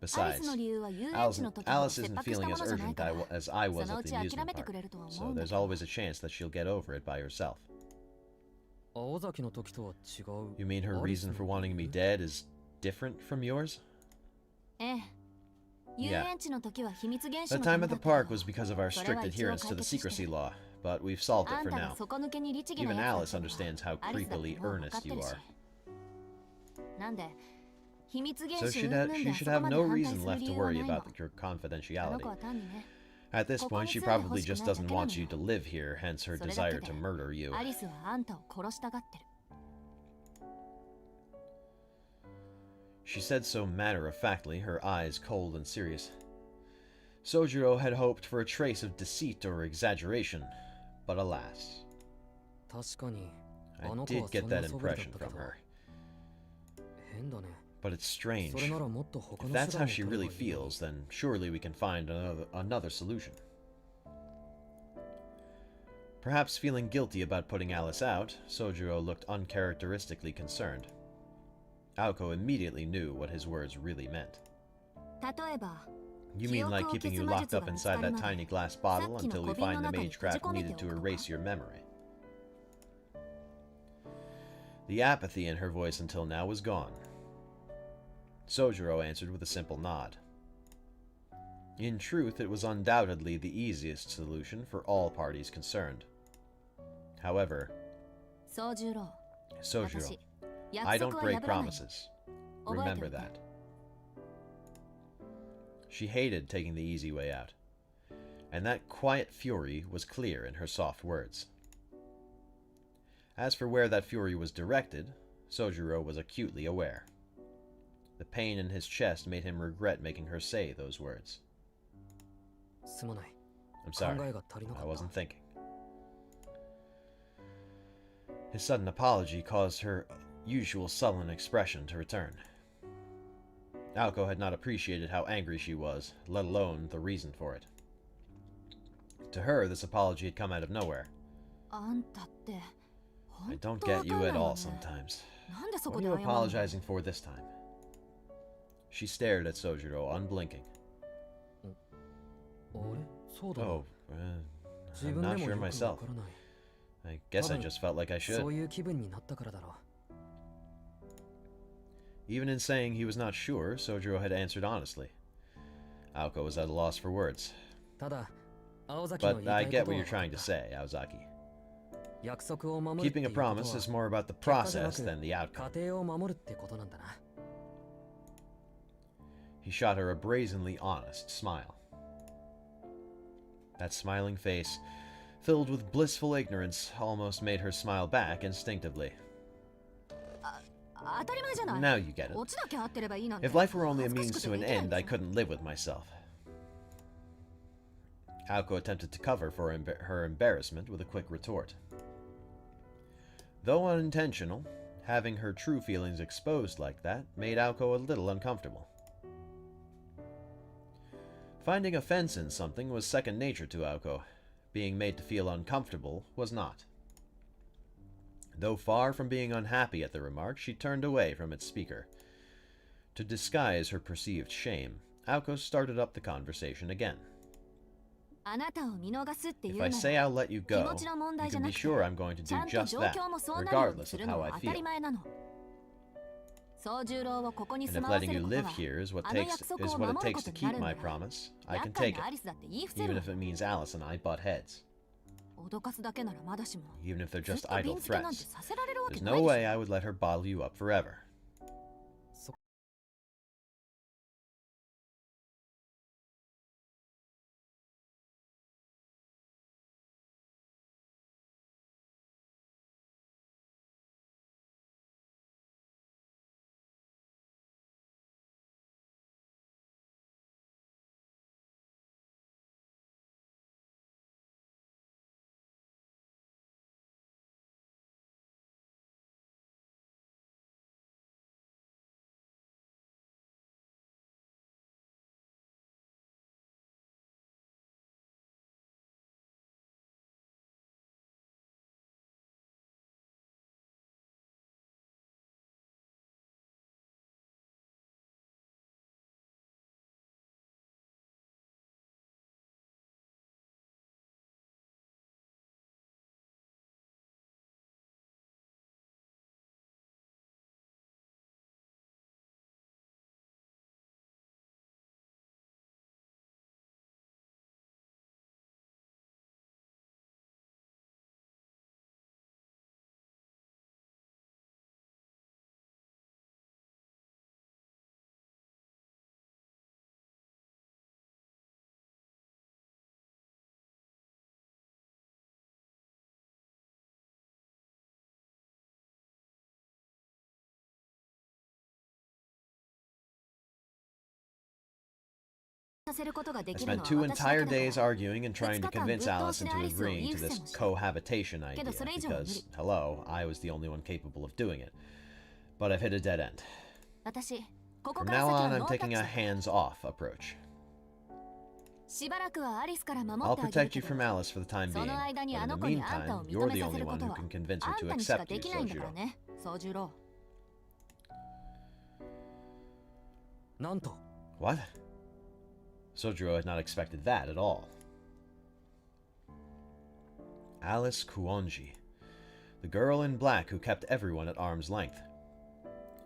リス Besides, の理由は遊園地の時ほど Alice 切 isn't 迫した feeling も as のじゃない urgent から、 as I そ was の at う the ち諦 amusement めて park. くれるとは思 So うんだ there's けど。 always a chance that she'll get over it by herself. 青崎の時とは違う。 You mean her アリス reason の for wanting me 理由 dead is different from yours? ええ。遊 Yeah. 園地の時は秘密厳守 That の time ため at だ the った park け was ど、 because of our それ strict は一応 adherence to 解 the 決して secrecy law, but we've solved あ it ん for たが now. 底抜けに律儀な Even や Alice つだっての understands は how アリスだって creepily もう分かっ earnest て you るし。 are. なんで秘密厳 So 守 she 云々 she であ should そこ have まで no 反対 reason する left 理 to 由は worry ないの。 about your あの confidentiality. 子は単にね、 At this ここ point, に she 住んで probably ほしく just ないだ doesn't けなの want you よ。 to live here, hence her それだけ desire で to murder you. アリスはあんたを殺したがってる。 She said so matter-of-factly, her eyes cold and serious. Sojiro had hoped for a trace of deceit or exaggeration, but alas. 確かに I あの子 did は get そんな that 素振りだっ impression たけ from ど her. 変だね。 But it's strange. それならもっと他 If の that's 手 how 段を she 取れば really いいのに。 feels, then surely we can find another solution. Perhaps feeling guilty about putting Alice out, Sojiro looked uncharacteristically concerned. Aoko immediately knew what his words really meant. 例えば、 You mean like keeping you locked up inside that tiny glass bottle until we find the magecraft needed to erase your memory? The apathy in her voice until now was gone. Sojiro answered with a simple nod. In truth, it was undoubtedly the easiest solution for all parties concerned. However, 宗十郎、 Sojiro, 私、 I 約 don't 束は break 破らない。 promises. 覚えてお Remember いて。 that. She hated taking the easy way out, and that quiet fury was clear in her soft words. As for where that fury was directed, Sojiro was acutely aware. The pain in his chest made him regret making her say those words. すまない。 I'm 考 sorry, えが足りなか I った wasn't thinking. His sudden apology caused her usual sullen expression to return. Aoko had not appreciated how angry she was, let alone the reason for it. To her, this apology had come out of nowhere. あんたって、 I 本 don't 当わ get かん you ない at よ all ね。 sometimes. なんでそ What こ are で you 謝るの？ apologizing for this time? She stared at Sojiro, unblinking. あれそうだな。 Oh, 自 I'm 分で not も sure よくわ myself. からない。 I guess I Probably. just felt like I そ should. ういう気分になったからだろ Even in saying he was not sure, Sojiro had answered honestly. Aoko was at a loss for words. う。ただ、青崎の But 言いた I い get こと what は you're 分かっ trying to た。 say, Aozaki. 約束を守るってい Keeping う a ことは promise is more about the 結果じゃな process く than the outcome. 家庭を守るってことなんだな。 He shot her a brazenly honest smile. That smiling face, filled with blissful ignorance, almost made her smile back instinctively. 当たり前じゃない。 Now you get it. オチだけ合ってればいいなんて。 If life were only a 恥ずかし means く to て an できない end, I でしょ。 couldn't live with myself. Aoko attempted to cover for her embarrassment with a quick retort. Though unintentional, having her true feelings exposed like that made Aoko a little uncomfortable. Finding offense in something was second nature to Aoko. Being made to feel uncomfortable was not. Though far from being unhappy at the remark, she turned away from its speaker. To disguise her perceived shame, Aoko started up the conversation again. あなたを見逃すっていう If な I ら、 say I'll let you 気 go, 持ちの問 you 題じゃ can な be くて、 sure I'm going to ちゃ do んと just 状 that, 況もそうなるように regardless す of るの how は I 当たり feel. 前なの。宗十郎をここに And 住 if まわ letting せ you ること live は、 here is what あの takes 約束 is を what 守 it るこ takes と to にな keep るんだ my から、 promise, I 厄 can 介 take な it, アリスだって言い伏せ even る if の it means Alice and I butt heads, 脅かすだけならまだしも、 even if they're ずっ just と瓶 idle 付けなんて threats. させられるわけ There's ない no でしょ。 way I would let her bottle you up forever. I spent 2 entire days arguing and trying to convince Alice into agreeing to this cohabitation idea because, hello, I was the only one capable of doing it. But I've hit a dead end. From now on, I'm taking a hands-off approach. I'll protect you from Alice for the time being, but in the meantime, you're the only one who can convince her to accept you, Sojiro. What? Sojiro had not expected that at all. Alice Kuonji, the girl in black who kept everyone at arm's length.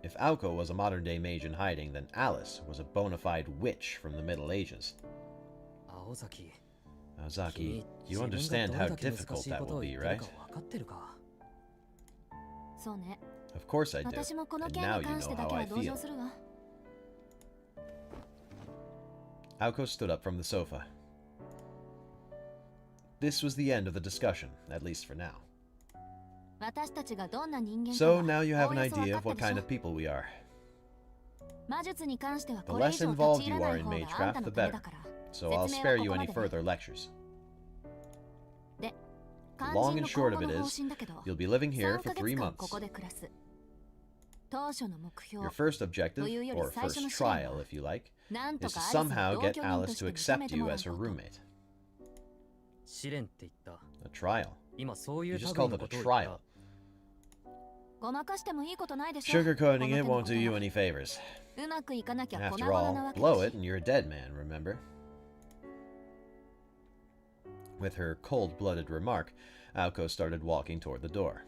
If Aoko was a modern-day mage in hiding, then Alice was a bona fide witch from the Middle Ages. Aozaki, you understand how difficult that will be, right? Of course I do, and now you know how I feel. Aoko stood up from the sofa. This was the end of the discussion, at least for now. So now you have an idea of what kind of people we are. The less involved you are in magecraft, the better, so I'll spare you any further lectures. The long and short of it is, you'll be living here for 3 months. Your first objective, or first trial if you like, is to somehow get Alice to accept you as her roommate. A trial. You just called it a trial. Sugarcoating it won't do you any favors. After all, blow it and you're a dead man, remember? With her cold-blooded remark, Aoko started walking toward the door.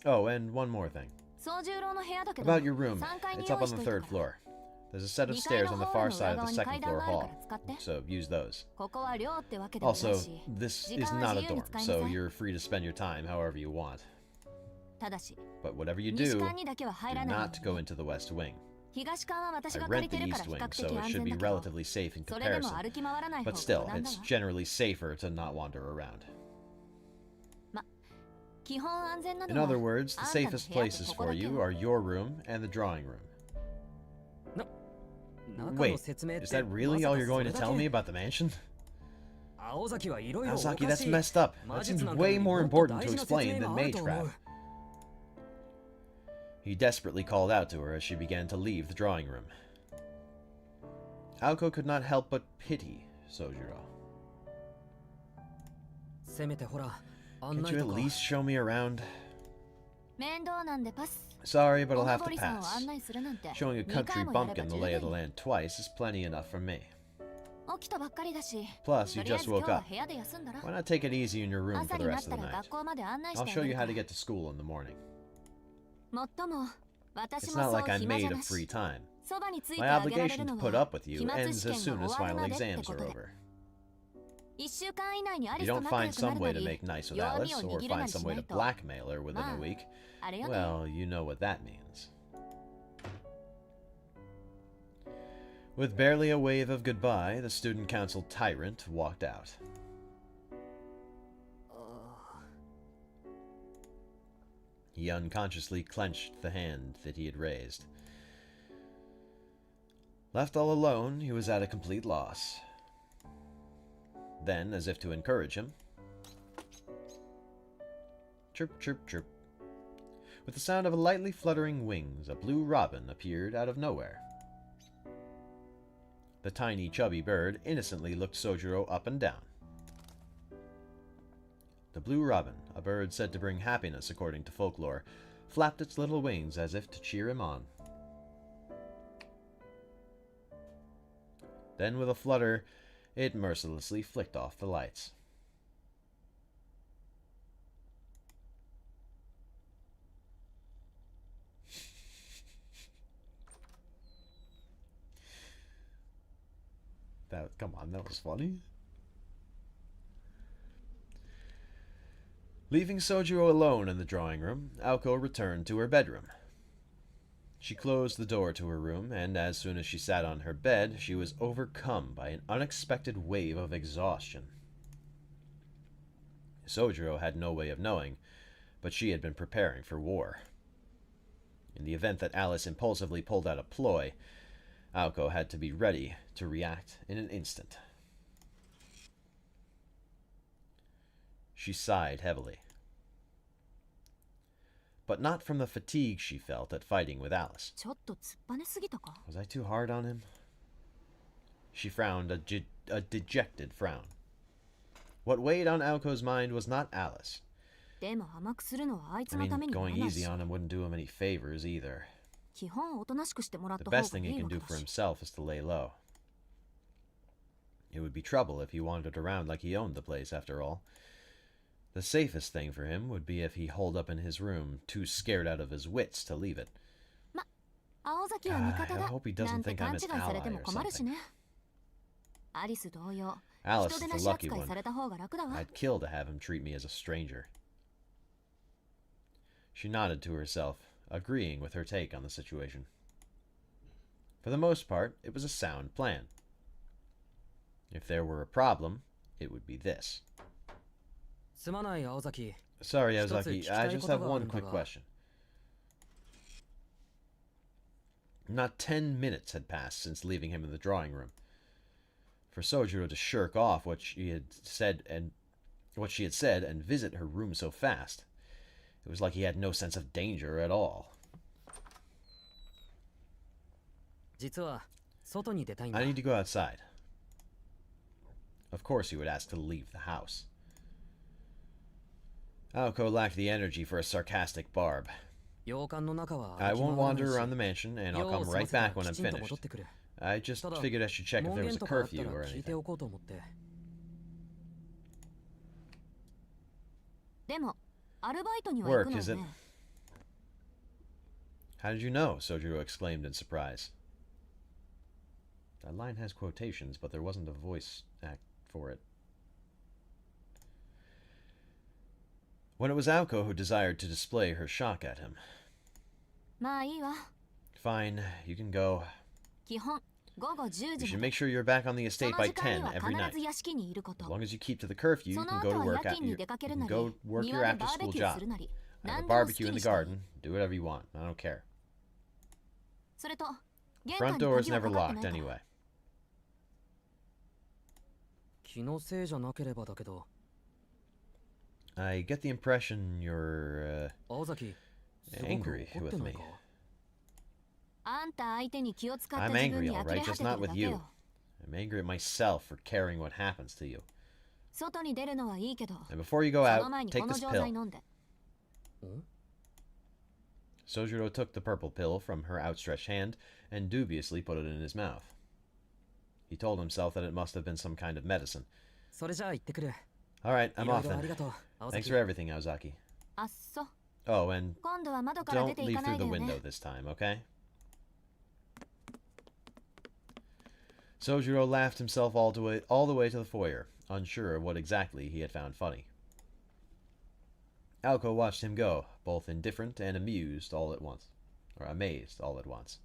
Oh, and one more thing. About your room, it's up on the 3rd floor. There's a set of stairs on the far side of the 2nd floor hall, so use those. Also, this is not a dorm, so you're free to spend your time however you want. But whatever you do not go into the West Wing. I rent the East Wing, so it should be relatively safe in comparison, but still, it's generally safer to not wander around. In other words, the safest places for you are your room and the drawing room. Wait, is that really all you're going to tell me about the mansion? Aozaki, that's messed up. That seems way more important to explain than magecraft. He desperately called out to her as she began to leave the drawing room. Aoko could not help but pity Sojiro. Can't you at least show me around? Sorry, but I'll have to pass. Showing a country bumpkin the lay of the land twice is plenty enough for me. Plus, you just woke up. Why not take it easy in your room for the rest of the night? I'll show you how to get to school in the morning. It's not like I'm made of free time. My obligation to put up with you ends as soon as final exams are over. If you don't find some way to make nice with Alice, or find some way to blackmail her within a week, well, you know what that means. With barely a wave of goodbye, the student council tyrant walked out. He unconsciously clenched the hand that he had raised. Left all alone, he was at a complete loss. Then, as if to encourage him, chirp, chirp, chirp. With the sound of lightly fluttering wings, a blue robin appeared out of nowhere. The tiny, chubby bird innocently looked Sojiro up and down. The blue robin, a bird said to bring happiness according to folklore, flapped its little wings as if to cheer him on. Then, with a flutter, it mercilessly flicked off the lights. Come on, that was funny. Leaving Sojiro alone in the drawing room, Aoko returned to her bedroom. She closed the door to her room, and as soon as she sat on her bed, she was overcome by an unexpected wave of exhaustion. Sojiro had no way of knowing, but she had been preparing for war. In the event that Alice impulsively pulled out a ploy, Aoko had to be ready to react in an instant. She sighed heavily. But not from the fatigue she felt at fighting with Alice. ちょっと突っぱねすぎたか Was I too hard on him? She frowned a dejected frown. What weighed on Aoko's mind was not Alice. でも甘くするのはあいつ I のた mean, めになら going ないし easy on him wouldn't do him any favors either. 基本おとなしくしてもらっ The た方 best が thing い he い can わけ do だ for し himself is to lay low. It would be trouble if he wandered around like he owned the place, after all. The safest thing for him would be if he holed up in his room, too scared out of his wits to leave it. 青崎は味方 I だ hope he doesn't なんて think 勘 I'm 違 his いされて ally も or 困るし something. ねアリス同様 Alice 人 is 手な the し lucky 扱い one. された方が楽だわ I'd kill to have him treat me as a stranger. She nodded to herself, agreeing with her take on the situation. For the most part, it was a sound plan. If there were a problem, it would be this. すまない青崎 Sorry, 一つ Ozaki, 聞きた I い just こと have があ one るんだ quick が question. Not 10 minutes had passed since leaving him in the drawing room. For Sojiro to shirk off what she had said and visit her room so fast, it was like he had no sense of danger at all. 実は外に出たいんだ I need to go outside. Of course he would ask to leave the house. Aoko lacked the energy for a sarcastic barb. 洋館の中は I 歩き回 won't らない wander し around the mansion, and 用 I'll を come 済ま right せたら back when き I'm ちんと戻 finished. ってくる I just ただ figured I should check if 門 there 限 was a とかあった curfew ら or 聞いて anything. おこうと思ってでもアルバイトには行く Work, の is よ it? ね How did you know? Sojiro exclaimed in surprise. That line has quotations, but there wasn't a voice act for it. When it was Aoko who desired to display her shock at him. まあいいわ Fine, you can go. 基本午後10 You 時 should まで make sure you're back on the そ estate の by 時間に 10は every night. 必ず屋敷にいること As long as you keep to the curfew, you その can 後 go to は work 夜 at 勤に you 出かける can なり go work 庭 your で after バーベ school キュー job. するなり Have 何 a でも好 barbecue き in に the していい garden. Do whatever you want. I don't care. それと玄関 Front に door is 鍵は never かかってな locked いから anyway. 気のせいじゃなければだけど I get the impression you're 青崎すごく angry 怒って with ない me. かあんた相手に気を使った I'm 自分 angry, に all 呆れ right, 果 just てて not る with だけ you. よ I'm angry at myself for caring what happens to you. 外に出るのはいいけど And before you go そ out, の前に take この this 錠剤 pill. 飲んで Sojiro took the purple pill from her outstretched hand and dubiously put it in his mouth. He told himself that it must have been some kind of medicine. それじゃあ行ってくる All right, い I'm ろ off いろあり then. がとう青 Thanks 崎 for everything, Aozaki. あっそ Oh, and 今度は窓から出 don't てい leave かな through い the でよ window ね this time, okay? Sojiro laughed himself all the way to the foyer, unsure of what exactly he had found funny. Aoko watched him go, both indifferent and amused all at once. Or amazed all at once.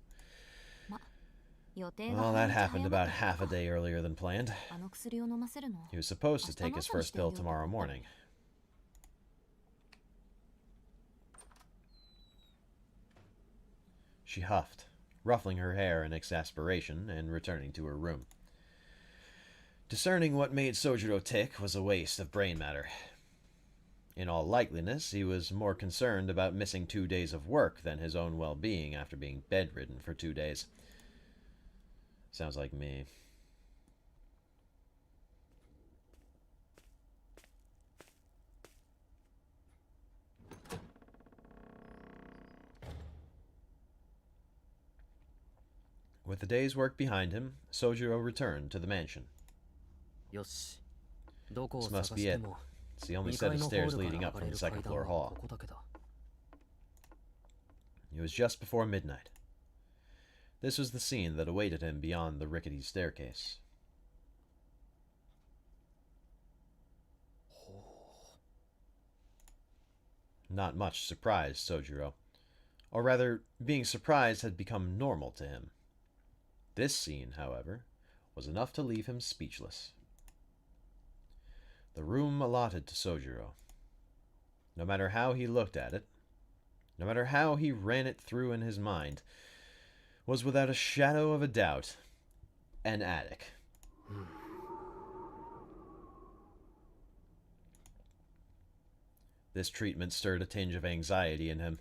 予定が Well, 半 that 日早 happened ま about ってた half a day earlier than planned. あの薬を飲ませるの He was supposed to take his first pill tomorrow morning. She huffed, ruffling her hair in exasperation and returning to her room. Discerning what made Sojiro tick was a waste of brain matter. In all likeliness, he was more concerned about missing 2 days of work than his own well-being after being bedridden for 2 days. Sounds like me. With the day's work behind him, Sojiro returned to the mansion. よしどこを This 探 must し be て it. も It's the only 2 set 階 of のホー stairs ルから leading 上 up が from れ the る階 second 段 floor は hall. ここだけだ It was just before midnight. This was the scene that awaited him beyond the rickety staircase. Not much surprised Sojiro. Or rather, being surprised had become normal to him. This scene, however, was enough to leave him speechless. The room allotted to Sojiro. No matter how he looked at it, no matter how he ran it through in his mind, was without a shadow of a doubt an attic. This treatment stirred a tinge of anxiety in him.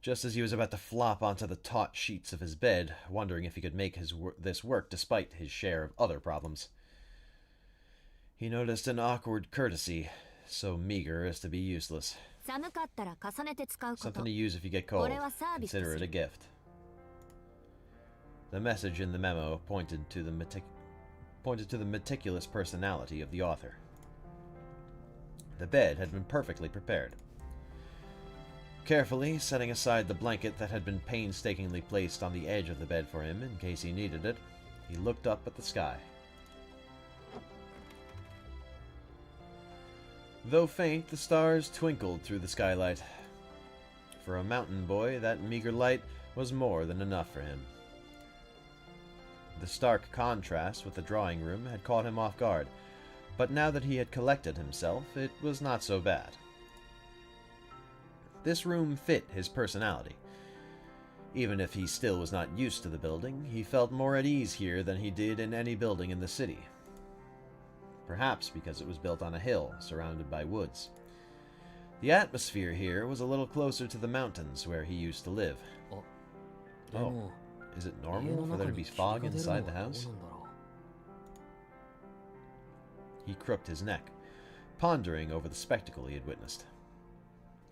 Just as he was about to flop onto the taut sheets of his bed, wondering if he could make this work despite his share of other problems, he noticed an awkward courtesy, so meager as to be useless. 寒かったら重ねて使うこと。 Something to use if you get cold. これはサービスとする。 Consider it a gift. The message in the memo pointed to the meticulous personality of the author. The bed had been perfectly prepared. Carefully setting aside the blanket that had been painstakingly placed on the edge of the bed for him in case he needed it, he looked up at the sky. Though faint, the stars twinkled through the skylight. For a mountain boy, that meager light was more than enough for him. The stark contrast with the drawing room had caught him off guard, but now that he had collected himself, it was not so bad. This room fit his personality. Even if he still was not used to the building, he felt more at ease here than he did in any building in the city. Perhaps because it was built on a hill, surrounded by woods. The atmosphere here was a little closer to the mountains where he used to live. Oh, is it normal for there to be fog inside the house? He crooked his neck, pondering over the spectacle he had witnessed.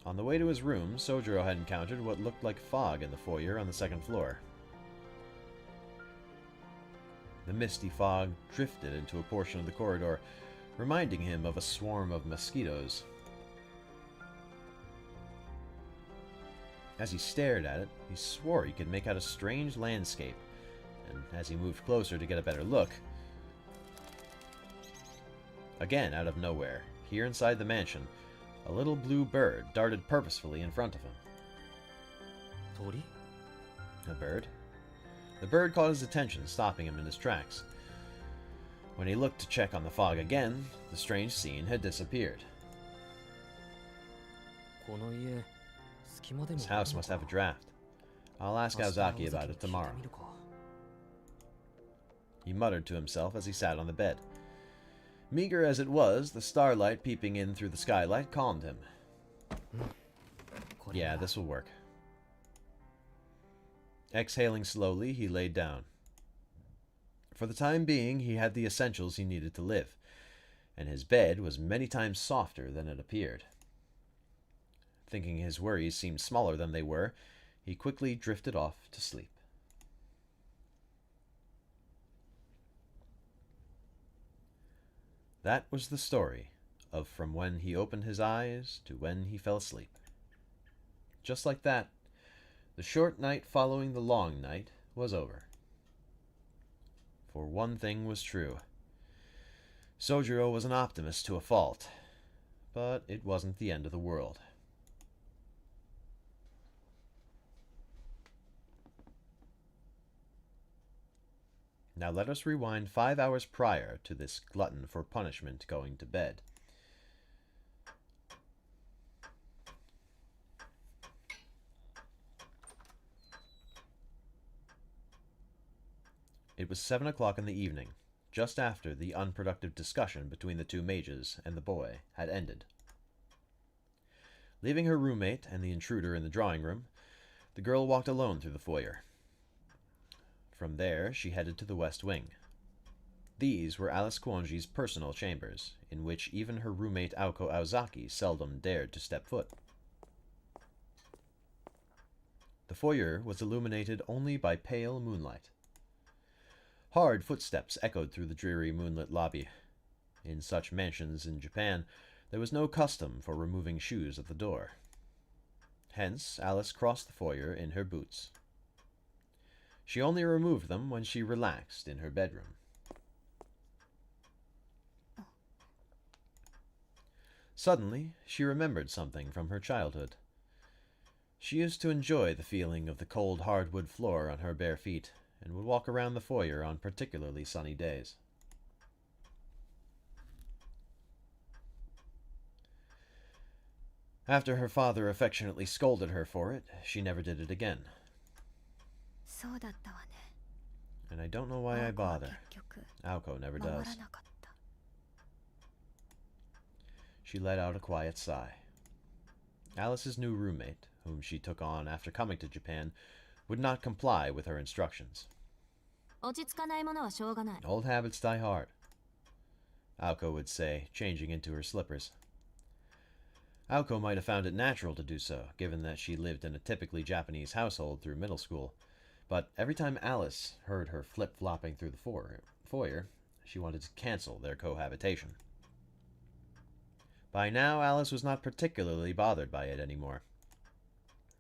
On the way to his room, Sojiro had encountered what looked like fog in the foyer on the second floor. The misty fog drifted into a portion of the corridor, reminding him of a swarm of mosquitoes. As he stared at it, he swore he could make out a strange landscape, and as he moved closer to get a better look, again out of nowhere, here inside the mansion, a little blue bird darted purposefully in front of him. Tori? A bird? The bird caught his attention, stopping him in his tracks. When he looked to check on the fog again, the strange scene had disappeared. This house must have a draft. I'll ask Aozaki about it tomorrow. He muttered to himself as he sat on the bed. Meager as it was, the starlight peeping in through the skylight calmed him. Yeah, this will work. Exhaling slowly, he laid down. For the time being, he had the essentials he needed to live, and his bed was many times softer than it appeared. Thinking his worries seemed smaller than they were, he quickly drifted off to sleep. That was the story of from when he opened his eyes to when he fell asleep. Just like that, the short night following the long night was over. For one thing was true. Sojiro was an optimist to a fault, but it wasn't the end of the world. Now let us rewind 5 hours prior to this glutton for punishment going to bed. It was 7 o'clock in the evening, just after the unproductive discussion between the two mages and the boy had ended. Leaving her roommate and the intruder in the drawing room, the girl walked alone through the foyer. From there, she headed to the west wing. These were Alice Kuonji's personal chambers, in which even her roommate Aoko Aozaki seldom dared to step foot. The foyer was illuminated only by pale moonlight. Hard footsteps echoed through the dreary moonlit lobby. In such mansions in Japan, there was no custom for removing shoes at the door. Hence, Alice crossed the foyer in her boots. She only removed them when she relaxed in her bedroom. Suddenly, she remembered something from her childhood. She used to enjoy the feeling of the cold hardwood floor on her bare feet, and would walk around the foyer on particularly sunny days. After her father affectionately scolded her for it, she never did it again. そうだったわね。 And I don't know why I 青子は bother. 結局 Aoko never 守 does. らなかった。 She let out a quiet sigh. Alice's new roommate, whom she took on after coming to Japan, would not comply with her instructions. 落ち着かないものはしょうがない。 Old habits die hard, Aoko would say, changing into her slippers. Aoko might have found it natural to do so, given that she lived in a typically Japanese household through middle school, but every time Alice heard her flip-flopping through the foyer, she wanted to cancel their cohabitation. By now, Alice was not particularly bothered by it anymore.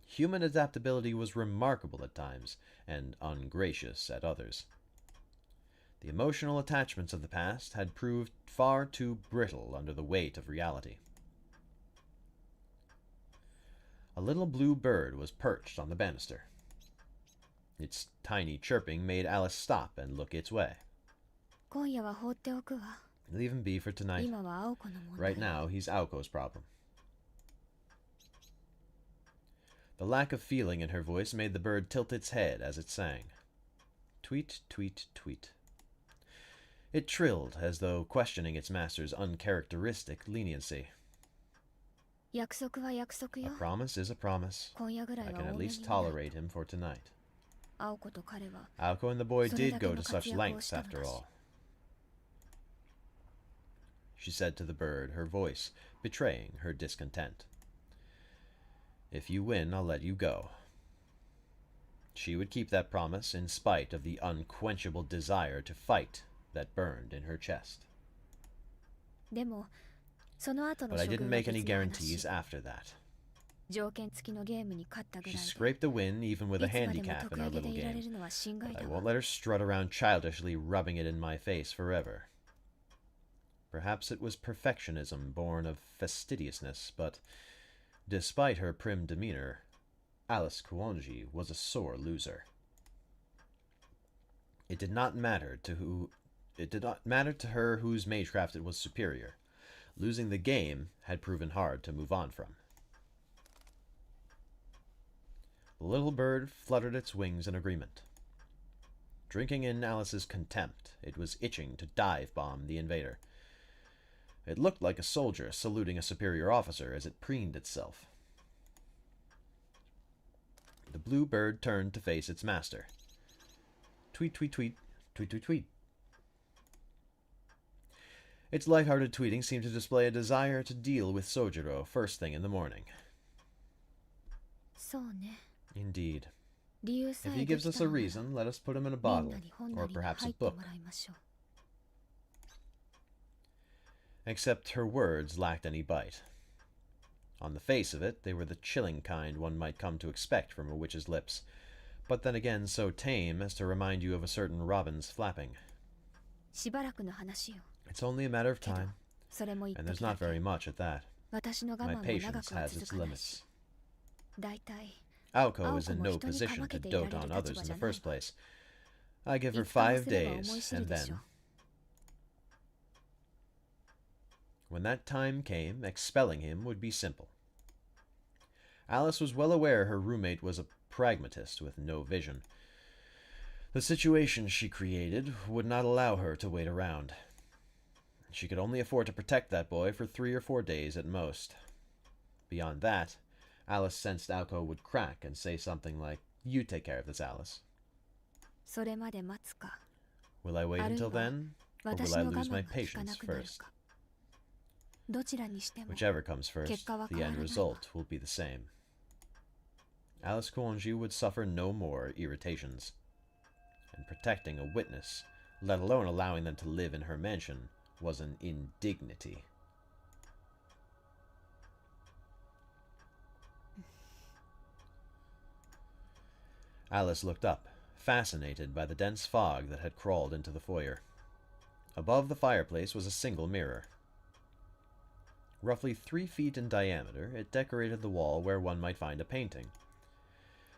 Human adaptability was remarkable at times, and ungracious at others. The emotional attachments of the past had proved far too brittle under the weight of reality. A little blue bird was perched on the banister. Its tiny chirping made Alice stop and look its way. 今夜は放っておくわ。 Leave him be for tonight. 今は青子の問題。 Right now, he's Aoko's problem. The lack of feeling in her voice made the bird tilt its head as it sang. Tweet, tweet, tweet. It trilled as though questioning its master's uncharacteristic leniency. 約束は約束 A よ。 promise is a promise. 今夜ぐらい I は can 多 at めに least 見ない。 tolerate him for tonight. 青子と彼は Aoko and the boy それ did だけ go の to 活 such 躍を lengths したの after だし。 all. She said to the bird, her voice betraying her discontent. If you win, I'll let you go. She would keep that promise in spite of the unquenchable desire to fight that burned in her chest. でもその後の But I 処 didn't 遇は make any 別の話。 guarantees after that. 条件付きのゲームに勝ったぐ She らい scraped a win even with で a いつまでも handicap 得 in our 意げで little いられ game. るのは心外 But I だ won't わ。 let her strut around childishly rubbing it in my face forever. Perhaps it was perfectionism born of fastidiousness, but despite her prim demeanor, Alice Kuonji was a sore loser. It did not matter to her whose magecraft it was superior. Losing the game had proven hard to move on from. The little bird fluttered its wings in agreement. Drinking in Alice's contempt, it was itching to dive-bomb the invader. It looked like a soldier saluting a superior officer as it preened itself. The blue bird turned to face its master. Tweet, tweet, tweet, tweet, tweet, tweet. Its light-hearted tweeting seemed to display a desire to deal with Sojiro first thing in the morning. そうね。 Indeed. 理由さ If え he で gives き us た a のなら reason, let us put him in a みん bottle, なに本 or なりに perhaps 入 a っても book. らいましょう。 Except her words lacked any bite. On the face of it, they were the chilling kind one might come to expect from a witch's lips, but then again so tame as to remind you of a certain robin's flapping. しばらくの話よ。 It's only a matter of time, それも言っ and と there's きだ not け。 very much at that. 私の我 My 慢も長 patience くは has 続 its かない limits. し。だいたい Aoko is in 青子も no 人に position かま to けていられ dote る on 立 others 場 in じ the ゃない first わ。 place. I give her いつかわ 5せれば思い days, 知る and でしょ then... When that time came, expelling him would be simple. Alice was well aware her roommate was a pragmatist with no vision. The situation she created would not allow her to wait around. She could only afford to protect that boy for 3 or 4 days at most. Beyond that, Alice sensed Aoko would crack and say something like, "You take care of this, Alice." それまで待つか。 Will I wait あるい until は then? Or 私 will I の我 lose 慢 my が効かな patience くなる first? か。どちらにしても Whichever comes first, 結果は the 変わ end らないわ。 result will be the same. Alice Kuonji would suffer no more irritations. And protecting a witness, let alone allowing them to live in her mansion, was an indignity. Alice looked up, fascinated by the dense fog that had crawled into the foyer. Above the fireplace was a single mirror. Roughly 3 feet in diameter, it decorated the wall where one might find a painting.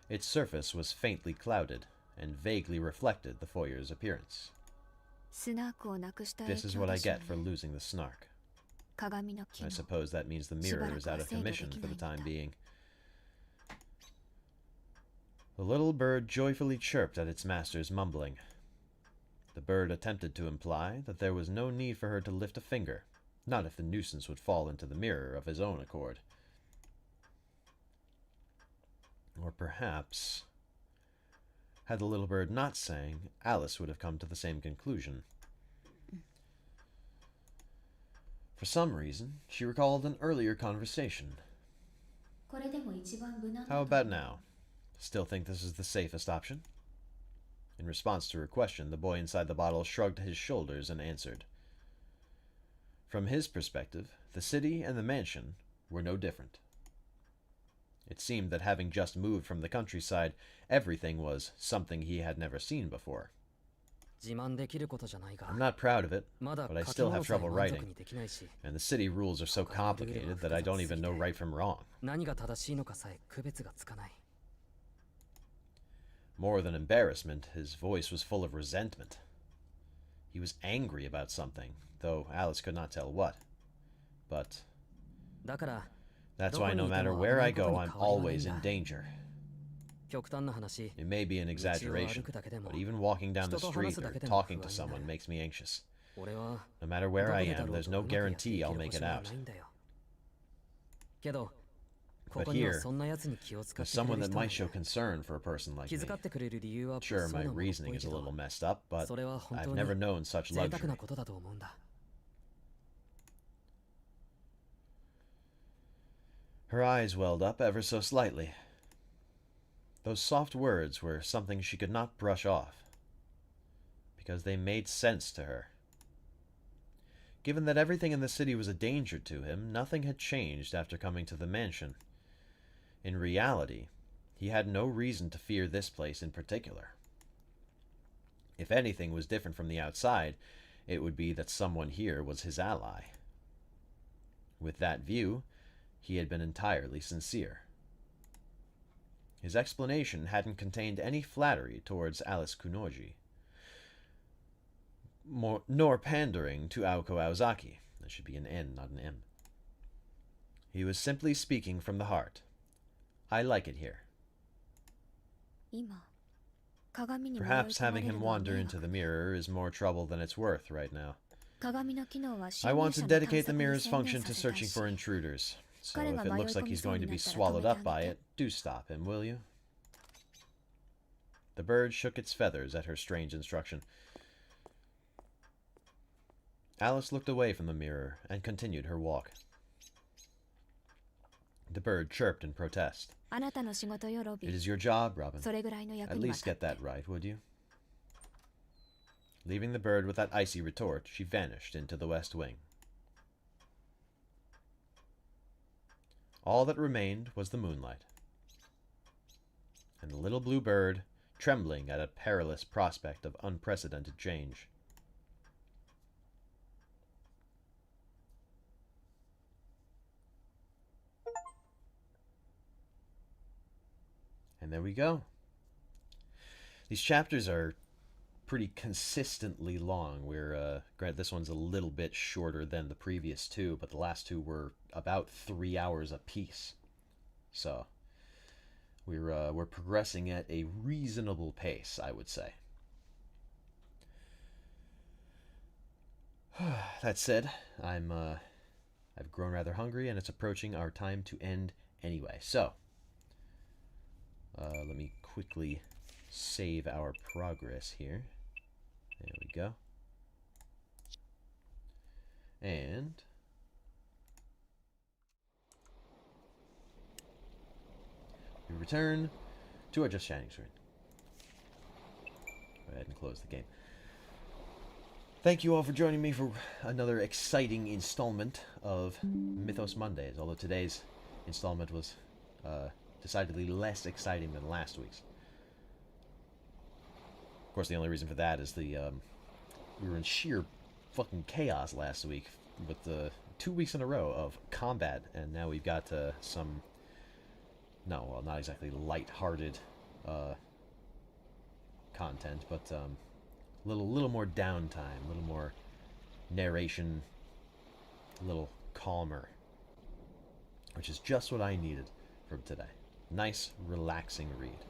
Its surface was faintly clouded, and vaguely reflected the foyer's appearance. スナークをなくした影 This is 響 what I でしょう get for ね。 losing the snark. 鏡の機 I 能。 suppose that means the mirror is out of commission for the time being. The little bird joyfully chirped at its master's mumbling. The bird attempted to imply that there was no need for her to lift a finger, not if the nuisance would fall into the mirror of his own accord. Or perhaps, had the little bird not sang, Alice would have come to the same conclusion. For some reason, she recalled an earlier conversation. How about now? Still think this is the safest option? In response to her question, the boy inside the bottle shrugged his shoulders and answered. From his perspective, the city and the mansion were no different. It seemed that having just moved from the countryside, everything was something he had never seen before. I'm not proud of it, but I still have trouble writing, and the city rules are so complicated that I don't even know right from wrong. More than embarrassment, his voice was full of resentment. He was angry about something, though Alice could not tell what. But that's why no matter where I go, I'm always in danger. It may be an exaggeration, but even walking down the street or talking to someone makes me anxious. No matter where I am, there's no guarantee I'll make it out. But here, there's someone that might show concern for a person like me. Sure, my reasoning is a little messed up, but I've never known such luxury. Her eyes welled up ever so slightly. Those soft words were something she could not brush off, because they made sense to her. Given that everything in the city was a danger to him, nothing had changed after coming to the mansion. In reality, he had no reason to fear this place in particular. If anything was different from the outside, it would be that someone here was his ally. With that view, he had been entirely sincere. His explanation hadn't contained any flattery towards Alice Kunoji, nor pandering to Aoko Aozaki. That should be an N, not an M. He was simply speaking from the heart. I like it here. Perhaps having him wander into the mirror is more trouble than it's worth right now. I want to dedicate the mirror's function to searching for intruders. So if it looks like he's going to be swallowed up by it, do stop him, will you? The bird shook its feathers at her strange instruction. Alice looked away from the mirror and continued her walk. The bird chirped in protest. It is your job, Robin. At least get that right, would you? Leaving the bird with that icy retort, she vanished into the west wing. All that remained was the moonlight, and the little blue bird trembling at a perilous prospect of unprecedented change. And there we go. These chapters are pretty consistently long. Granted, this one's a little bit shorter than the previous two, but the last two were about 3 hours apiece. So we're progressing at a reasonable pace, I would say. That said, I've grown rather hungry, and it's approaching our time to end anyway. So let me quickly save our progress here. There we go. And we return to our Just Chatting screen. Go ahead and close the game. Thank you all for joining me for another exciting installment of Mythos Mondays, although today's installment was decidedly less exciting than last week's. Of course, the only reason for that is we were in sheer fucking chaos last week with the 2 weeks in a row of combat, and now we've got some, no, well, not exactly light-hearted content, but little more downtime, a little more narration, a little calmer, which is just what I needed from today. Nice, relaxing read.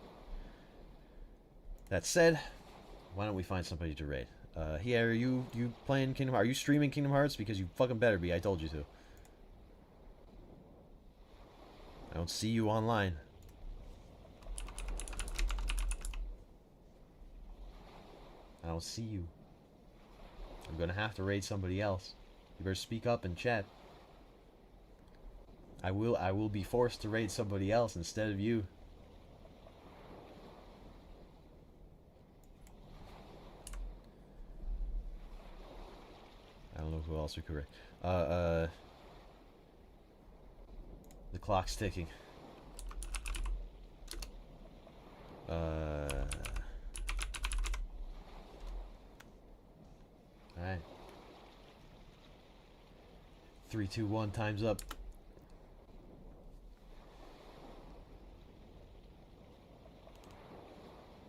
That said, why don't we find somebody to raid? Here, are you playing Kingdom Hearts? Are you streaming Kingdom Hearts? Because you fucking better be. I told you to. I don't see you online. I don't see you. I'm gonna have to raid somebody else. You better speak up and chat. I will be forced to raid somebody else instead of you. I don't know who else we could raid. The clock's ticking. Alright. 3, 2, 1, time's up.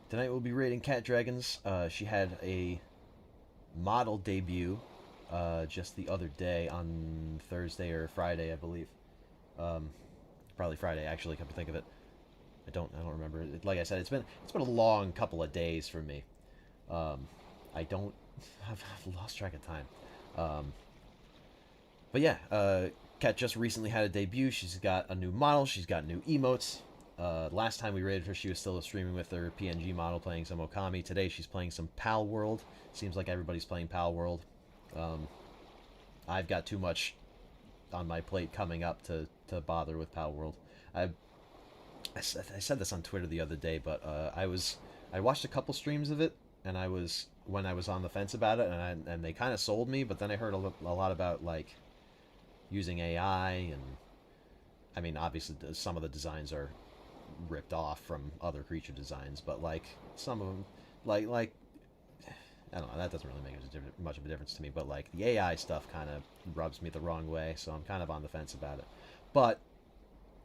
Tonight we'll be raiding Cat Dragons. She had a model debut just the other day on Thursday or Friday, I believe. Probably Friday, actually, come to think of it. I don't remember. Like I said, it's been a long couple of days for me. I've lost track of time. But yeah, Kat just recently had a debut. She's got a new model. She's got new emotes. Last time we raided her, she was still streaming with her PNG model, playing some Okami. Today, she's playing some Pal World. Seems like everybody's playing Pal World. I've got too much on my plate coming up to bother with Pal World. I said this on Twitter the other day, but I watched a couple streams of it, and when I was on the fence about it, and they kind of sold me. But then I heard a lot about like using AI, and I mean, obviously some of the designs are ripped off from other creature designs, but like some of them, like I don't know, that doesn't really make much of a difference to me. But like the AI stuff kind of rubs me the wrong way, so I'm kind of on the fence about it. But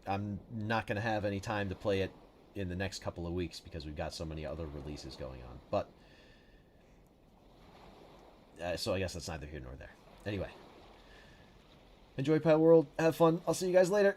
I'm not going to have any time to play it in the next couple of weeks because we've got so many other releases going on. But so I guess that's neither here nor there. Anyway, enjoy Pal World. Have fun. I'll see you guys later.